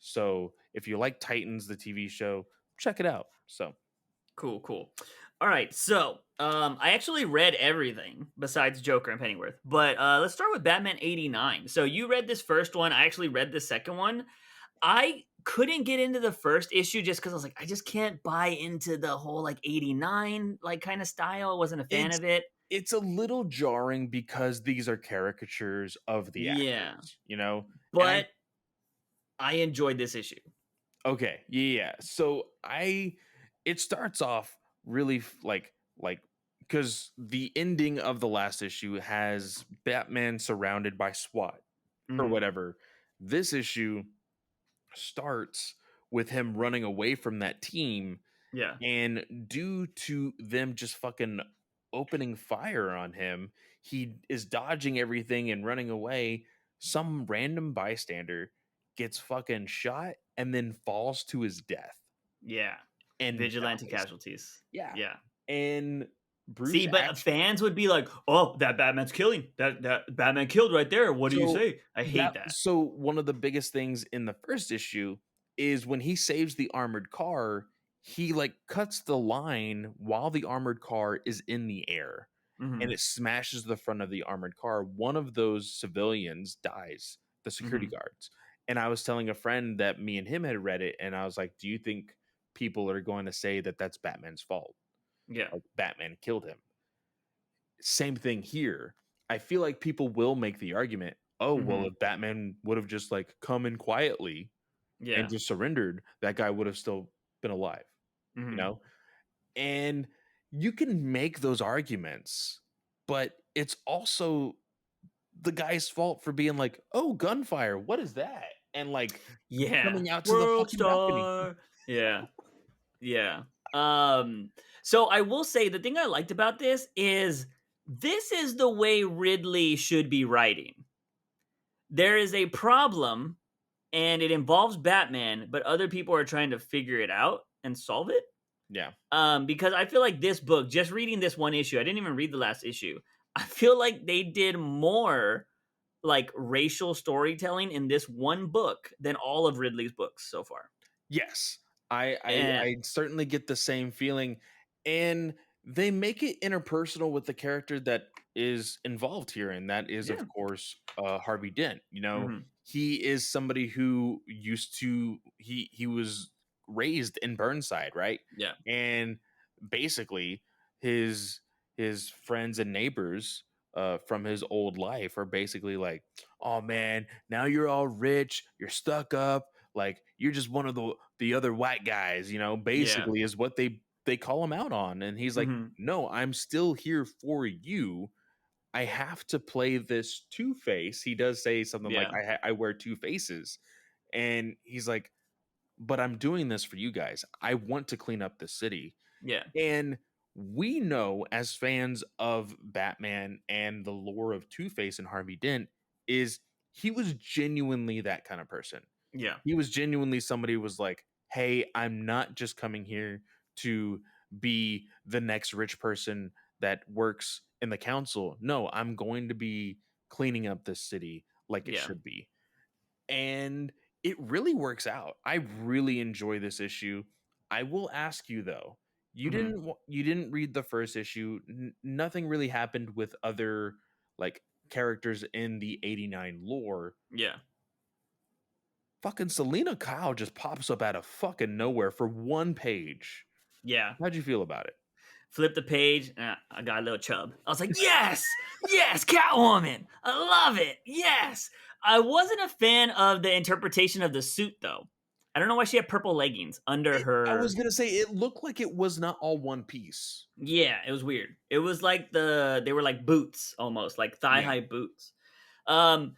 S2: So if you like Titans, the TV show, check it out. So
S1: Cool, cool. All right, so I actually read everything besides Joker and Pennyworth, but let's start with Batman '89. So you read this first one. I actually read the second one. I couldn't get into the first issue just because I was like, I just can't buy into the whole like '89 like kind of style. I wasn't a fan
S2: it's
S1: of it.
S2: it's a little jarring because these are caricatures of the
S1: Yeah,
S2: actors, you know. And I
S1: but I enjoyed this issue.
S2: okay, yeah. So I it starts off really like because the ending of the last issue has Batman surrounded by SWAT or
S1: Hmm.
S2: whatever. This issue starts with him running away from that team,
S1: Yeah,
S2: and due to them just fucking opening fire on him, he is dodging everything and running away. Some random bystander gets fucking shot and then falls to his death
S1: yeah.
S2: and
S1: Vigilante
S2: dies.
S1: casualties.
S2: Yeah.
S1: Yeah.
S2: And Bruce
S1: See, but
S2: actually
S1: fans would be like, "Oh, that Batman's killing. That Batman killed right there. What do you
S2: so
S1: say?" I hate that.
S2: one of the biggest things in the first issue is when he saves the armored car, he like cuts the line while the armored car is in the air and
S1: Mhm,
S2: it smashes the front of the armored car. One of those civilians dies, the security
S1: mhm.
S2: guards. And I was telling a friend that me and him had read it, and I was like, "Do you think people are going to say that that's Batman's fault?
S1: Yeah.
S2: Like Batman killed him?" Same thing here. I feel like people will make the argument, "Oh, well,
S1: Mhm.
S2: if Batman would have just like come in quietly and
S1: Yeah.
S2: just surrendered, that guy would have still been alive," you
S1: Mhm.
S2: know? And you can make those arguments, but it's also the guy's fault for being like, "Oh, gunfire, what is that?" And like
S1: Yeah.
S2: coming out to the
S1: World
S2: fucking balcony.
S1: star. Yeah. Yeah. So I will say the thing I liked about this is the way Ridley should be writing. There is a problem and it involves Batman, but other people are trying to figure it out and solve it.
S2: Yeah.
S1: Because I feel like this book, just reading this one issue, I didn't even read the last issue. I feel like they did more like racial storytelling in this one book than all of Ridley's books so far.
S2: Yes. I
S1: And
S2: I certainly get the same feeling, and they make it interpersonal with the character that is involved here, and that is,
S1: yeah.
S2: of course, Harvey Dent. You know,
S1: Mhm.
S2: he is somebody who used to he was raised in Burnside, right?
S1: Yeah.
S2: And basically, his his friends and neighbors from his old life are basically like, "Oh man, now you're all rich, you're stuck up, like you're just one of the other white guys,"
S1: Yeah.
S2: basically is what they call him out on. And he's like,
S1: Mhm.
S2: "No, I'm still here for you. I have to play this two face." He does say something like,
S1: Yeah.
S2: I wear two faces." And he's like, "But I'm doing this for you guys. I want to clean up the city."
S1: Yeah.
S2: And we know, as fans of Batman and the lore of Two-Face and Harvey Dent, is he was genuinely that kind of person.
S1: Yeah.
S2: He was genuinely somebody who was like, "Hey, I'm not just coming here to be the next rich person that works in the council. No, I'm going to be cleaning up this city like it
S1: Yeah.
S2: should be." And it really works out. I really enjoy this issue. I will ask you though,
S1: Mhm.
S2: you didn't read the first issue. Nothing really happened with other like characters in the 89 lore.
S1: Yeah.
S2: Fucking Selena Kyle just pops up out of fucking nowhere for one page.
S1: Yeah.
S2: How'd you feel about it?
S1: Flip the page, and I got a little chub. I was like, yes, yes, Catwoman. I love it. Yes. I wasn't a fan of the interpretation of the suit, though. I don't know why she had purple leggings under
S2: I was
S1: her.
S2: gonna say it looked like it was not all one piece.
S1: Yeah, it was weird. It was like they were like boots almost, like thigh
S2: Yeah.
S1: high boots. Um,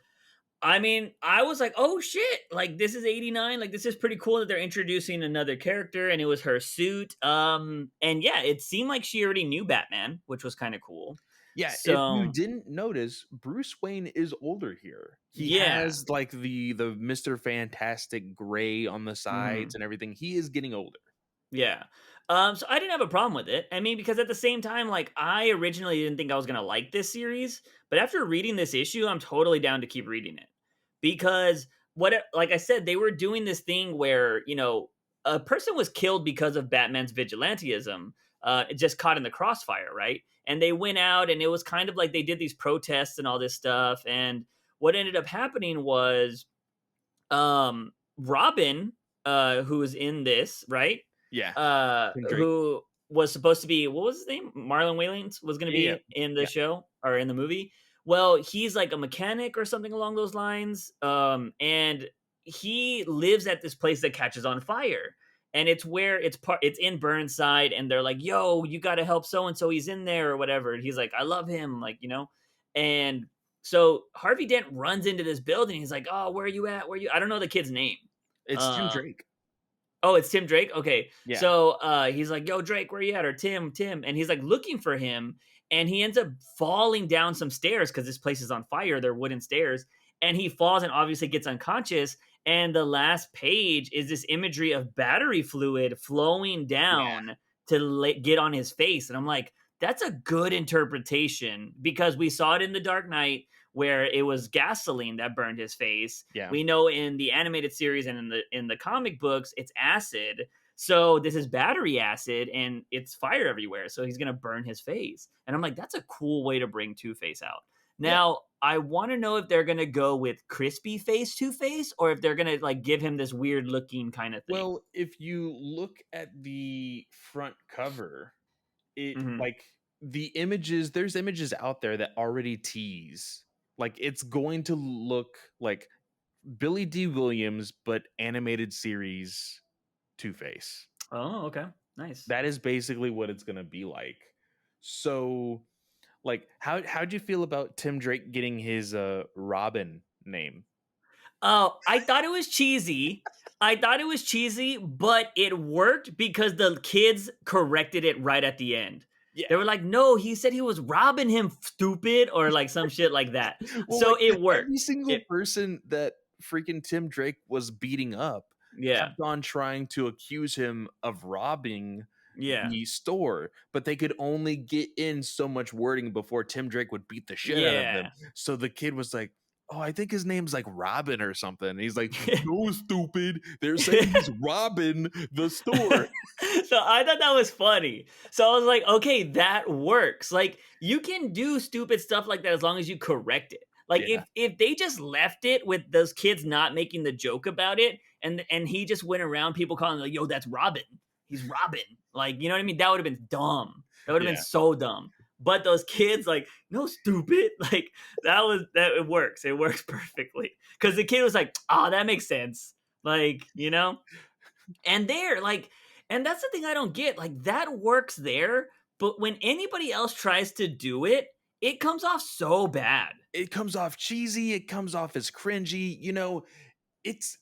S1: I mean, I was like, "Oh shit, like this is 89, like this is pretty cool that they're introducing another character and it was her suit." And yeah, it seemed like she already knew Batman, which was kind of cool.
S2: Yeah, if you
S1: So,
S2: didn't notice, Bruce Wayne is older here. He
S1: yeah.
S2: has like the Mr. Fantastic gray on the sides
S1: Mhm.
S2: and everything. He is getting older.
S1: Yeah. So I didn't have a problem with it. I mean, because at the same time, like I originally didn't think I was gonna like this series, but after reading this issue, I'm totally down to keep reading it. Because like I said, they were doing this thing where, a person was killed because of Batman's vigilantism, just caught in the crossfire, right? And they went out and it was kind of like they did these protests and all this stuff. And what ended up happening was Robin, who was in this, right?
S2: Yeah. Tim Drake.
S1: Who was supposed to be, what was his name? Marlon Wayans was going to
S2: Yeah, yeah.
S1: be in the
S2: Yeah.
S1: show or in the movie. Well, he's like a mechanic or something along those lines. And he lives at this place that catches on fire. And it's where it's in Burnside, and they're like, "Yo, you got to help so and so. He's in there or whatever." And he's like, "I love him," And so Harvey Dent runs into this building. He's like, "Oh, where are you at? Where are you?" I don't know the kid's name.
S2: It's Tim
S1: Uh,
S2: Drake.
S1: oh, it's Tim Drake. Okay,
S2: Yeah.
S1: so he's like, "Yo, Drake, where you at?" Or Tim, and he's like looking for him, and he ends up falling down some stairs because this place is on fire. They're wooden stairs, and he falls and obviously gets unconscious. And the last page is this imagery of battery fluid flowing
S2: Yeah.
S1: down to get on his face, and I'm like, that's a good interpretation because we saw it in the Dark Knight where it was gasoline that burned his face.
S2: Yeah.
S1: We know in the animated series and in the comic books, it's acid. So this is battery acid and it's fire everywhere. So he's gonna burn his face. And I'm like, that's a cool way to bring Two Face out.
S2: Yeah.
S1: Now, I want to know if they're gonna go with crispy face Two Face or if they're gonna like give him this weird looking kind of thing.
S2: Well, if you look at the front cover, it
S1: Hmm.
S2: like the images, there's images out there that already tease like it's going to look like Billy D. Williams, but animated series Two Face.
S1: Oh, okay. Nice.
S2: That is basically what it's gonna be like. So, like, how'd you feel about Tim Drake getting his Robin name?
S1: Oh, I thought it was cheesy. I thought it was cheesy, but it worked because the kids corrected it right at the end. They
S2: Yeah.
S1: were like, "No, he said he was robbing him, stupid," or like some shit like that.
S2: Well,
S1: So
S2: like
S1: it
S2: every
S1: worked.
S2: single
S1: It
S2: person that freaking Tim Drake was beating up
S1: Yeah.
S2: kept on trying to accuse him of robbing
S1: Yeah.
S2: the store, but they could only get in so much wording before Tim Drake would beat the shit out of them.
S1: Yeah.
S2: So the kid was like, "Oh, I think his name's like Robin or something." And he's like, "No, stupid. They're saying he's robbing the store."
S1: So I thought that was funny. So I was like, okay, that works. Like you can do stupid stuff like that as long as you correct it. Like
S2: Yeah,
S1: if they just left it with those kids not making the joke about it, and he just went around people calling like, yo, that's Robin. He's Robin. Like, you know what I mean? That would have been dumb. That would have been
S2: yeah.
S1: so dumb. But those kids, like, no, stupid. Like that it works. It works perfectly. Because the kid was like, oh, that makes sense. Like, you know? And they're like, and that's the thing I don't get. Like that works there, but when anybody else tries to do it, it comes off so bad.
S2: It comes off cheesy, it comes off as cringy, it's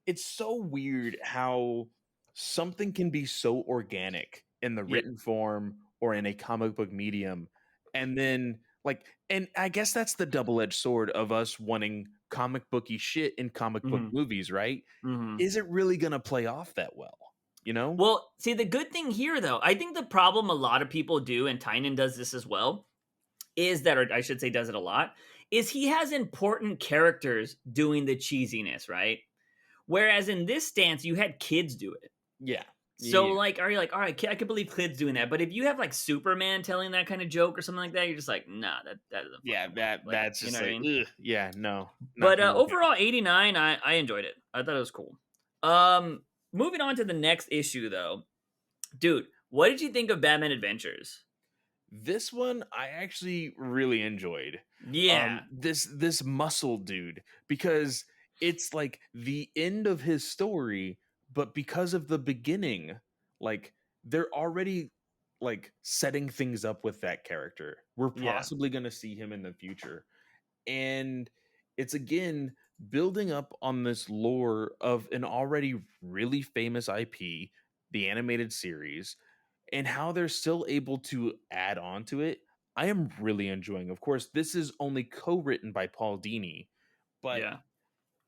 S2: it's so weird how something can be so organic in the
S1: Yeah.
S2: written form or in a comic book medium, and then, and I guess that's the double-edged sword of us wanting comic booky shit in comic book
S1: Hmm.
S2: movies, right?
S1: Hmm.
S2: Is it really gonna play off that well, you know?
S1: Well, see, the good thing here, though, I think the problem a lot of people do, and Tynan does this as well, is that, or I should say, does it a lot, is he has important characters doing the cheesiness, right? Whereas in this stance, you had kids do it.
S2: Yeah.
S1: So,
S2: Yeah.
S1: like, are you like, all right, I could believe kids doing that, but if you have like Superman telling that kind of joke or something like that, you're just like, nah, that doesn't
S2: Yeah,
S1: fucking work. Like,
S2: that's
S1: you know
S2: just
S1: what I
S2: like,
S1: mean?
S2: ugh, yeah, no, not
S1: But
S2: gonna work out.
S1: overall, 89, I enjoyed it. I thought it was cool. Moving on to the next issue, though, dude, what did you think of Batman Adventures?
S2: This one I actually really enjoyed.
S1: Yeah,
S2: This muscle dude, because it's like the end of his story, but because of the beginning, like they're already like setting things up with that character. We're
S1: yeah,
S2: possibly going to see him in the future. And it's again building up on this lore of an already really famous IP, the animated series, and how they're still able to add on to it. I am really enjoying. Of course, this is only co-written by Paul Dini, but
S1: yeah.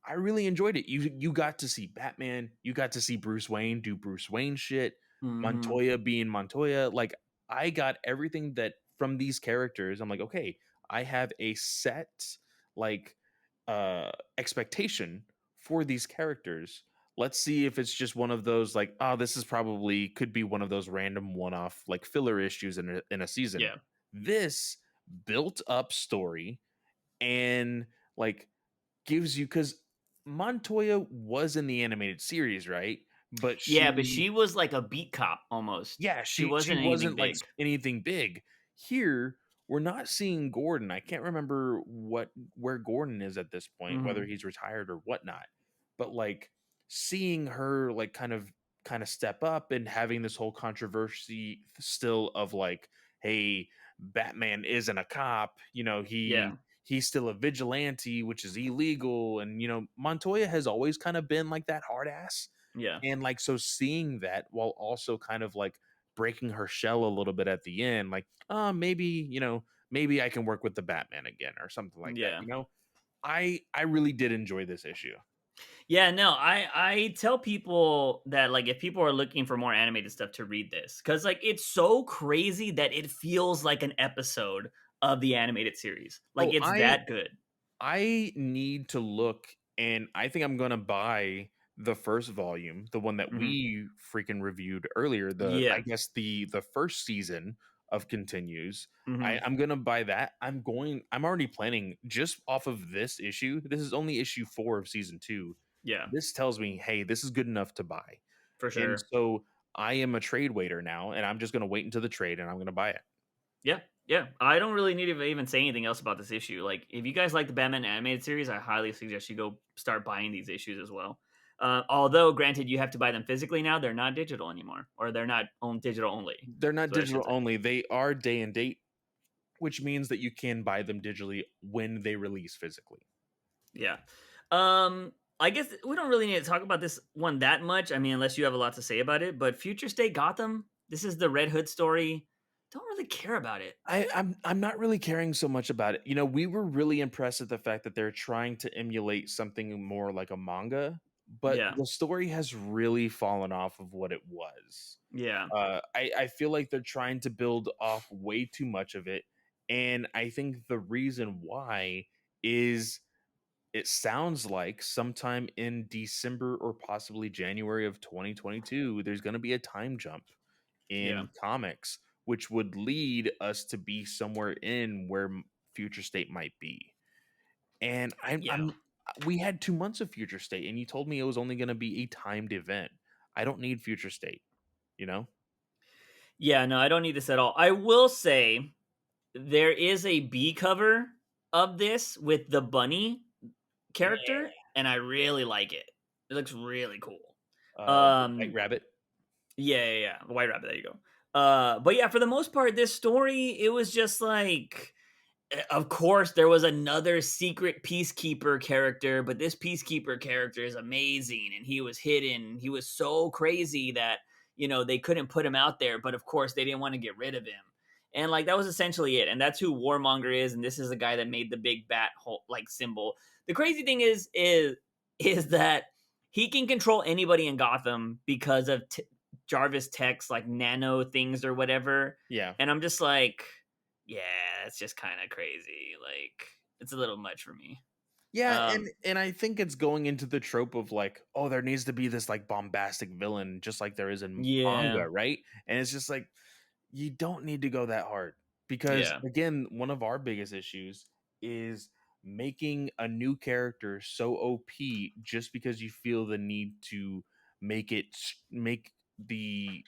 S2: I really enjoyed it. You got to see Batman, you got to see Bruce Wayne do Bruce Wayne shit,
S1: Hmm.
S2: Montoya being Montoya. Like I got everything that from these characters. I'm like, okay, I have a set like expectation for these characters. Let's see if it's just one of those like, oh, this is probably could be one of those random one-off like filler issues in a season.
S1: Yeah,
S2: This built up story and like gives you, because Montoya was in the animated series, right? But
S1: yeah, but she was like a beat cop almost.
S2: yeah,
S1: She
S2: she
S1: wasn't anything
S2: wasn't like
S1: big.
S2: anything big. Here, we're not seeing Gordon. I can't remember where Gordon is at this point, whether
S1: Hmm.
S2: he's retired or whatnot. But like seeing her like kind of step up and having this whole controversy still of like, hey, Batman isn't a cop,
S1: Yeah,
S2: he's still a vigilante, which is illegal. And Montoya has always kind of been like that hard ass,
S1: yeah,
S2: and like so seeing that while also kind of like breaking her shell a little bit at the end, like, maybe, maybe I can work with the Batman again or something like that.
S1: yeah.
S2: I really did enjoy this issue.
S1: Yeah, no, I tell people that like if people are looking for more animated stuff to read this cuz like it's so crazy that it feels like an episode of the animated series. Like
S2: Oh,
S1: it's
S2: I
S1: that good.
S2: I need to look, and I think I'm gonna buy the first volume, the one that
S1: Mhm.
S2: we freaking reviewed earlier. I
S1: Yeah.
S2: guess the first season of Continues.
S1: Mhm.
S2: I'm gonna buy that. I'm already planning just off of this issue. This is only issue 4 of season 2.
S1: Yeah,
S2: This tells me, hey, this is good enough to buy.
S1: for
S2: And
S1: sure.
S2: so I am a trade waiter now, and I'm just gonna wait until the trade and I'm gonna buy it.
S1: Yeah. Yeah. I don't really need to even say anything else about this issue. Like if you guys like the Batman animated series, I highly suggest you go start buying these issues as well. Although granted you have to buy them physically now, they're not digital anymore or they're not on digital only.
S2: They're not
S1: That's what I should
S2: digital
S1: say.
S2: only. They are day and date, which means that you can buy them digitally when they release physically.
S1: Yeah. I guess we don't really need to talk about this one that much. I mean, unless you have a lot to say about it. But Future State Gotham, this is the Red Hood story. Don't really care about it.
S2: I'm not really caring so much about it. We were really impressed at the fact that they're trying to emulate something more like a manga, but
S1: Yeah.
S2: the story has really fallen off of what it was.
S1: Yeah.
S2: I feel like they're trying to build off way too much of it, and I think the reason why is it sounds like sometime in December or possibly January of 2022, there's going to be a time jump
S1: Yeah.
S2: in comics, which would lead us to be somewhere in where Future State might be. And
S1: Yeah.
S2: we had 2 months of Future State, and you told me it was only going to be a timed event. I don't need Future State, you know?
S1: Yeah, no, I don't need this at all. I will say there is a B cover of this with the bunny
S2: Yeah.
S1: character, and I really like it. It looks really cool.
S2: The White
S1: Um,
S2: Rabbit.
S1: yeah, yeah, yeah. White Rabbit, there you go. But yeah, for the most part, this story, it was just like of course, there was another secret peacekeeper character, but this peacekeeper character is amazing, and he was hidden. He was so crazy that they couldn't put him out there, but of course they didn't want to get rid of him. And like that was essentially it. And that's who Warmonger is, and this is the guy that made the big bat hole, like symbol. The crazy thing is that he can control anybody in Gotham because of Jarvis Tech's like nano things or whatever.
S2: Yeah.
S1: And I'm just like, yeah, it's just kind of crazy. Like, it's a little much for me.
S2: Yeah,
S1: Um,
S2: and I think it's going into the trope of like, oh, there needs to be this like bombastic villain, just like there is in
S1: yeah,
S2: manga, right? And it's just like you don't need to go that hard because
S1: yeah,
S2: again, one of our biggest issues is making a new character so OP just because you feel the need to make the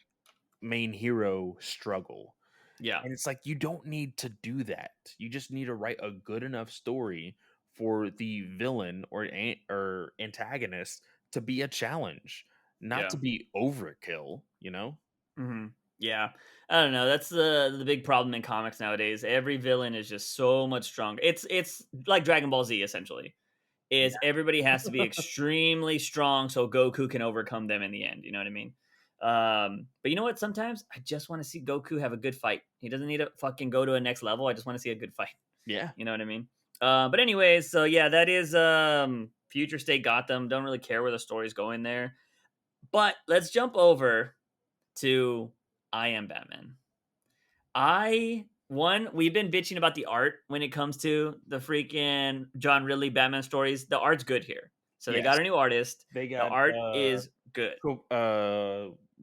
S2: main hero struggle.
S1: yeah,
S2: And it's like you don't need to do that. You just need to write a good enough story for the villain or antagonist to be a challenge, not
S1: yeah.
S2: to be overkill, you know?
S1: hmm Yeah, I don't know. That's the big problem in comics nowadays. Every villain is just so much stronger. It's like Dragon Ball Z essentially. Is everybody has to be extremely strong so Goku can overcome them in the end. You know what I mean? But you know what? Sometimes I just want to see Goku have a good fight. He doesn't need to fucking go to a next level. I just want to see a good fight.
S2: Yeah.
S1: You know what I mean? But anyways, so yeah, that is Future State Gotham. Don't really care where the story's going there. But let's jump over to I Am Batman. We've been bitching about the art when it comes to the freaking John Ridley Batman stories. The art's good here. So they got
S2: Yes.
S1: a new artist.
S2: They
S1: The
S2: got
S1: art is good.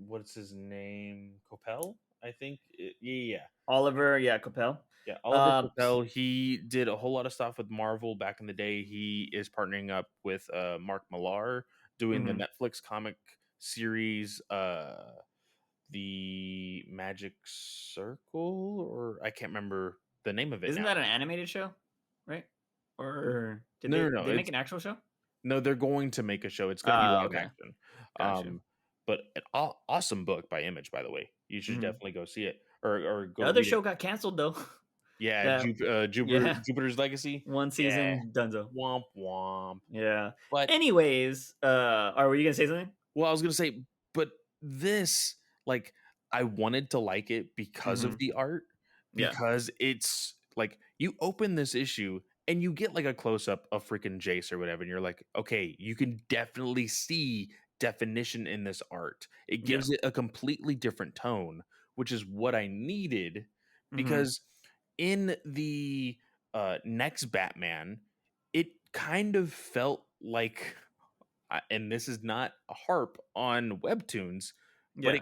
S2: What's his name? Copel, I think. Yeah.
S1: Oliver, yeah, Capel.
S2: Yeah, Oliver
S1: Um,
S2: Copel, he did a whole lot of stuff with Marvel back in the day. He is partnering up with Mark Millar doing the
S1: mhm.
S2: Netflix comic series The Magic Circle, or I can't remember the name of it
S1: Isn't
S2: now.
S1: that an animated show? Right? Or did
S2: No,
S1: they
S2: no,
S1: did
S2: no.
S1: they make
S2: It's
S1: an actual show?
S2: no, they're going to make a show. It's going to be live
S1: Okay.
S2: action.
S1: Gotcha.
S2: But an awesome book by Image, by the way. You should
S1: Mhm.
S2: definitely go see it or
S1: The
S2: go
S1: other
S2: read it.
S1: show got canceled though.
S2: Yeah,
S1: That yeah,
S2: Jupiter's Legacy.
S1: one
S2: Yeah,
S1: season, Dunzo.
S2: womp womp.
S1: Yeah.
S2: But
S1: Anyways, were you gonna say something?
S2: well, I was gonna say, but this, like, I wanted to like it because of
S1: Mhm.
S2: the art,
S1: Yeah.
S2: because it's like you open this issue and you get like a close up of freaking Jace or whatever, and you're like, okay, you can definitely see definition in this art. It
S1: Yeah.
S2: gives it a completely different tone, which is what I needed
S1: Mhm.
S2: because in the next Batman, it kind of felt like and this is not a harp on webtoons, but
S1: Yeah.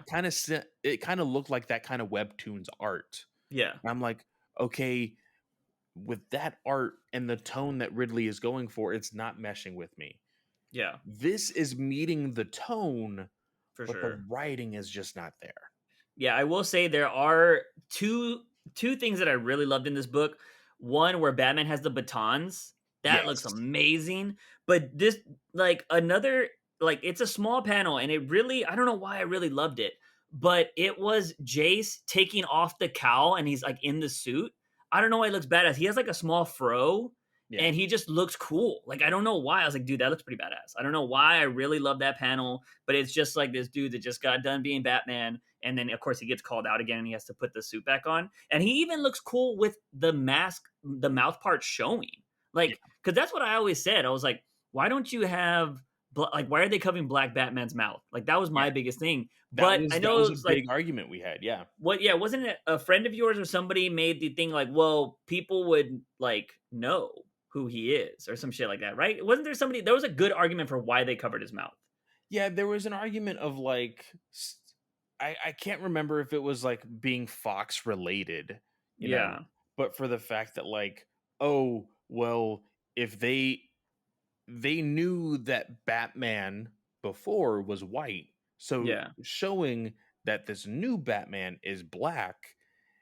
S2: it kind of looked like that kind of webtoons art.
S1: Yeah.
S2: And I'm like, okay, with that art and the tone that Ridley is going for, it's not meshing with me.
S1: Yeah.
S2: This is meeting the tone,
S1: For
S2: but the
S1: sure.
S2: writing is just not there.
S1: Yeah, I will say there are two things that I really loved in this book. One where Batman has the batons. That looks
S2: Yes.
S1: amazing. But this like another like it's a small panel and it really I don't know why I really loved it. But it was Jace taking off the cowl and he's like in the suit. I don't know why it looks badass. He has like a small fro
S2: Yeah.
S1: and he just looks cool. Like I don't know why. I was like, dude, that looks pretty badass. I don't know why I really love that panel, but it's just like this dude that just got done being Batman and then of course he gets called out again and he has to put the suit back on and he even looks cool with the mask, the mouth part showing,
S2: Yeah.
S1: like because that's what I always said. I was like, why don't you have like why are they covering Black Batman's mouth? Like that was
S2: Yeah.
S1: my biggest thing. But I
S2: That
S1: know
S2: was a
S1: it's like
S2: big argument we had. Yeah.
S1: what, yeah, wasn't it a friend of yours or somebody made the thing like, well, people would like know. who he is or some shit like that, right? Wasn't there somebody there was a good argument for why they covered his mouth.
S2: Yeah, there was an argument of like I can't remember if it was like being Fox related, you know,
S1: Yeah.
S2: but for the fact that like, oh, well, if they knew that Batman before was white, so
S1: Yeah.
S2: showing that this new Batman is black,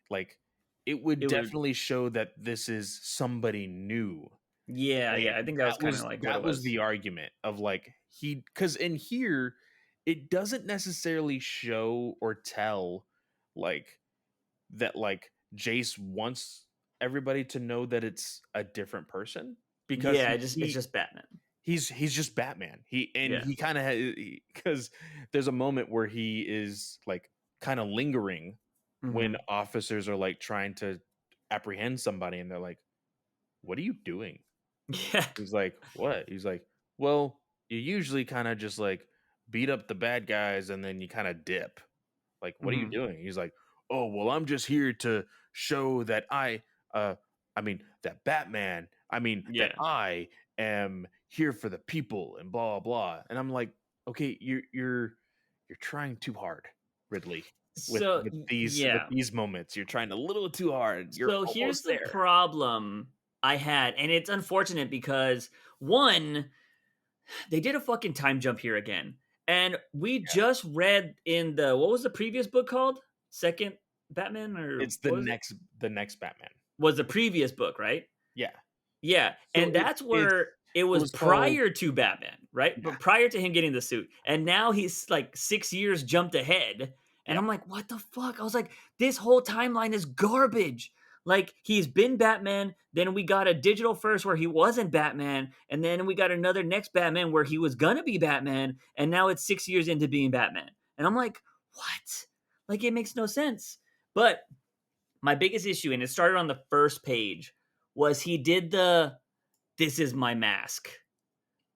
S2: like it would
S1: It would
S2: definitely show that this is somebody new.
S1: yeah, yeah, I
S2: And
S1: think that was kinda like what it
S2: that was
S1: was.
S2: the argument of, like, because in here, it doesn't necessarily show or tell, like, that, like, Jace wants everybody to know that it's a different person because
S1: Yeah, it's just Batman.
S2: he's just Batman.
S1: Yeah.
S2: He kinda because there's a moment where he is, like, kinda lingering when
S1: Mhm.
S2: officers are, like, trying to apprehend somebody, and they're like, "What are you doing?"
S1: Yeah.
S2: He's like, "What?" He's like, "Well, you usually kinda just, like, beat up the bad guys and then you kinda dip. Like, what are you
S1: Mhm.
S2: doing?" He's like, "Oh, well, I'm just here to show that uh, that Batman that
S1: Yeah.
S2: I am here for the people and blah, blah." And I'm like, "Okay, you're trying too hard, Ridley,
S1: So,
S2: with
S1: yeah.
S2: these moments. You're trying a little too hard. You're
S1: So here's
S2: almost
S1: the
S2: there."
S1: problem I had, and it's unfortunate because one, they did a fucking time jump here again. And we
S2: Yeah.
S1: just read in the what was the previous book called? Second Batman or
S2: It's
S1: what was it?
S2: the next Batman.
S1: Was the previous book, right?
S2: Yeah.
S1: Yeah,
S2: So
S1: and that's
S2: it's
S1: where it
S2: it
S1: was
S2: was called
S1: prior to Batman, right?
S2: yeah,
S1: But prior to him getting the suit. And now he's like 6 years jumped ahead. And
S2: yeah,
S1: I'm like, "What the fuck?" I was like, "This whole timeline is garbage." Like he's been Batman, then we got a digital first where he wasn't Batman, and then we got another next Batman where he was gonna be Batman, and now it's 6 years into being Batman. And I'm like, "What?" Like it makes no sense. But my biggest issue, and it started on the first page, was he did the this is my mask.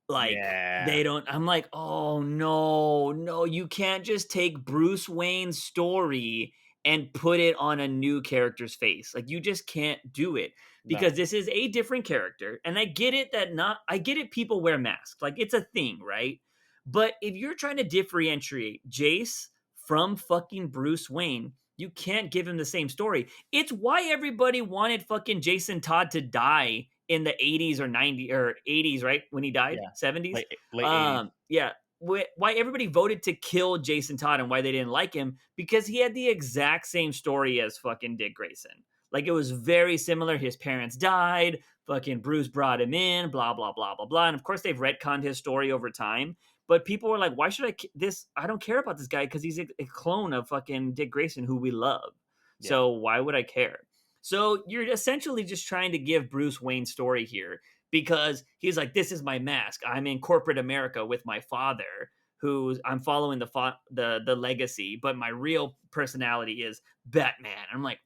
S1: Like,
S2: yeah,
S1: they don't I'm like, "Oh, no, no, you can't just take Bruce Wayne's story and put it on a new character's face." Like, you just can't do it
S2: no,
S1: because this is a different character, and I get it that not I get it people wear masks, like, it's a thing, right? But if you're trying to differentiate Jace from fucking Bruce Wayne, you can't give him the same story. It's why everybody wanted fucking Jason Todd to die in the 80s or 90s or 80s, right? When he died,
S2: yeah,
S1: 70s.
S2: late 80s,
S1: Yeah. Why everybody voted to kill Jason Todd and why they didn't like him because he had the exact same story as fucking Dick Grayson. Like it was very similar. His parents died. Fucking Bruce brought him in. Blah blah blah blah blah. And of course they've retconned his story over time. But people were like, "Why should this? I don't care about this guy because he's a clone of fucking Dick Grayson, who we love.
S2: yeah,
S1: So why would I care?" So you're essentially just trying to give Bruce Wayne's story here because he's like, "This is my mask. I'm in corporate America with my father, who I'm following the legacy, but my real personality is Batman." I'm like,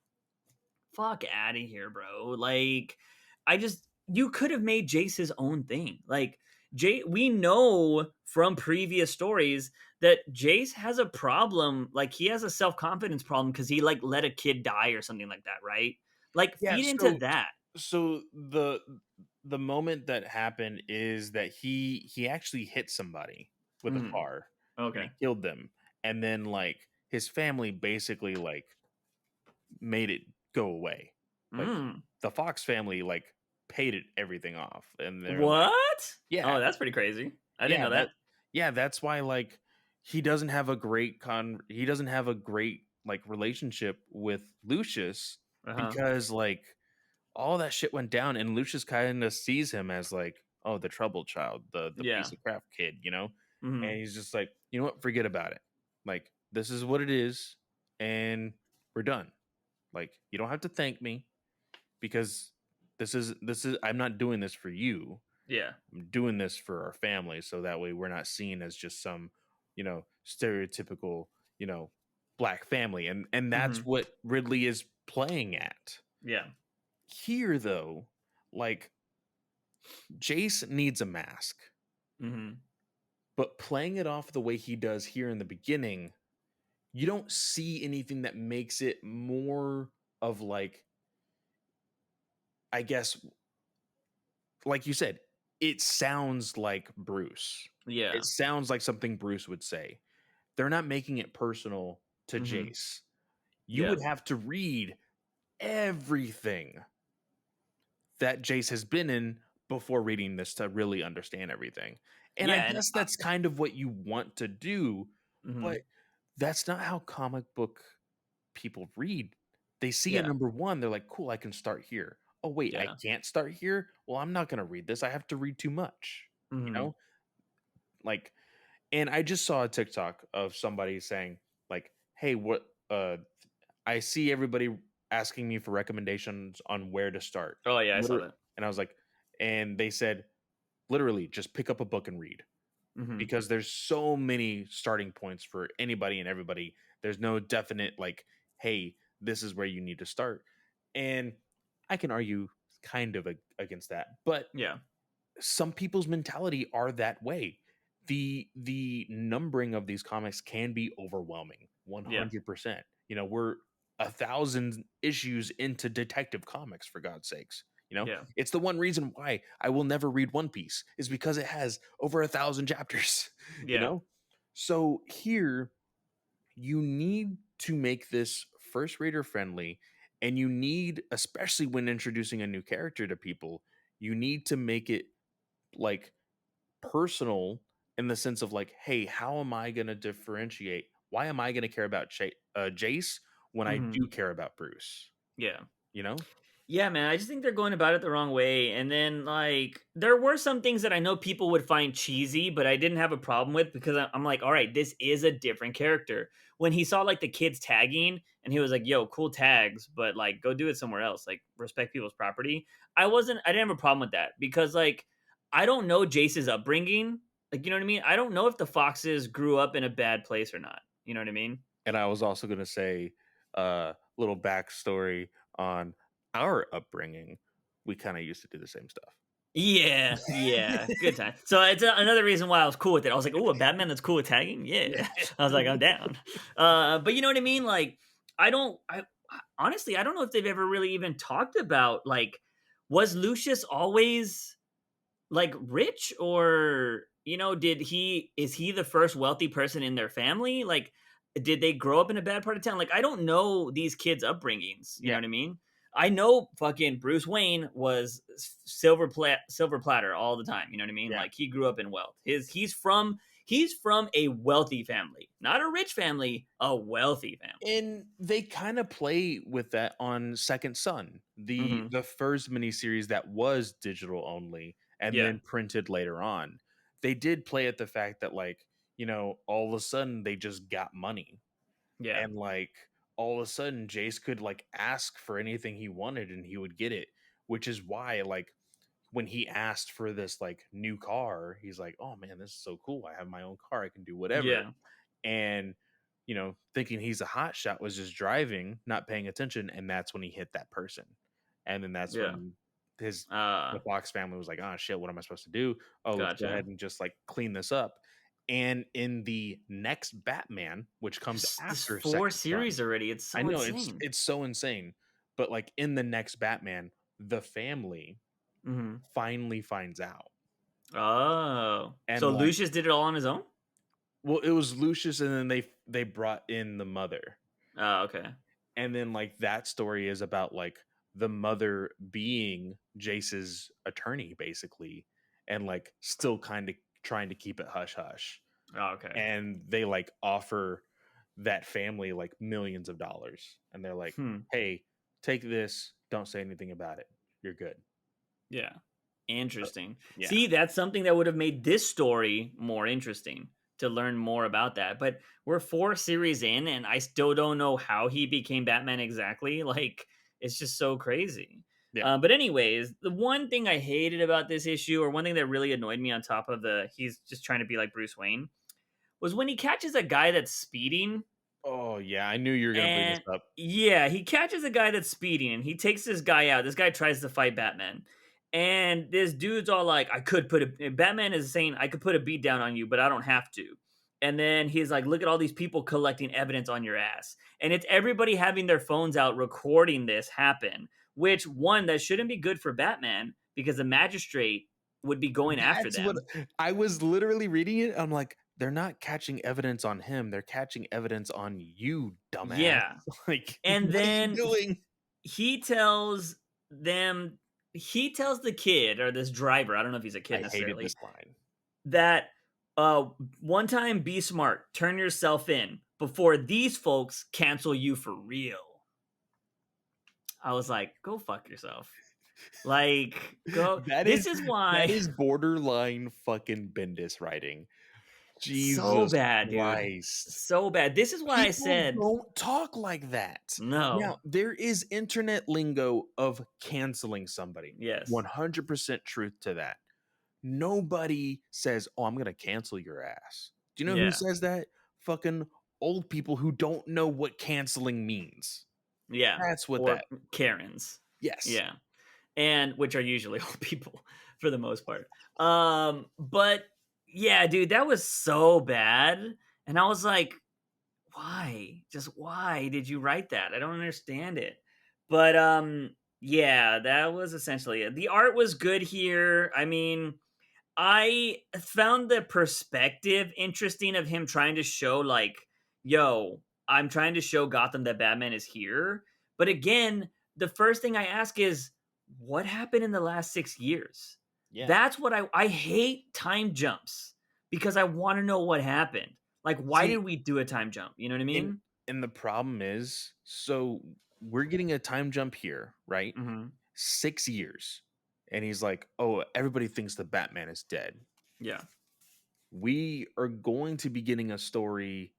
S1: "Fuck out of here, bro!" Like, I just you could have made Jace his own thing. Like, we know from previous stories that Jace has a problem. Like, he has a self confidence problem because he like let a kid die or something like that, right? Like,
S2: yeah.
S1: feed into
S2: So
S1: that.
S2: so the moment that happened is that he actually hit somebody with a
S1: Mhm.
S2: car and
S1: Okay.
S2: he killed them, and then like his family basically like made it go away. Like
S1: Mm.
S2: the Fox family like paid it everything off, and they're like,
S1: What?
S2: yeah,
S1: Oh, that's pretty crazy. I didn't
S2: yeah,
S1: know that.
S2: that's why like he doesn't have a great like relationship with Lucius
S1: Uh-huh.
S2: because like all that shit went down and Lucius kind of sees him as like, oh, the troubled child, the
S1: Yeah.
S2: piece of crap kid, you know? And
S1: Mhm.
S2: he's just like, you know what, forget about it. Like, this is what it is, and we're done. Like, you don't have to thank me because this is I'm not doing this for you.
S1: Yeah.
S2: I'm doing this for our family, so that way we're not seen as just some, stereotypical, you know, black family. And that's
S1: Mhm.
S2: what Ridley is playing at.
S1: Yeah.
S2: Here though, like Jace needs a mask,
S1: Mhm.
S2: but playing it off the way he does here in the beginning, you don't see anything that makes it more of like, I guess, like you said, it sounds like Bruce. It
S1: Yeah.
S2: sounds like something Bruce would say. They're not making it personal to
S1: Mhm.
S2: Jace. You
S1: Yeah.
S2: would have to read everything that Jace has been in before reading this to really understand everything. And I
S1: Yeah, and
S2: guess that's kind of what you want to do, but
S1: mhm.
S2: that's not how comic book people read. They see a
S1: Yeah.
S2: number 1, they're like, "Cool, I can start here. Oh, wait, I
S1: Yeah.
S2: can't start here? Well, I'm not gonna read this. I have to read too much." You
S1: Mhm.
S2: know? Like, and I just saw a TikTok of somebody saying, like, "Hey, what I see everybody asking me for recommendations on where to start."
S1: Oh, yeah, I saw
S2: Liter
S1: that.
S2: and I was like, and they said, literally, "Just pick up a book and read."
S1: Mhm.
S2: Because there's so many starting points for anybody and everybody. There's no definite like, "Hey, this is where you need to start." And I can argue kind of against that, but
S1: Yeah.
S2: some people's mentality are that way. The numbering of these comics can be overwhelming,
S1: Yeah.
S2: 100%. We're 1,000 issues into Detective Comics, for God's sakes.
S1: Yeah.
S2: It's the one reason why I will never read One Piece, is because it has over 1,000 chapters. you
S1: Yeah.
S2: know? So here you need to make this first reader friendly, and you need, especially when introducing a new character to people, you need to make it like personal, in the sense of like, hey, how am I going to differentiate? Why am I going to care about Jace when I
S1: Mhm.
S2: do care about Bruce?
S1: Yeah.
S2: You know?
S1: Yeah, man, I just think they're going about it the wrong way. And then, like, there were some things that I know people would find cheesy, but I didn't have a problem with because I'm like, all right, this is a different character. When he saw like the kids tagging and he was like, yo, cool tags, but like, go do it somewhere else. Like, respect people's property. I didn't have a problem with that because, like, I don't know Jace's upbringing. Like, you know what I mean? I don't know if the Foxes grew up in a bad place or not. You know what I mean?
S2: And I was also going to say little backstory on our upbringing. We kind of used to do the same stuff.
S1: Yeah, yeah, good time. So it's another reason why I was cool with it. I was like, "Oh, a Batman that's cool with tagging."
S2: Yeah.
S1: Yeah, I was like, "I'm down." But you know what I mean? Like, honestly, I don't know if they've ever really even talked about like, was Lucius always like rich, or did he is he the first wealthy person in their family? Like, did they grow up in a bad part of town? Like, I don't know these kids' upbringings. You know
S2: Yeah.
S1: what I mean? I know fucking Bruce Wayne was silver platter all the time. You know what I mean?
S2: Yeah.
S1: Like, he grew up in wealth. He's from a wealthy family, not a rich family, a wealthy family.
S2: And they kind of play with that on Second Son, the
S1: Hmm.
S2: the first miniseries that was digital only and
S1: Yeah,
S2: then printed later on. They did play at the fact that, like, all of a sudden they just got money,
S1: yeah,
S2: and like all of a sudden Jace could like ask for anything he wanted and he would get it, which is why, like, when he asked for this like new car, he's like, "Oh man, this is so cool. I have my own car. I can do whatever."
S1: yeah,
S2: And thinking he's a hot shot, was just driving, not paying attention, and that's when he hit that person. And then that's
S1: yeah.
S2: when his
S1: Uh,
S2: the Fox family was like, "Oh shit, what am I supposed to do? Oh, let's go
S1: gotcha.
S2: ahead and just like clean this up." And in the next Batman, which comes
S1: There's
S2: after
S1: four
S2: Second Son,
S1: series already. It's
S2: I
S1: so
S2: know it's
S1: insane.
S2: it's so insane, but like in the next Batman, the family
S1: Mhm.
S2: finally finds out.
S1: Oh.
S2: And
S1: So
S2: like,
S1: Lucius did it all on his own?
S2: well, it was Lucius, and then they brought in the mother.
S1: Oh, okay.
S2: And then like that story is about like the mother being Jace's attorney, basically, and like still kind of trying to keep it hush hush.
S1: Oh, okay.
S2: And they like offer that family like millions of dollars, and they're like,
S1: Hmm.
S2: "Hey, take this, don't say anything about it, you're good."
S1: Yeah.
S2: So,
S1: Interesting.
S2: yeah.
S1: See, that's something that would have made this story more interesting to learn more about that. But we're four series in, and I still don't know how he became Batman exactly. Like, it's just so crazy.
S2: Yeah.
S1: But anyways, the one thing I hated about this issue, or one thing that really annoyed me on top of the he's just trying to be like Bruce Wayne, was when he catches a guy that's speeding.
S2: Oh yeah, I knew you were gonna bring this
S1: And
S2: up.
S1: yeah, he catches a guy that's speeding and he takes this guy out. This guy tries to fight Batman. And this dude's all like, Batman is saying, I could put a beat down on you, but I don't have to. And then he's like, look at all these people collecting evidence on your ass. And it's everybody having their phones out recording this happen, which, one, that shouldn't be good for Batman because the magistrate would be going after
S2: That's what
S1: them.
S2: I was literally reading it. I'm like, they're not catching evidence on him. They're catching evidence on you, dumbass.
S1: Yeah.
S2: Like,
S1: And
S2: what are you
S1: then
S2: doing?
S1: he tells them, he tells the kid or this driver, I don't know if he's a kid
S2: I hated this
S1: necessarily,
S2: line.
S1: that uh one time be smart, turn yourself in before these folks cancel you for real. I was like, go fuck yourself. Like, go.
S2: That
S1: This
S2: is
S1: is
S2: that
S1: why.
S2: is borderline fucking Bendis writing.
S1: So
S2: Jesus
S1: bad, dude.
S2: Christ.
S1: So bad. This is why I
S2: People
S1: said
S2: don't talk like that.
S1: no.
S2: Now, there is internet lingo of canceling somebody.
S1: Yes.
S2: 100% truth to that. Nobody says, "Oh, I'm gonna cancel your ass." Do you know who
S1: Yeah.
S2: says that? Fucking old people who don't know what canceling means.
S1: Yeah.
S2: That's what
S1: Or
S2: that
S1: Karens.
S2: yes.
S1: Yeah. And which are usually old people for the most part. But yeah, dude, that was so bad. And I was like, why? Just why did you write that? I don't understand it. But yeah, that was essentially it. The art was good here. I mean, I found the perspective interesting of him trying to show like, yo, I'm trying to show Gotham that Batman is here. But again, the first thing I ask is, what happened in the last 6 years?
S2: Yeah.
S1: That's what I hate time jumps because I want to know what happened. Like, why did
S2: See,
S1: we do a time jump? You know what I
S2: and
S1: mean?
S2: and the problem is, so we're getting a time jump here, right?
S1: Mm-hmm.
S2: 6 years. And he's like, "Oh, everybody thinks the Batman is dead."
S1: Yeah.
S2: We are going to be getting a story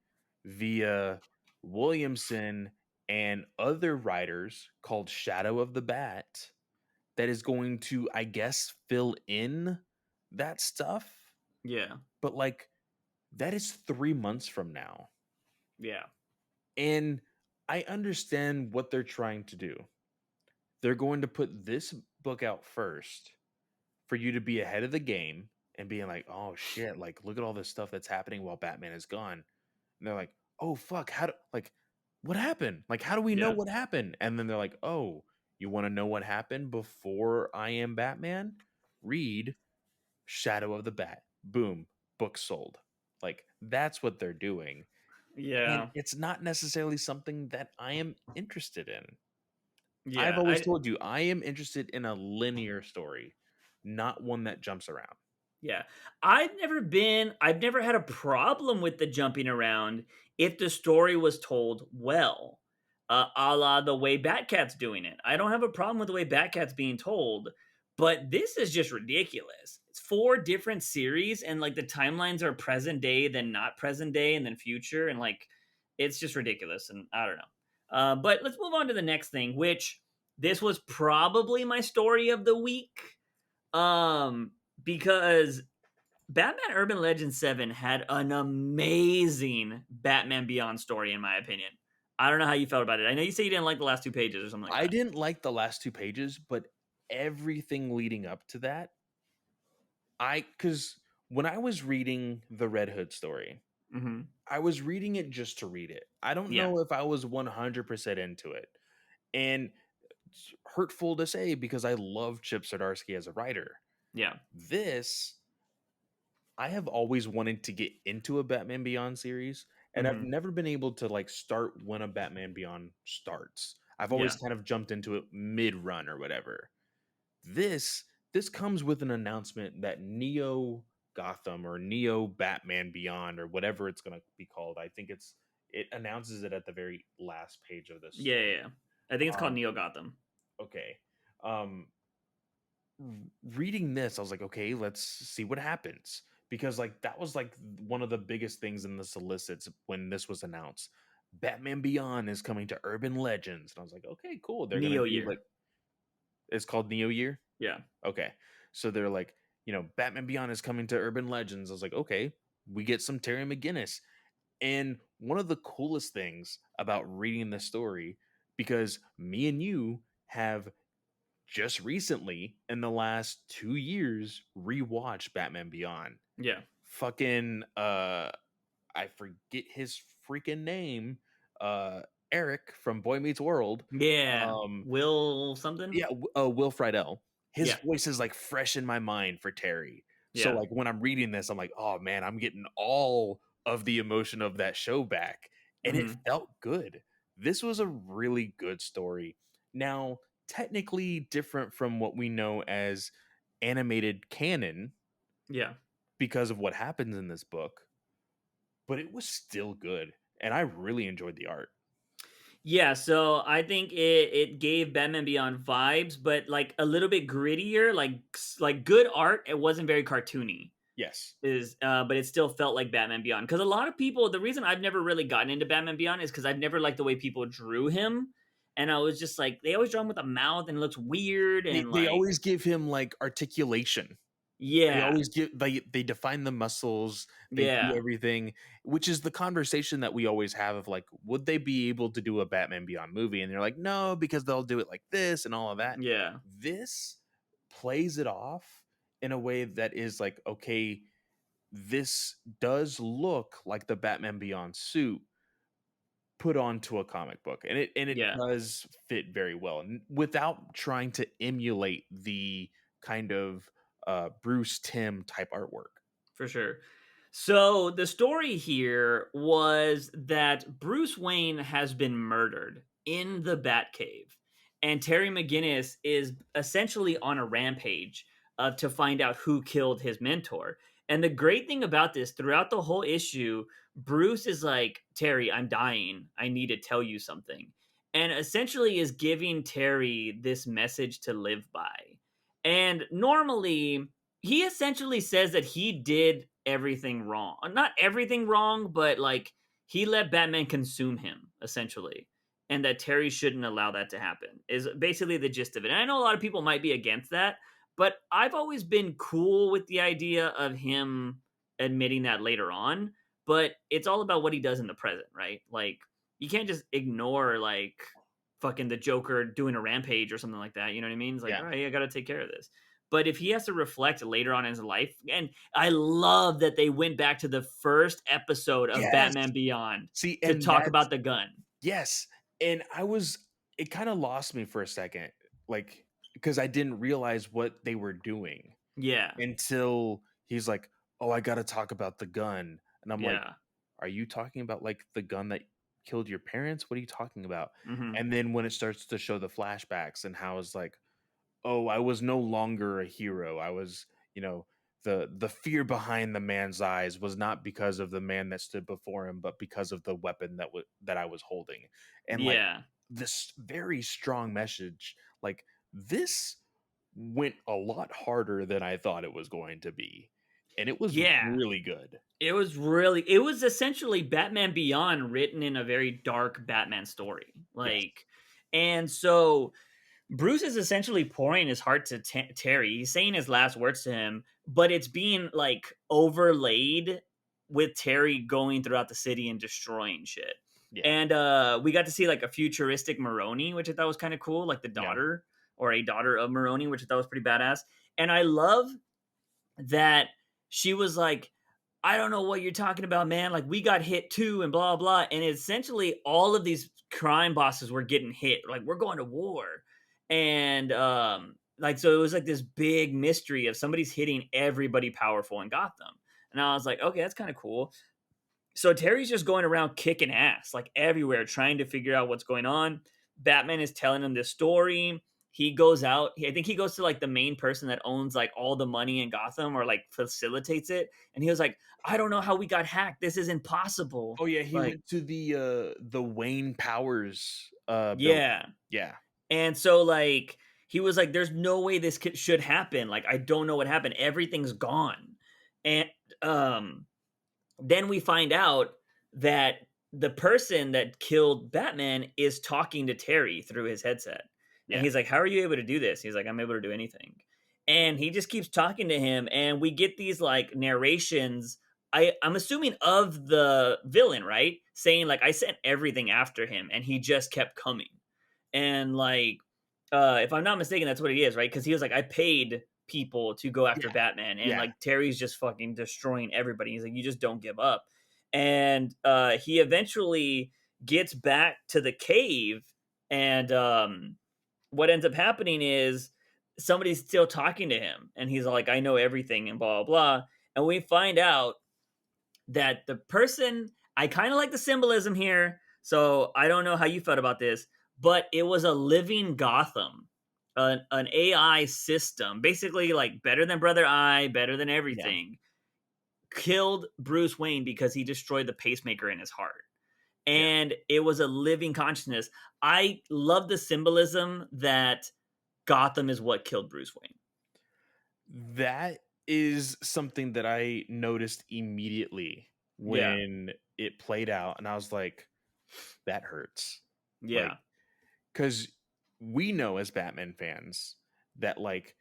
S2: via Williamson and other writers called Shadow of the Bat that is going to, I guess, fill in that stuff.
S1: Yeah.
S2: But like, that is 3 months from now.
S1: Yeah.
S2: And I understand what they're trying to do. They're going to put this book out first for you to be ahead of the game and being like, oh shit, like look at all this stuff that's happening while Batman is gone. And they're like, oh fuck, how do like what happened? Like, how do we know
S1: Yeah.
S2: what happened? And then they're like, oh, you want to know what happened before I Am Batman? Read Shadow of the Bat. Boom, book sold. Like, that's what they're doing. And
S1: Yeah.
S2: it's not necessarily something that I am interested in. I've
S1: Yeah.
S2: always told you I am interested in a linear story, not one that jumps around.
S1: Yeah. I've never had a problem with the jumping around if the story was told well. A la the way Batcat's doing it. I don't have a problem with the way Batcat's being told, but this is just ridiculous. It's four different series, and like the timelines are present day, then not present day, and then future, and like it's just ridiculous. And I don't know. But let's move on to the next thing, which this was probably my story of the week. Um, because Batman Urban Legends 7 had an amazing Batman Beyond story, in my opinion. I don't know how you felt about it. I know you say you didn't like the last two pages or something like
S2: I
S1: that.
S2: didn't like the last two pages, but everything leading up to that, because when I was reading the Red Hood story,
S1: Mm-hmm.
S2: I was reading it just to read it. I don't
S1: Yeah,
S2: know if I was 100% into it. And it's hurtful to say because I love Chip Zdarsky as a writer.
S1: yeah,
S2: This, I have always wanted to get into a Batman Beyond series, and I've
S1: mm-hmm.
S2: never been able to like start when a Batman Beyond starts. I've always
S1: Yeah,
S2: kind of jumped into it mid-run or whatever. This this comes with an announcement that Neo Gotham or Neo Batman Beyond or whatever it's going to be called. I think it announces it at the very last page of this
S1: yeah, yeah,
S2: story.
S1: yeah. I think it's called
S2: Um
S1: Neo Gotham.
S2: okay. Um Reading this, I was like, okay, let's see what happens. Because like that was like one of the biggest things in the solicits when this was announced. Batman Beyond is coming to Urban Legends. And I was like, okay, cool. They're gonna
S1: Neo
S2: do
S1: Year.
S2: like it's called Neo Year.
S1: Yeah,
S2: Okay. So they're like, Batman Beyond is coming to Urban Legends. I was like, okay, we get some Terry McGinnis. And one of the coolest things about reading the story, because me and you have just recently in the last 2 years rewatched Batman Beyond.
S1: yeah,
S2: Fucking I forget his freaking name. Eric from Boy Meets World.
S1: yeah.
S2: Um
S1: Will something?
S2: yeah, Will Friedle. his
S1: Yeah.
S2: voice is like fresh in my mind for Terry. So
S1: Yeah.
S2: like when I'm reading this, I'm like, oh man, I'm getting all of the emotion of that show back. And it
S1: Mhm.
S2: felt good. This was a really good story. Now, technically different from what we know as animated canon
S1: Yeah.
S2: because of what happens in this book, but it was still good. And I really enjoyed the art.
S1: Yeah, so I think it gave Batman Beyond vibes, but like a little bit grittier, like good art. It wasn't very cartoony.
S2: Yes.
S1: But it still felt like Batman Beyond, because a lot of people, the reason I've never really gotten into Batman Beyond is because I've never liked the way people drew him, and I was just like, they always draw him with a mouth and it looks weird
S2: They
S1: and
S2: they
S1: like,
S2: always give him like articulation. They
S1: yeah,
S2: always give they define the muscles, they do
S1: yeah,
S2: everything, which is the conversation that we always have of like, would they be able to do a Batman Beyond movie? And they're like, no, because they'll do it like this and all of that.
S1: yeah,
S2: This plays it off in a way that is like, okay, this does look like the Batman Beyond suit put onto a comic book, and it
S1: yeah.
S2: does fit very well without trying to emulate the kind of Bruce Timm type artwork.
S1: For sure. So the story here was that Bruce Wayne has been murdered in the Batcave, and Terry McGinnis is essentially on a rampage to find out who killed his mentor. And the great thing about this, throughout the whole issue, Bruce is like, Terry, I'm dying. I need to tell you something. And essentially is giving Terry this message to live by. And normally, he essentially says that he did everything wrong. Not everything wrong, but like he let Batman consume him, essentially. And that Terry shouldn't allow that to happen, is basically the gist of it. And I know a lot of people might be against that, but I've always been cool with the idea of him admitting that later on. But it's all about what he does in the present, right? Like, you can't just ignore, like, fucking the Joker doing a rampage or something like that. You know what I mean? It's like,
S2: Yeah.
S1: all right, I got to take care of this. But if he has to reflect later on in his life, and I love that they went back to the first episode of
S2: Yes.
S1: Batman Beyond
S2: See,
S1: to
S2: and
S1: talk
S2: that's
S1: about the gun.
S2: yes. And it kind of lost me for a second, like because I didn't realize what they were doing
S1: Yeah,
S2: until he's like, "Oh, I got to talk about the gun," and I'm like,
S1: yeah,
S2: "Are you talking about like the gun that killed your parents? What are you talking about?"
S1: hmm,
S2: And then when it starts to show the flashbacks and how it's like, "Oh, I was no longer a hero. I was, you know, the fear behind the man's eyes was not because of the man that stood before him, but because of the weapon that I was holding." And like
S1: yeah,
S2: this very strong message, like this went a lot harder than I thought it was going to be. And it was
S1: yeah.
S2: really good.
S1: It was essentially Batman Beyond written in a very dark Batman story.
S2: Yes.
S1: Like, and so Bruce is essentially pouring his heart to Terry. He's saying his last words to him, but it's being like overlaid with Terry going throughout the city and destroying shit.
S2: Yeah.
S1: And we got to see like a futuristic Maroni, which I thought was kind of cool, like the
S2: Yeah.
S1: daughter or a daughter of Maroni, which I thought was pretty badass. And I love that she was like, I don't know what you're talking about, man. Like, we got hit too, and blah, blah. And essentially, all of these crime bosses were getting hit. Like, we're going to war. And, like, so it was like this big mystery of somebody's hitting everybody powerful in Gotham. And I was like, okay, that's kind of cool. So Terry's just going around kicking ass, like everywhere, trying to figure out what's going on. Batman is telling him this story. He goes out. I think he goes to like the main person that owns like all the money in Gotham or like facilitates it. And he was like, I don't know how we got hacked. This is impossible.
S2: Oh yeah, he
S1: Like,
S2: went to the Wayne Powers building.
S1: yeah.
S2: Yeah.
S1: And so like he was like, there's no way this should happen. Like, I don't know what happened. Everything's gone. And then we find out that the person that killed Batman is talking to Terry through his headset. And
S2: Yeah.
S1: he's like, how are you able to do this? He's like, I'm able to do anything. And he just keeps talking to him. And we get these like narrations. I'm assuming of the villain, right? Saying, like, I sent everything after him and he just kept coming. And like, if I'm not mistaken, that's what he is, right? Because he was like, I paid people to go after
S2: Yeah.
S1: Batman, and
S2: Yeah.
S1: like Terry's just fucking destroying everybody. He's like, you just don't give up. And he eventually gets back to the cave, and what ends up happening is somebody's still talking to him, and he's like, "I know everything," and blah blah blah. And we find out that the person, I kind of like the symbolism here. So I don't know how you felt about this, but it was a living Gotham, an AI system, basically like better than Brother Eye, better than
S2: Yeah.
S1: everything, killed Bruce Wayne because he destroyed the pacemaker in his heart.
S2: Yeah.
S1: And it was a living consciousness. I love the symbolism that Gotham is what killed Bruce Wayne.
S2: That is something that I noticed immediately
S1: Yeah,
S2: when it played out, and I was like, "That hurts." Like,
S1: yeah,
S2: because we know as Batman fans that, like,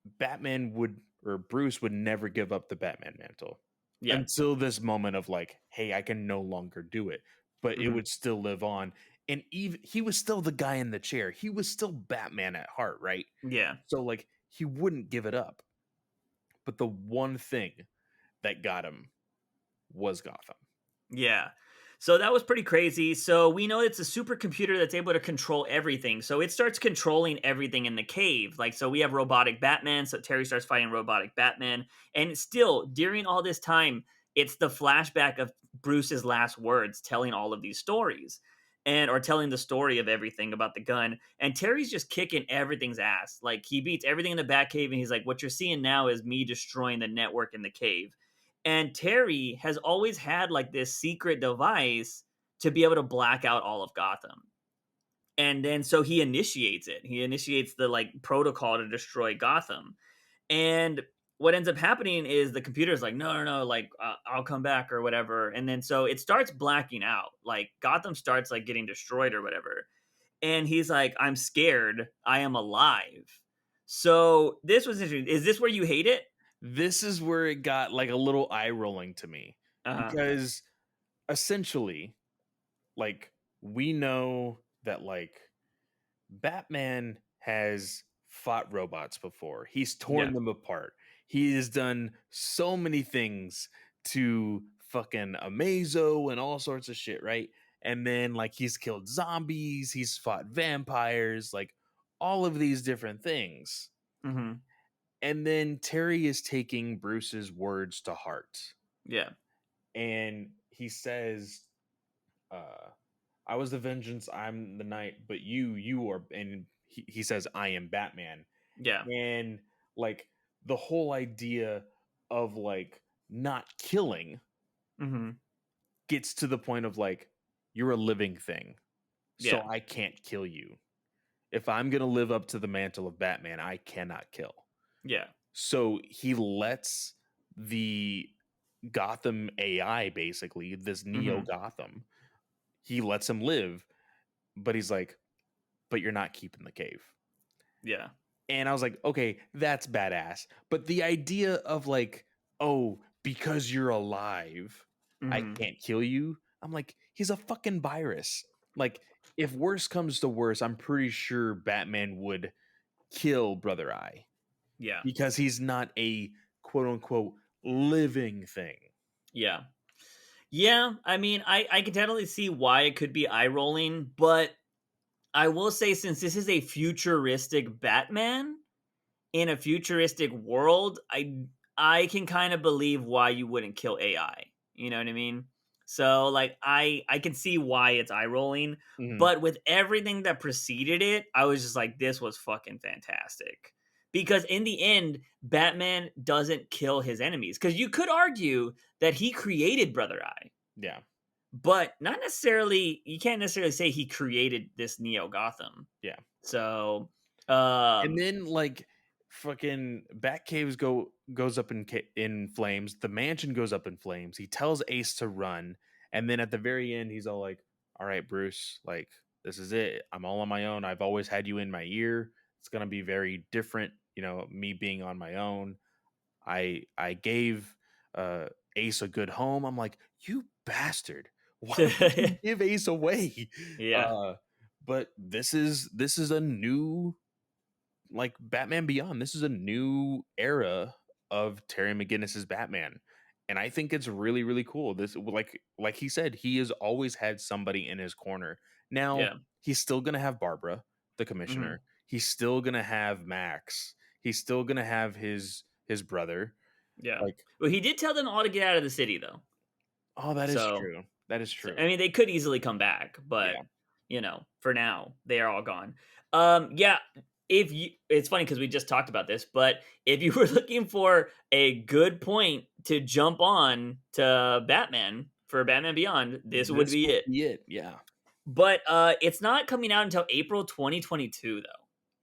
S2: Batman would or Bruce would never give up the Batman mantle
S1: yeah.
S2: until this moment of like, "Hey, I can no longer do it," but it
S1: Hmm.
S2: would still live on, and even he was still the guy in the chair. He was still Batman at heart, right?
S1: Yeah.
S2: So, like, he wouldn't give it up. But the one thing that got him was Gotham.
S1: Yeah. So that was pretty crazy. So we know it's a supercomputer that's able to control everything. So it starts controlling everything in the cave. Like, so we have robotic Batman. So Terry starts fighting robotic Batman. And still, during all this time, it's the flashback of Bruce's last words telling all of these stories and or telling the story of everything about the gun. And Terry's just kicking everything's ass. Like, he beats everything in the Batcave. And he's like, what you're seeing now is me destroying the network in the cave. And Terry has always had like this secret device to be able to black out all of Gotham. And then so he initiates it. He initiates the like protocol to destroy Gotham. And what ends up happening is the computer's like, no, no, no, like I'll come back or whatever. And then so it starts blacking out. Like Gotham starts like getting destroyed or whatever. And he's like, I'm scared. I am alive. So this was interesting. Is this where you hate it?
S2: This is where it got like a little eye rolling to me
S1: Uh huh.
S2: because essentially, like, we know that like Batman has fought robots before. He's torn
S1: Yeah.
S2: them apart. He has done so many things to fucking Amazo and all sorts of shit, right? And then like he's killed zombies, he's fought vampires, like all of these different things.
S1: Hmm.
S2: And then Terry is taking Bruce's words to heart.
S1: Yeah.
S2: And he says, uh, I was the vengeance, I'm the night, but you are, and he says, I am Batman.
S1: Yeah.
S2: And like the whole idea of like not killing
S1: Mhm.
S2: gets to the point of like, you're a living thing, so
S1: Yeah.
S2: I can't kill you. If I'm gonna live up to the mantle of Batman, I cannot kill.
S1: Yeah.
S2: So he lets the Gotham AI, basically, this Neo
S1: Mhm.
S2: Gotham, he lets him live, but he's like, but you're not keeping the cave.
S1: Yeah.
S2: And I was like, okay, that's badass. But the idea of like, oh, because you're alive, I
S1: Mhm.
S2: can't kill you. I'm like, he's a fucking virus. Like, if worse comes to worse, I'm pretty sure Batman would kill Brother Eye
S1: Yeah.
S2: because he's not a quote unquote living thing.
S1: Yeah. Yeah, I mean, I can definitely see why it could be eye rolling, but I will say since this is a futuristic Batman in a futuristic world, I can kind of believe why you wouldn't kill AI. You know what I mean? So like I can see why it's eye rolling,
S2: Mhm.
S1: but with everything that preceded it, I was just like this was fucking fantastic. Because in the end, Batman doesn't kill his enemies. Cuz you could argue that he created Brother Eye,
S2: Yeah.
S1: but not necessarily you can't necessarily say he created this Neo Gotham.
S2: Yeah.
S1: So,
S2: And
S1: um
S2: then like fucking Batcaves goes up in flames. The mansion goes up in flames. He tells Ace to run, and then at the very end, he's all like, "All right, Bruce, like this is it. I'm all on my own. I've always had you in my ear. It's gonna be very different, me being on my own. I gave Ace a good home." I'm like, "You bastard! Why would you give Ace away?"
S1: yeah.
S2: Uh, but this is a new like Batman Beyond. This is a new era of Terry McGinnis's Batman. And I think it's really, really cool. This like he said, he has always had somebody in his corner. Now
S1: Yeah.
S2: he's still gonna have Barbara, the
S1: Mhm.
S2: commissioner. he's still gonna have Max. He's still gonna have his brother.
S1: Yeah.
S2: Like,
S1: Well, he did tell them all to get out of the city, though.
S2: oh, that is
S1: So,
S2: true. That is
S1: so
S2: true.
S1: I mean, they could easily come back, but
S2: Yeah.
S1: for now they are all gone. Yeah. If you, it's funny because we just talked about this, but if you were looking for a good point to jump on to Batman for Batman Beyond, this would
S2: This
S1: be
S2: would
S1: it.
S2: be it. Yeah.
S1: But it's not coming out until April 2022, though,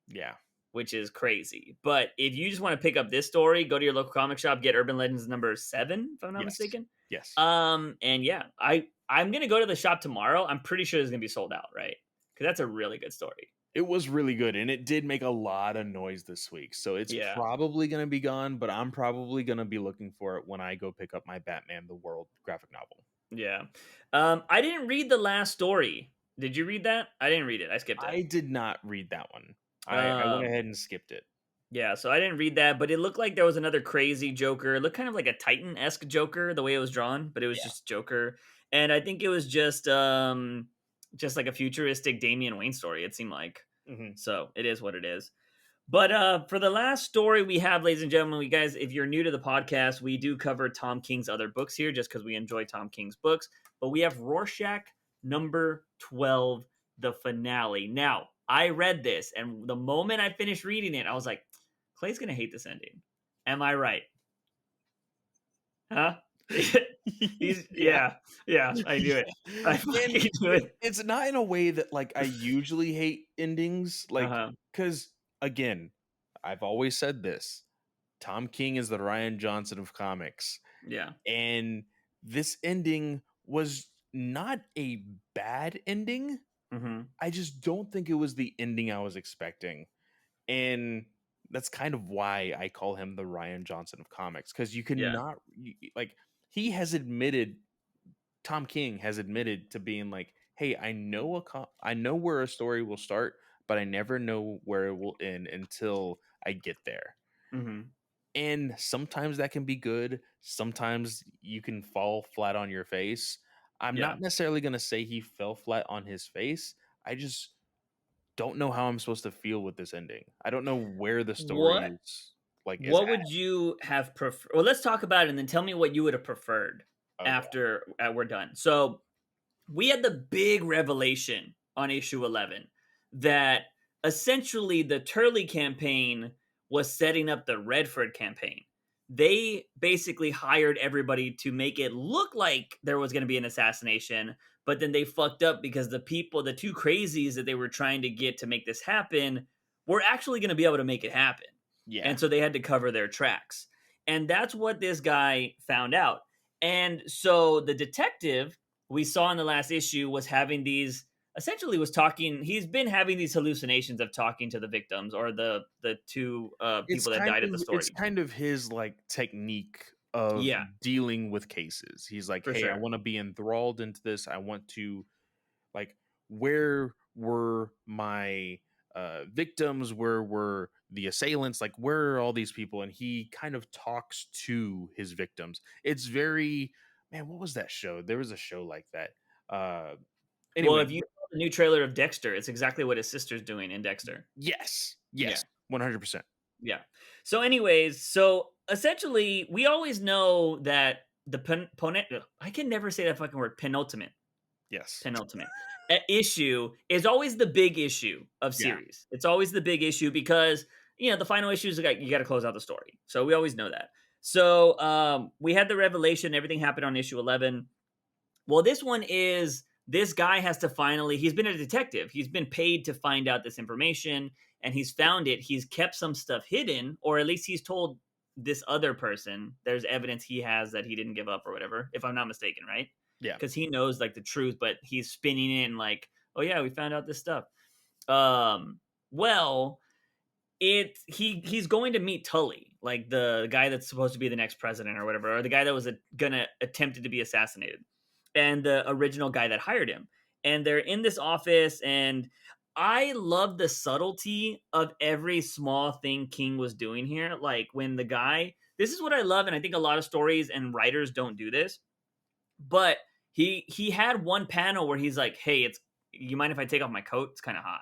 S2: Yeah.
S1: which is crazy. But if you just want to pick up this story, go to your local comic shop, get Urban Legends number 7, if I'm not
S2: Yes.
S1: mistaken.
S2: Yes.
S1: And yeah, I'm gonna go to the shop tomorrow. I'm pretty sure it's gonna be sold out, right? Because that's a really good story.
S2: It was really good, and it did make a lot of noise this week. So it's
S1: Yeah,
S2: probably gonna be gone, but I'm probably gonna be looking for it when I go pick up my Batman the World graphic novel.
S1: yeah. I didn't read the last story. Did you read that? I didn't read it. I skipped it.
S2: I did not read that one. I went
S1: Um,
S2: ahead and skipped it.
S1: yeah, so I didn't read that, but it looked like there was another crazy Joker. It looked kind of like a Titan-esque Joker the way it was drawn, but it was
S2: Yeah.
S1: just Joker. And I think it was just like a futuristic Damian Wayne story, it seemed like.
S2: Mhm.
S1: So it is what it is. But for the last story we have, ladies and gentlemen, we guys, if you're new to the podcast, we do cover Tom King's other books here just because we enjoy Tom King's books. But we have Rorschach number 12, the finale. Now, I read this, and the moment I finished reading it, I was like, Clay's gonna hate this ending. Am I right? Huh? He's
S2: Yeah.
S1: yeah, I knew it. I
S2: And
S1: fucking knew it.
S2: it's not in a way that, like, I usually hate endings, like,
S1: Uh-huh.
S2: because again, I've always said this, Tom King is the Ryan Johnson of comics,
S1: Yeah.
S2: and this ending was not a bad ending.
S1: Mm-hmm.
S2: I just don't think it was the ending I was expecting. And that's kind of why I call him the Ryan Johnson of comics, because you
S1: Yeah.
S2: cannot like, he has admitted, Tom King has admitted to being like, hey, I know where a story will start, but I never know where it will end until I get there.
S1: Mm-hmm.
S2: And sometimes that can be good, sometimes you can fall flat on your face. I'm
S1: Yeah.
S2: not necessarily going to say he fell flat on his face. I just don't know how I'm supposed to feel with this ending. I don't know where the story
S1: What
S2: is
S1: What
S2: at.
S1: would you have preferred? Well, let's talk about it and then tell me what you would have preferred
S2: Okay.
S1: after we're done. So, we had the big revelation on issue 11 that essentially the Turley campaign was setting up the Redford campaign. They basically hired everybody to make it look like there was going to be an assassination, but then they fucked up because the two crazies that they were trying to get to make this happen, were actually going to be able to make it happen.
S2: Yeah.
S1: And so they had to cover their tracks. And that's what this guy found out. And so the detective we saw in the last issue was having these essentially was talking he's been having these hallucinations of talking to the victims or the two
S2: It's
S1: people that
S2: kind
S1: died at the
S2: of it's
S1: story.
S2: kind of his, like, technique of
S1: Yeah,
S2: dealing with cases. He's like,
S1: for
S2: "Hey, I
S1: sure.
S2: wanna be enthralled into this. I want to, like, where were my, victims? Where were the assailants? Like, where are all these people?" And he kind of talks to his victims. It's very, man, what was that show? There was a show like that. Uh,
S1: Well,
S2: anyway,
S1: if you saw the new trailer of Dexter, it's exactly what his sister's doing in Dexter.
S2: yes,
S1: Yeah.
S2: yes, 100%.
S1: Yeah. So, anyways, so essentially, we always know that I can never say that fucking word penultimate.
S2: Yes.
S1: Penultimate issue is always the big issue of
S2: Yeah.
S1: series. It's always the big issue because the final issue is you got to close out the story. So we always know that. So we had the revelation. Everything happened on issue 11. Well, this one is this guy has to finally. He's been a detective. He's been paid to find out this information, and he's found it. He's kept some stuff hidden, or at least he's told this other person there's evidence he has that he didn't give up or whatever. If I'm not mistaken, right?
S2: Yeah.
S1: Because he knows like the truth, but he's spinning it and like, oh yeah, we found out this stuff. Well, he's going to meet Tully, like the guy that's supposed to be the next president or whatever, or the guy that was gonna attempted to be assassinated, and the original guy that hired him. And they're in this office, and I love the subtlety of every small thing King was doing here. Like when the guy, this is what I love, and I think a lot of stories and writers don't do this, but he had one panel where he's like, "Hey, it's you mind if I take off my coat? It's kind of hot."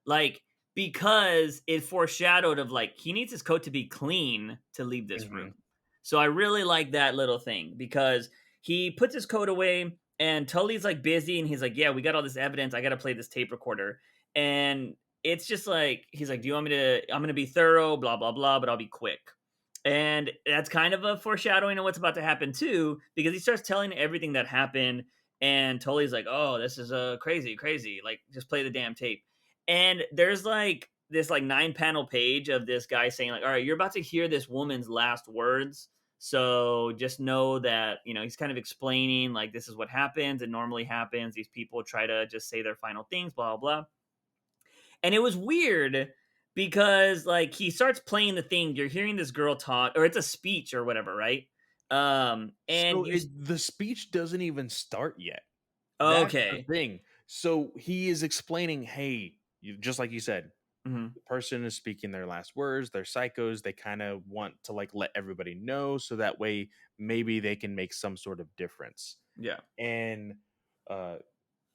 S1: Like because it foreshadowed of like he needs his coat to be clean to leave this
S2: Mhm.
S1: room. So I really like that little thing because he puts his coat away and Tully's like busy and he's like, "Yeah, we got all this evidence. I got to play this tape recorder." And it's just like he's like, "Do you want me to I'm going to be thorough, blah blah blah, but I'll be quick." And that's kind of a foreshadowing of what's about to happen too because he starts telling everything that happened and Tully's like, "Oh, this is crazy, crazy. Like just play the damn tape." And there's like this like 9 panel page of this guy saying like, "All right, you're about to hear this woman's last words. So just know that, he's kind of explaining like this is what happens. It normally happens. These people try to just say their final things, blah blah blah." And it was weird because like he starts playing the thing, you're hearing this girl talk, or it's a speech or whatever, right? And
S2: So
S1: you
S2: the speech doesn't even start yet. That's the
S1: okay.
S2: thing. So he is explaining, hey, just like you said,
S1: Mhm.
S2: the person is speaking their last words. They're psychos. They kind of want to like let everybody know so that way maybe they can make some sort of difference.
S1: Yeah.
S2: And uh,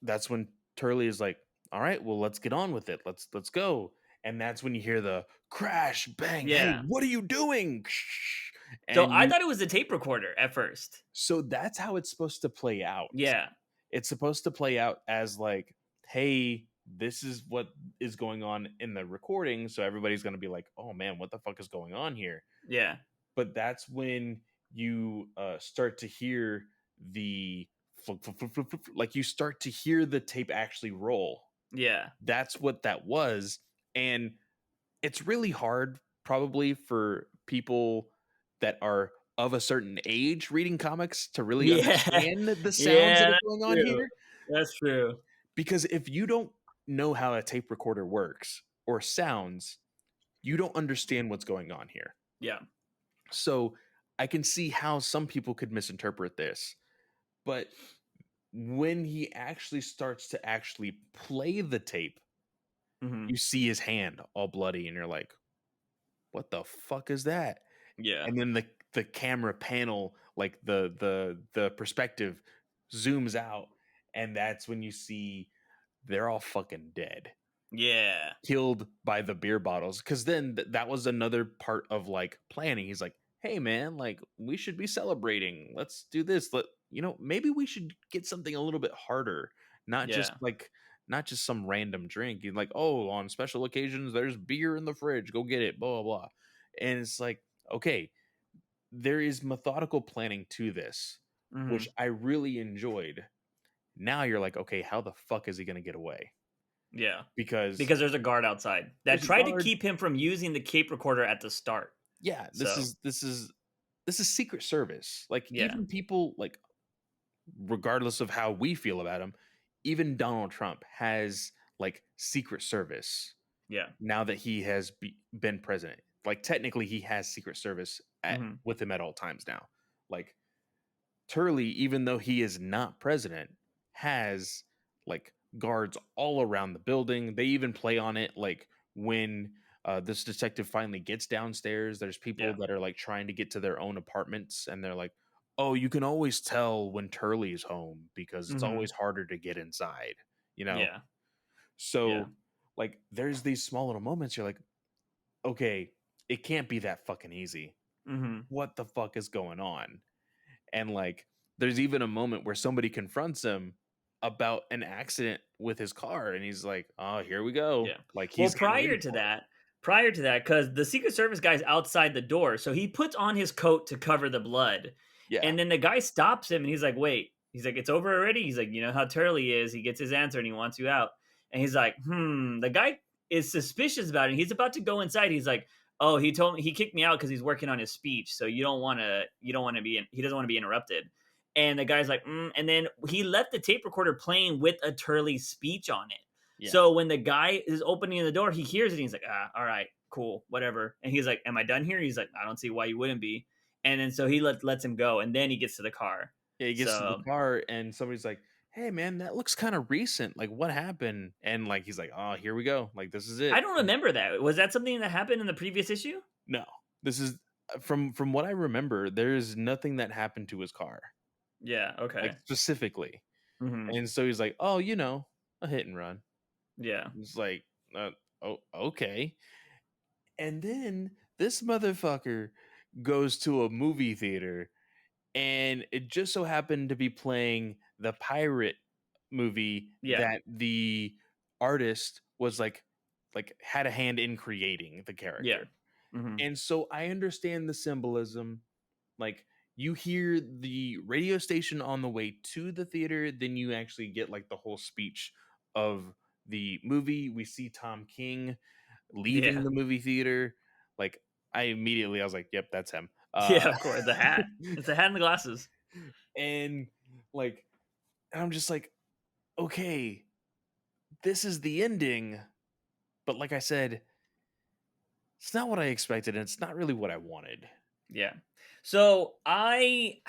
S2: that's when Turley is like, "All right, well, let's get on with it. Let's go." And that's when you hear the crash, bang. Hey,
S1: Yeah.
S2: what are you doing?
S1: So
S2: And
S1: I
S2: you.
S1: thought it was a tape recorder at first.
S2: So that's how it's supposed to play out.
S1: Yeah.
S2: It's supposed to play out as like, hey, this is what is going on in the recording. So everybody's going to be like, oh man, what the fuck is going on here?
S1: Yeah.
S2: But that's when you start to hear the like you start to hear the tape actually roll.
S1: Yeah.
S2: That's what that was. And it's really hard probably for people that are of a certain age reading comics to really
S1: Yeah.
S2: understand the sounds
S1: Yeah,
S2: that are
S1: that's
S2: going on
S1: true.
S2: here.
S1: That's true.
S2: Because if you don't know how a tape recorder works or sounds, you don't understand what's going on here.
S1: Yeah.
S2: So I can see how some people could misinterpret this. But when he actually starts to actually play the tape,
S1: Mhm.
S2: you see his hand all bloody and you're like, what the fuck is that?
S1: Yeah.
S2: And then the camera panel, like the perspective zooms out, and that's when you see they're all fucking dead,
S1: Yeah.
S2: killed by the beer bottles. Because then that was another part of like planning. He's like, hey man, like we should be celebrating. Let's do this. Maybe we should get something a little bit harder, not just
S1: Yeah.
S2: like not just some random drink. He's like, oh, on special occasions, there's beer in the fridge. Go get it. Blah blah blah. And it's like, okay, there is methodical planning to this, which
S1: Mhm.
S2: I really enjoyed. Now you're like, okay, how the fuck is he gonna get away?
S1: Yeah.
S2: Because
S1: Because there's a guard outside that
S2: there's a
S1: tried to
S2: guard.
S1: keep him from using the cape recorder at the start.
S2: Yeah, this
S1: So,
S2: is this is this is Secret Service. Like
S1: yeah.
S2: even people like regardless of how we feel about him, even Donald Trump has like Secret Service
S1: Yeah.
S2: now that he has been president. Like technically he has Secret Service
S1: Mhm.
S2: with him at all times now. Like Turley, even though he is not president, has like guards all around the building. They even play on it like when this detective finally gets downstairs, there's people
S1: Yeah.
S2: that are like trying to get to their own apartments and they're like, oh, you can always tell when Turley's home because it's
S1: Mhm.
S2: always harder to get inside, you know?
S1: Yeah. Yeah.
S2: So, like, there's these small little moments you're like, okay, it can't be that fucking easy.
S1: Mhm.
S2: What the fuck is going on? And like there's even a moment where somebody confronts him about an accident with his car and he's like, "Oh, here we go."
S1: Yeah.
S2: Like
S1: Well,
S2: he's getting ready for it.
S1: prior to that, because the Secret Service guy's outside the door, so he puts on his coat to cover the blood,
S2: Yeah.
S1: and then the guy stops him, and he's like, "Wait." He's like, "It's over already." He's like, "You know how Turley is. He gets his answer, and he wants you out." And he's like, "Hmm." The guy is suspicious about it. He's about to go inside. He's like, "Oh, he told me he kicked me out because he's working on his speech. So you don't want to be. He doesn't want to be interrupted." And the guy's like, and then he left the tape recorder playing with a Turley speech on it.
S2: Yeah.
S1: So when the guy is opening the door, he hears it. And he's like, all right, cool, whatever. And he's like, am I done here? He's like, I don't see why you wouldn't be. And then so he lets him go. And then he gets to the car.
S2: Yeah, he gets to the
S1: So
S2: car and somebody's like, "Hey man, that looks kind of recent. Like what happened?" And like he's like, "Oh, here we go. Like this is
S1: I
S2: it."
S1: don't remember that. Was that something that happened in the previous issue?
S2: No. This is from what I remember, there's nothing that happened to his car.
S1: Yeah.
S2: Like
S1: Okay.
S2: specifically.
S1: Hmm.
S2: And so he's like, "Oh, a hit and run."
S1: Yeah.
S2: It's like, uh, oh, okay. And then this motherfucker goes to a movie theater, and it just so happened to be playing the pirate movie
S1: Yeah.
S2: that the artist was like had a hand in creating the
S1: Yeah.
S2: character.
S1: Hmm.
S2: And so I understand the symbolism. Like, you hear the radio station on the way to the theater, then you actually get like the whole speech of the movie. We see Tom King leaving
S1: Yeah.
S2: the movie theater. Like, I was like, yep, that's him.
S1: Yeah, of course. The hat. It's the hat and the glasses.
S2: And like, and I'm just like, okay, this is the ending. But like I said, it's not what I expected, and it's not really what I wanted.
S1: Yeah. So I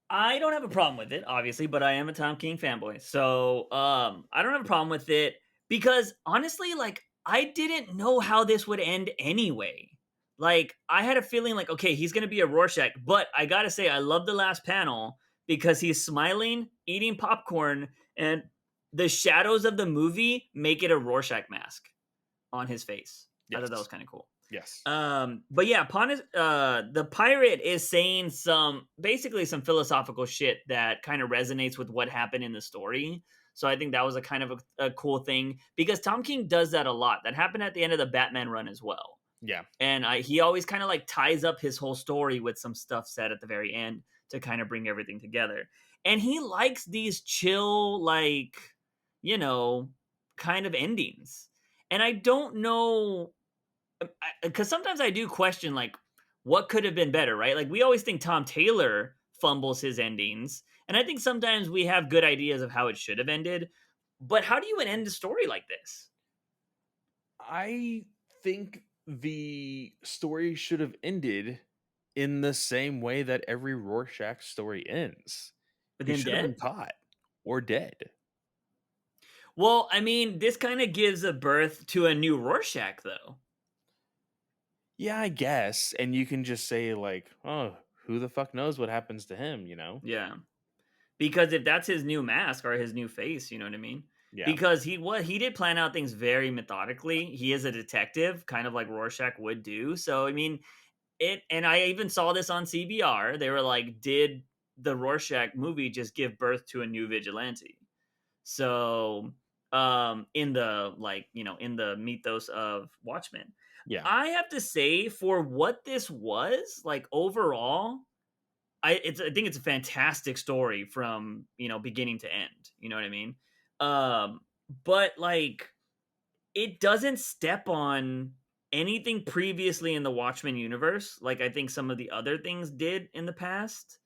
S1: don't have a problem with it, obviously, but I am a Tom King fanboy. So I don't have a problem with it because honestly, like I didn't know how this would end anyway. Like I had a feeling like, okay, he's gonna be a Rorschach, but I gotta say, I love the last panel because he's smiling, eating popcorn, and the shadows of the movie make it a Rorschach mask on his face. I thought that was
S2: Yes.
S1: kind of cool.
S2: Yes.
S1: But yeah, the pirate is saying some basically some philosophical shit that kind of resonates with what happened in the story. So I think that was a kind of a cool thing because Tom King does that a lot. That happened at the end of the Batman run as well.
S2: Yeah.
S1: And he always kind of like ties up his whole story with some stuff said at the very end to kind of bring everything together. And he likes these chill, like, you know, kind of endings. And I don't know because sometimes I do question like what could have been better, right? Like we always think Tom Taylor fumbles his endings, and I think sometimes we have good ideas of how it should have ended. But how do you end a story like this?
S2: I think the story should have ended in the same way that every Rorschach story ends.
S1: With
S2: He
S1: him
S2: should have been
S1: dead?
S2: caught or dead.
S1: Well, I mean, this kind of gives a birth to a new Rorschach, though.
S2: Yeah, I guess. And you can just say, like, oh, who the fuck knows what happens to him, you know?
S1: Yeah, because if that's his new mask or his new face, you know what I mean?
S2: Yeah.
S1: Because he did plan out things very methodically. He is a detective, kind of like Rorschach would do. So I mean, and I even saw this on CBR. They were like, did the Rorschach movie just give birth to a new vigilante? So, in the like, in the mythos of Watchmen,
S2: Yeah.
S1: I have to say for what this was, like overall, I think it's a fantastic story from, beginning to end. You know what I mean? Um, but like it doesn't step on anything previously in the Watchmen universe, like I think some of the other things did in the past.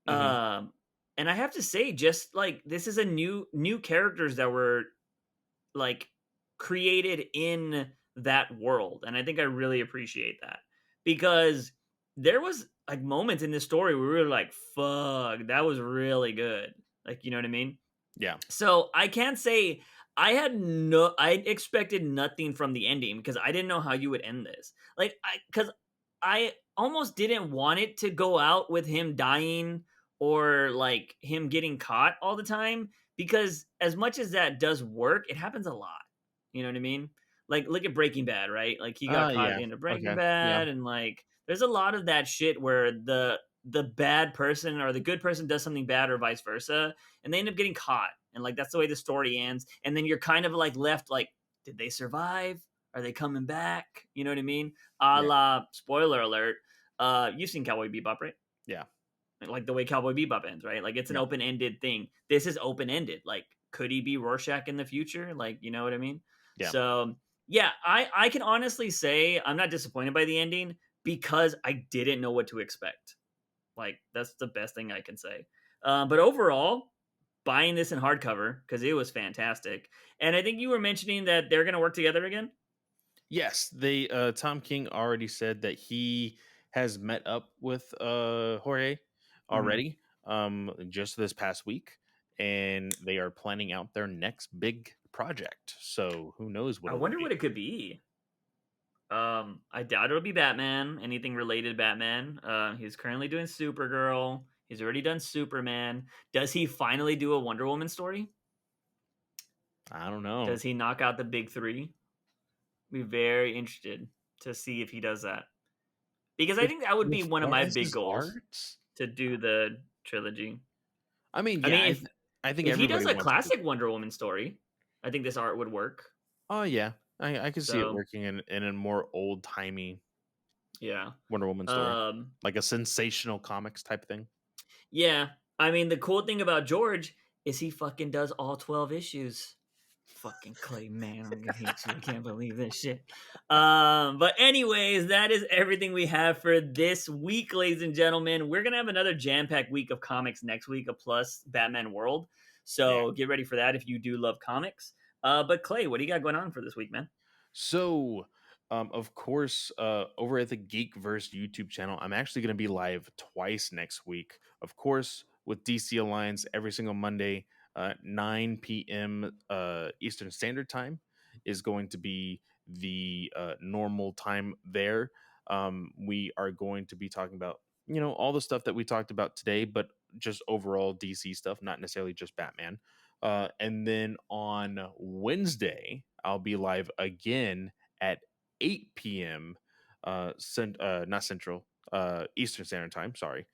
S2: Hmm.
S1: Um, and I have to say, just like this is a new characters that were like created in that world, and I think I really appreciate that because there was like moments in this story where we were like, "Fuck, that was really good." Like, you know what I mean?
S2: Yeah.
S1: So I can't say I expected nothing from the ending because I didn't know how you would end this. Like because I almost didn't want it to go out with him dying or like him getting caught all the time because as much as that does work, it happens a lot. You know what I mean? Like look at Breaking Bad, right? Like he got caught at
S2: Yeah.
S1: the end of Breaking
S2: Okay. Yeah.
S1: Bad and like there's a lot of that shit where the bad person or the good person does something bad or vice versa and they end up getting caught and like that's the way the story ends and then you're kind of like left like did they survive, are they coming back, you know what I mean, a
S2: Yeah.
S1: la spoiler alert, you've seen Cowboy Bebop, right?
S2: Yeah.
S1: Like the way Cowboy Bebop ends, right? Like it's an
S2: Yeah.
S1: open-ended thing. This is open-ended. Like could he be Rorschach in the future, like you know what I mean?
S2: Yeah.
S1: So yeah, I can honestly say I'm not disappointed by the ending because I didn't know what to expect. Like that's the best thing I can say. But overall, buying this in hardcover because it was fantastic. And I think you were mentioning that they're going to work together again.
S2: Yes, they Tom King already said that he has met up with Jorge
S1: Hmm.
S2: already just this past week, and they are planning out their next big project. So who knows what
S1: I
S2: it'll
S1: wonder what
S2: be.
S1: it could be. I doubt it'll be Batman. Anything related to Batman. He's currently doing Supergirl. He's already done Superman. Does he finally do a Wonder Woman story?
S2: I don't know.
S1: Does he knock out the big three? Be very interested to see if he does that. Because I
S2: With
S1: think that would be
S2: with
S1: one of
S2: far
S1: my
S2: as
S1: big
S2: his
S1: goals
S2: art?
S1: to do the trilogy.
S2: I mean,
S1: I
S2: yeah,
S1: mean,
S2: I think
S1: if he
S2: everybody
S1: does a
S2: wants to.
S1: classic Wonder Woman story, I think this art would work.
S2: Oh, yeah. I could see it
S1: So,
S2: working in a more old-timey
S1: yeah.
S2: Wonder Woman story,
S1: Um,
S2: like a sensational comics type thing.
S1: yeah. I mean, the cool thing about George is he fucking does all 12 issues. Fucking Clay, man, I'm gonna hate you. I can't believe this shit. But anyways, that is everything we have for this week, ladies and gentlemen. We're gonna have another jam-packed week of comics next week, a plus Batman World.
S2: Yeah.
S1: So get ready for that if you do love comics. But Clay, what do you got going on for this week, man?
S2: So, of course, over at the Geekverse YouTube channel, I'm actually going to be live twice next week. Of course, with DC Alliance every single Monday, 9 p.m. Eastern Standard Time is going to be the normal time there. We are going to be talking about, all the stuff that we talked about today, but just overall DC stuff, not necessarily just Batman. And then on Wednesday, I'll be live again at 8 p.m. Not Central, Eastern Standard Time. Sorry,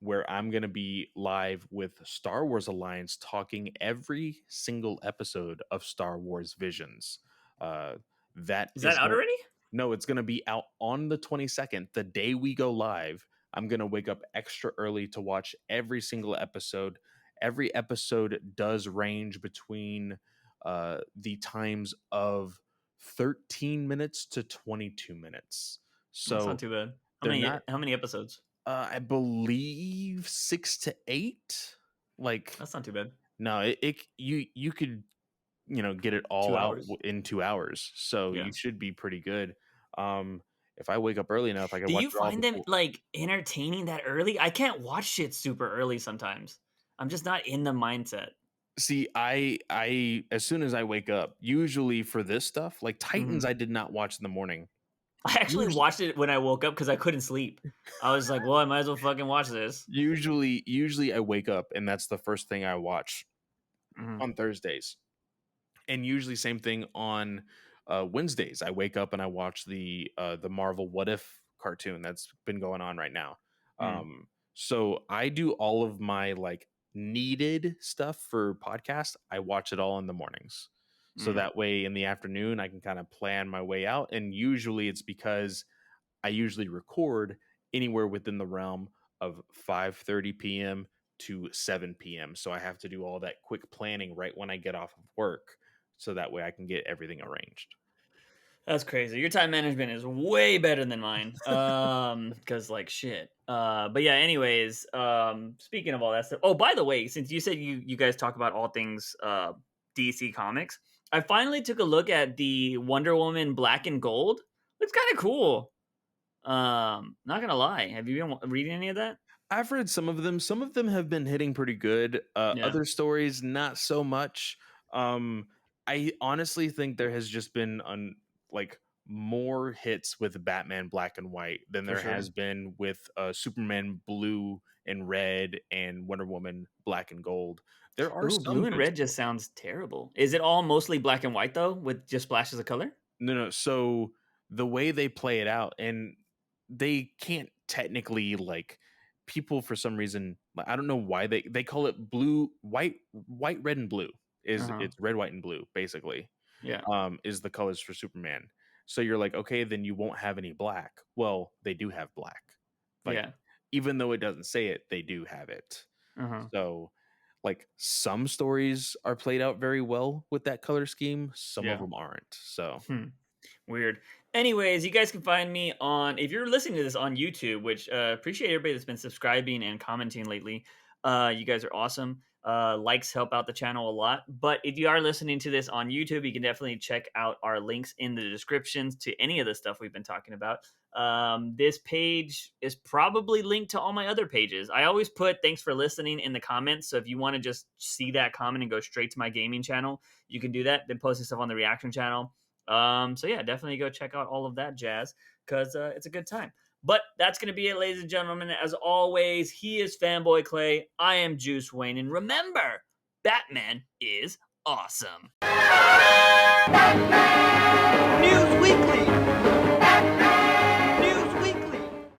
S2: where I'm gonna be live with Star Wars Alliance, talking every single episode of Star Wars Visions. Uh, that
S1: Is that
S2: is
S1: out
S2: going.
S1: already?
S2: No, it's gonna be out on the 22nd, the day we go live. I'm gonna wake up extra early to watch every single episode. Every episode does range between the times of 13 minutes to 22 minutes.
S1: That's not
S2: So
S1: too bad.
S2: they're not,
S1: How many episodes?
S2: I believe, 6 to 8. Like,
S1: That's not too bad.
S2: no, you could, get it all
S1: 2 hours.
S2: in 2 hours. So
S1: Yeah.
S2: you should be pretty good. If I wake up early enough, I can
S1: Do
S2: watch
S1: you
S2: it all
S1: find them
S2: before.
S1: like entertaining that early? I can't watch shit super early sometimes. I'm just not in the mindset.
S2: See, as soon as I wake up, usually for this stuff, like Titans,
S1: Mhm.
S2: I did not watch in the morning.
S1: I actually
S2: Usually,
S1: watched it when I woke up because I couldn't sleep. I was like, well, I might as well fucking watch this.
S2: usually I wake up and that's the first thing I watch
S1: Mhm.
S2: on Thursdays. And usually same thing on Wednesdays. I wake up and I watch the Marvel What If cartoon that's been going on right now.
S1: Mm.
S2: So I do all of my like needed stuff for podcast. I watch it all in the mornings. So
S1: Mm.
S2: that way in the afternoon I can kind of plan my way out. And usually it's because I usually record anywhere within the realm of 5:30 p.m. to 7 p.m. So I have to do all that quick planning right when I get off of work so that way I can get everything arranged.
S1: That's crazy. Your time management is way better than mine. Because like shit. But yeah. Anyways, speaking of all that stuff. Oh, by the way, since you said you guys talk about all things DC Comics, I finally took a look at the Wonder Woman Black and Gold. Looks kind of cool. Not gonna lie. Have you been reading any of that?
S2: I've read some of them. Some of them have been hitting pretty good.
S1: Yeah,
S2: Other stories, not so much. Um, I honestly think there has just been like more hits with Batman Black and White than
S1: for
S2: there has
S1: sure.
S2: been with Superman Blue and Red and Wonder Woman Black and Gold. There are
S1: Ooh, blue
S2: some
S1: and
S2: good
S1: red just
S2: stories.
S1: sounds terrible. Is it all mostly black and white though, with just splashes of color?
S2: No, no. So the way they play it out, and they can't technically like people for some reason. I don't know why they call it blue, white, red, and blue.
S1: Uh
S2: Is
S1: huh.
S2: it's red, white, and blue basically?
S1: Yeah.
S2: Is the colors for Superman. So you're like, okay, then you won't have any black. Well, they do have black. Like,
S1: Yeah.
S2: even though it doesn't say it, they do have it.
S1: Uh huh.
S2: So, like, some stories are played out very well with that color scheme. Some of
S1: Yeah.
S2: them aren't. So,
S1: Hmm. Weird. Anyways, you guys can find me on if you're listening to this on YouTube, which appreciate everybody that's been subscribing and commenting lately. You guys are awesome. Likes help out the channel a lot. But if you are listening to this on YouTube, you can definitely check out our links in the descriptions to any of the stuff we've been talking about. This page is probably linked to all my other pages. I always put thanks for listening in the comments. So if you want to just see that comment and go straight to my gaming channel, you can do that. Then posting stuff on the reaction channel. So yeah, definitely go check out all of that jazz because it's a good time. But that's going to be it, ladies and gentlemen. As always, he is Fanboy Clay. I am Juice Wayne. And remember, Batman is awesome.
S3: News Weekly.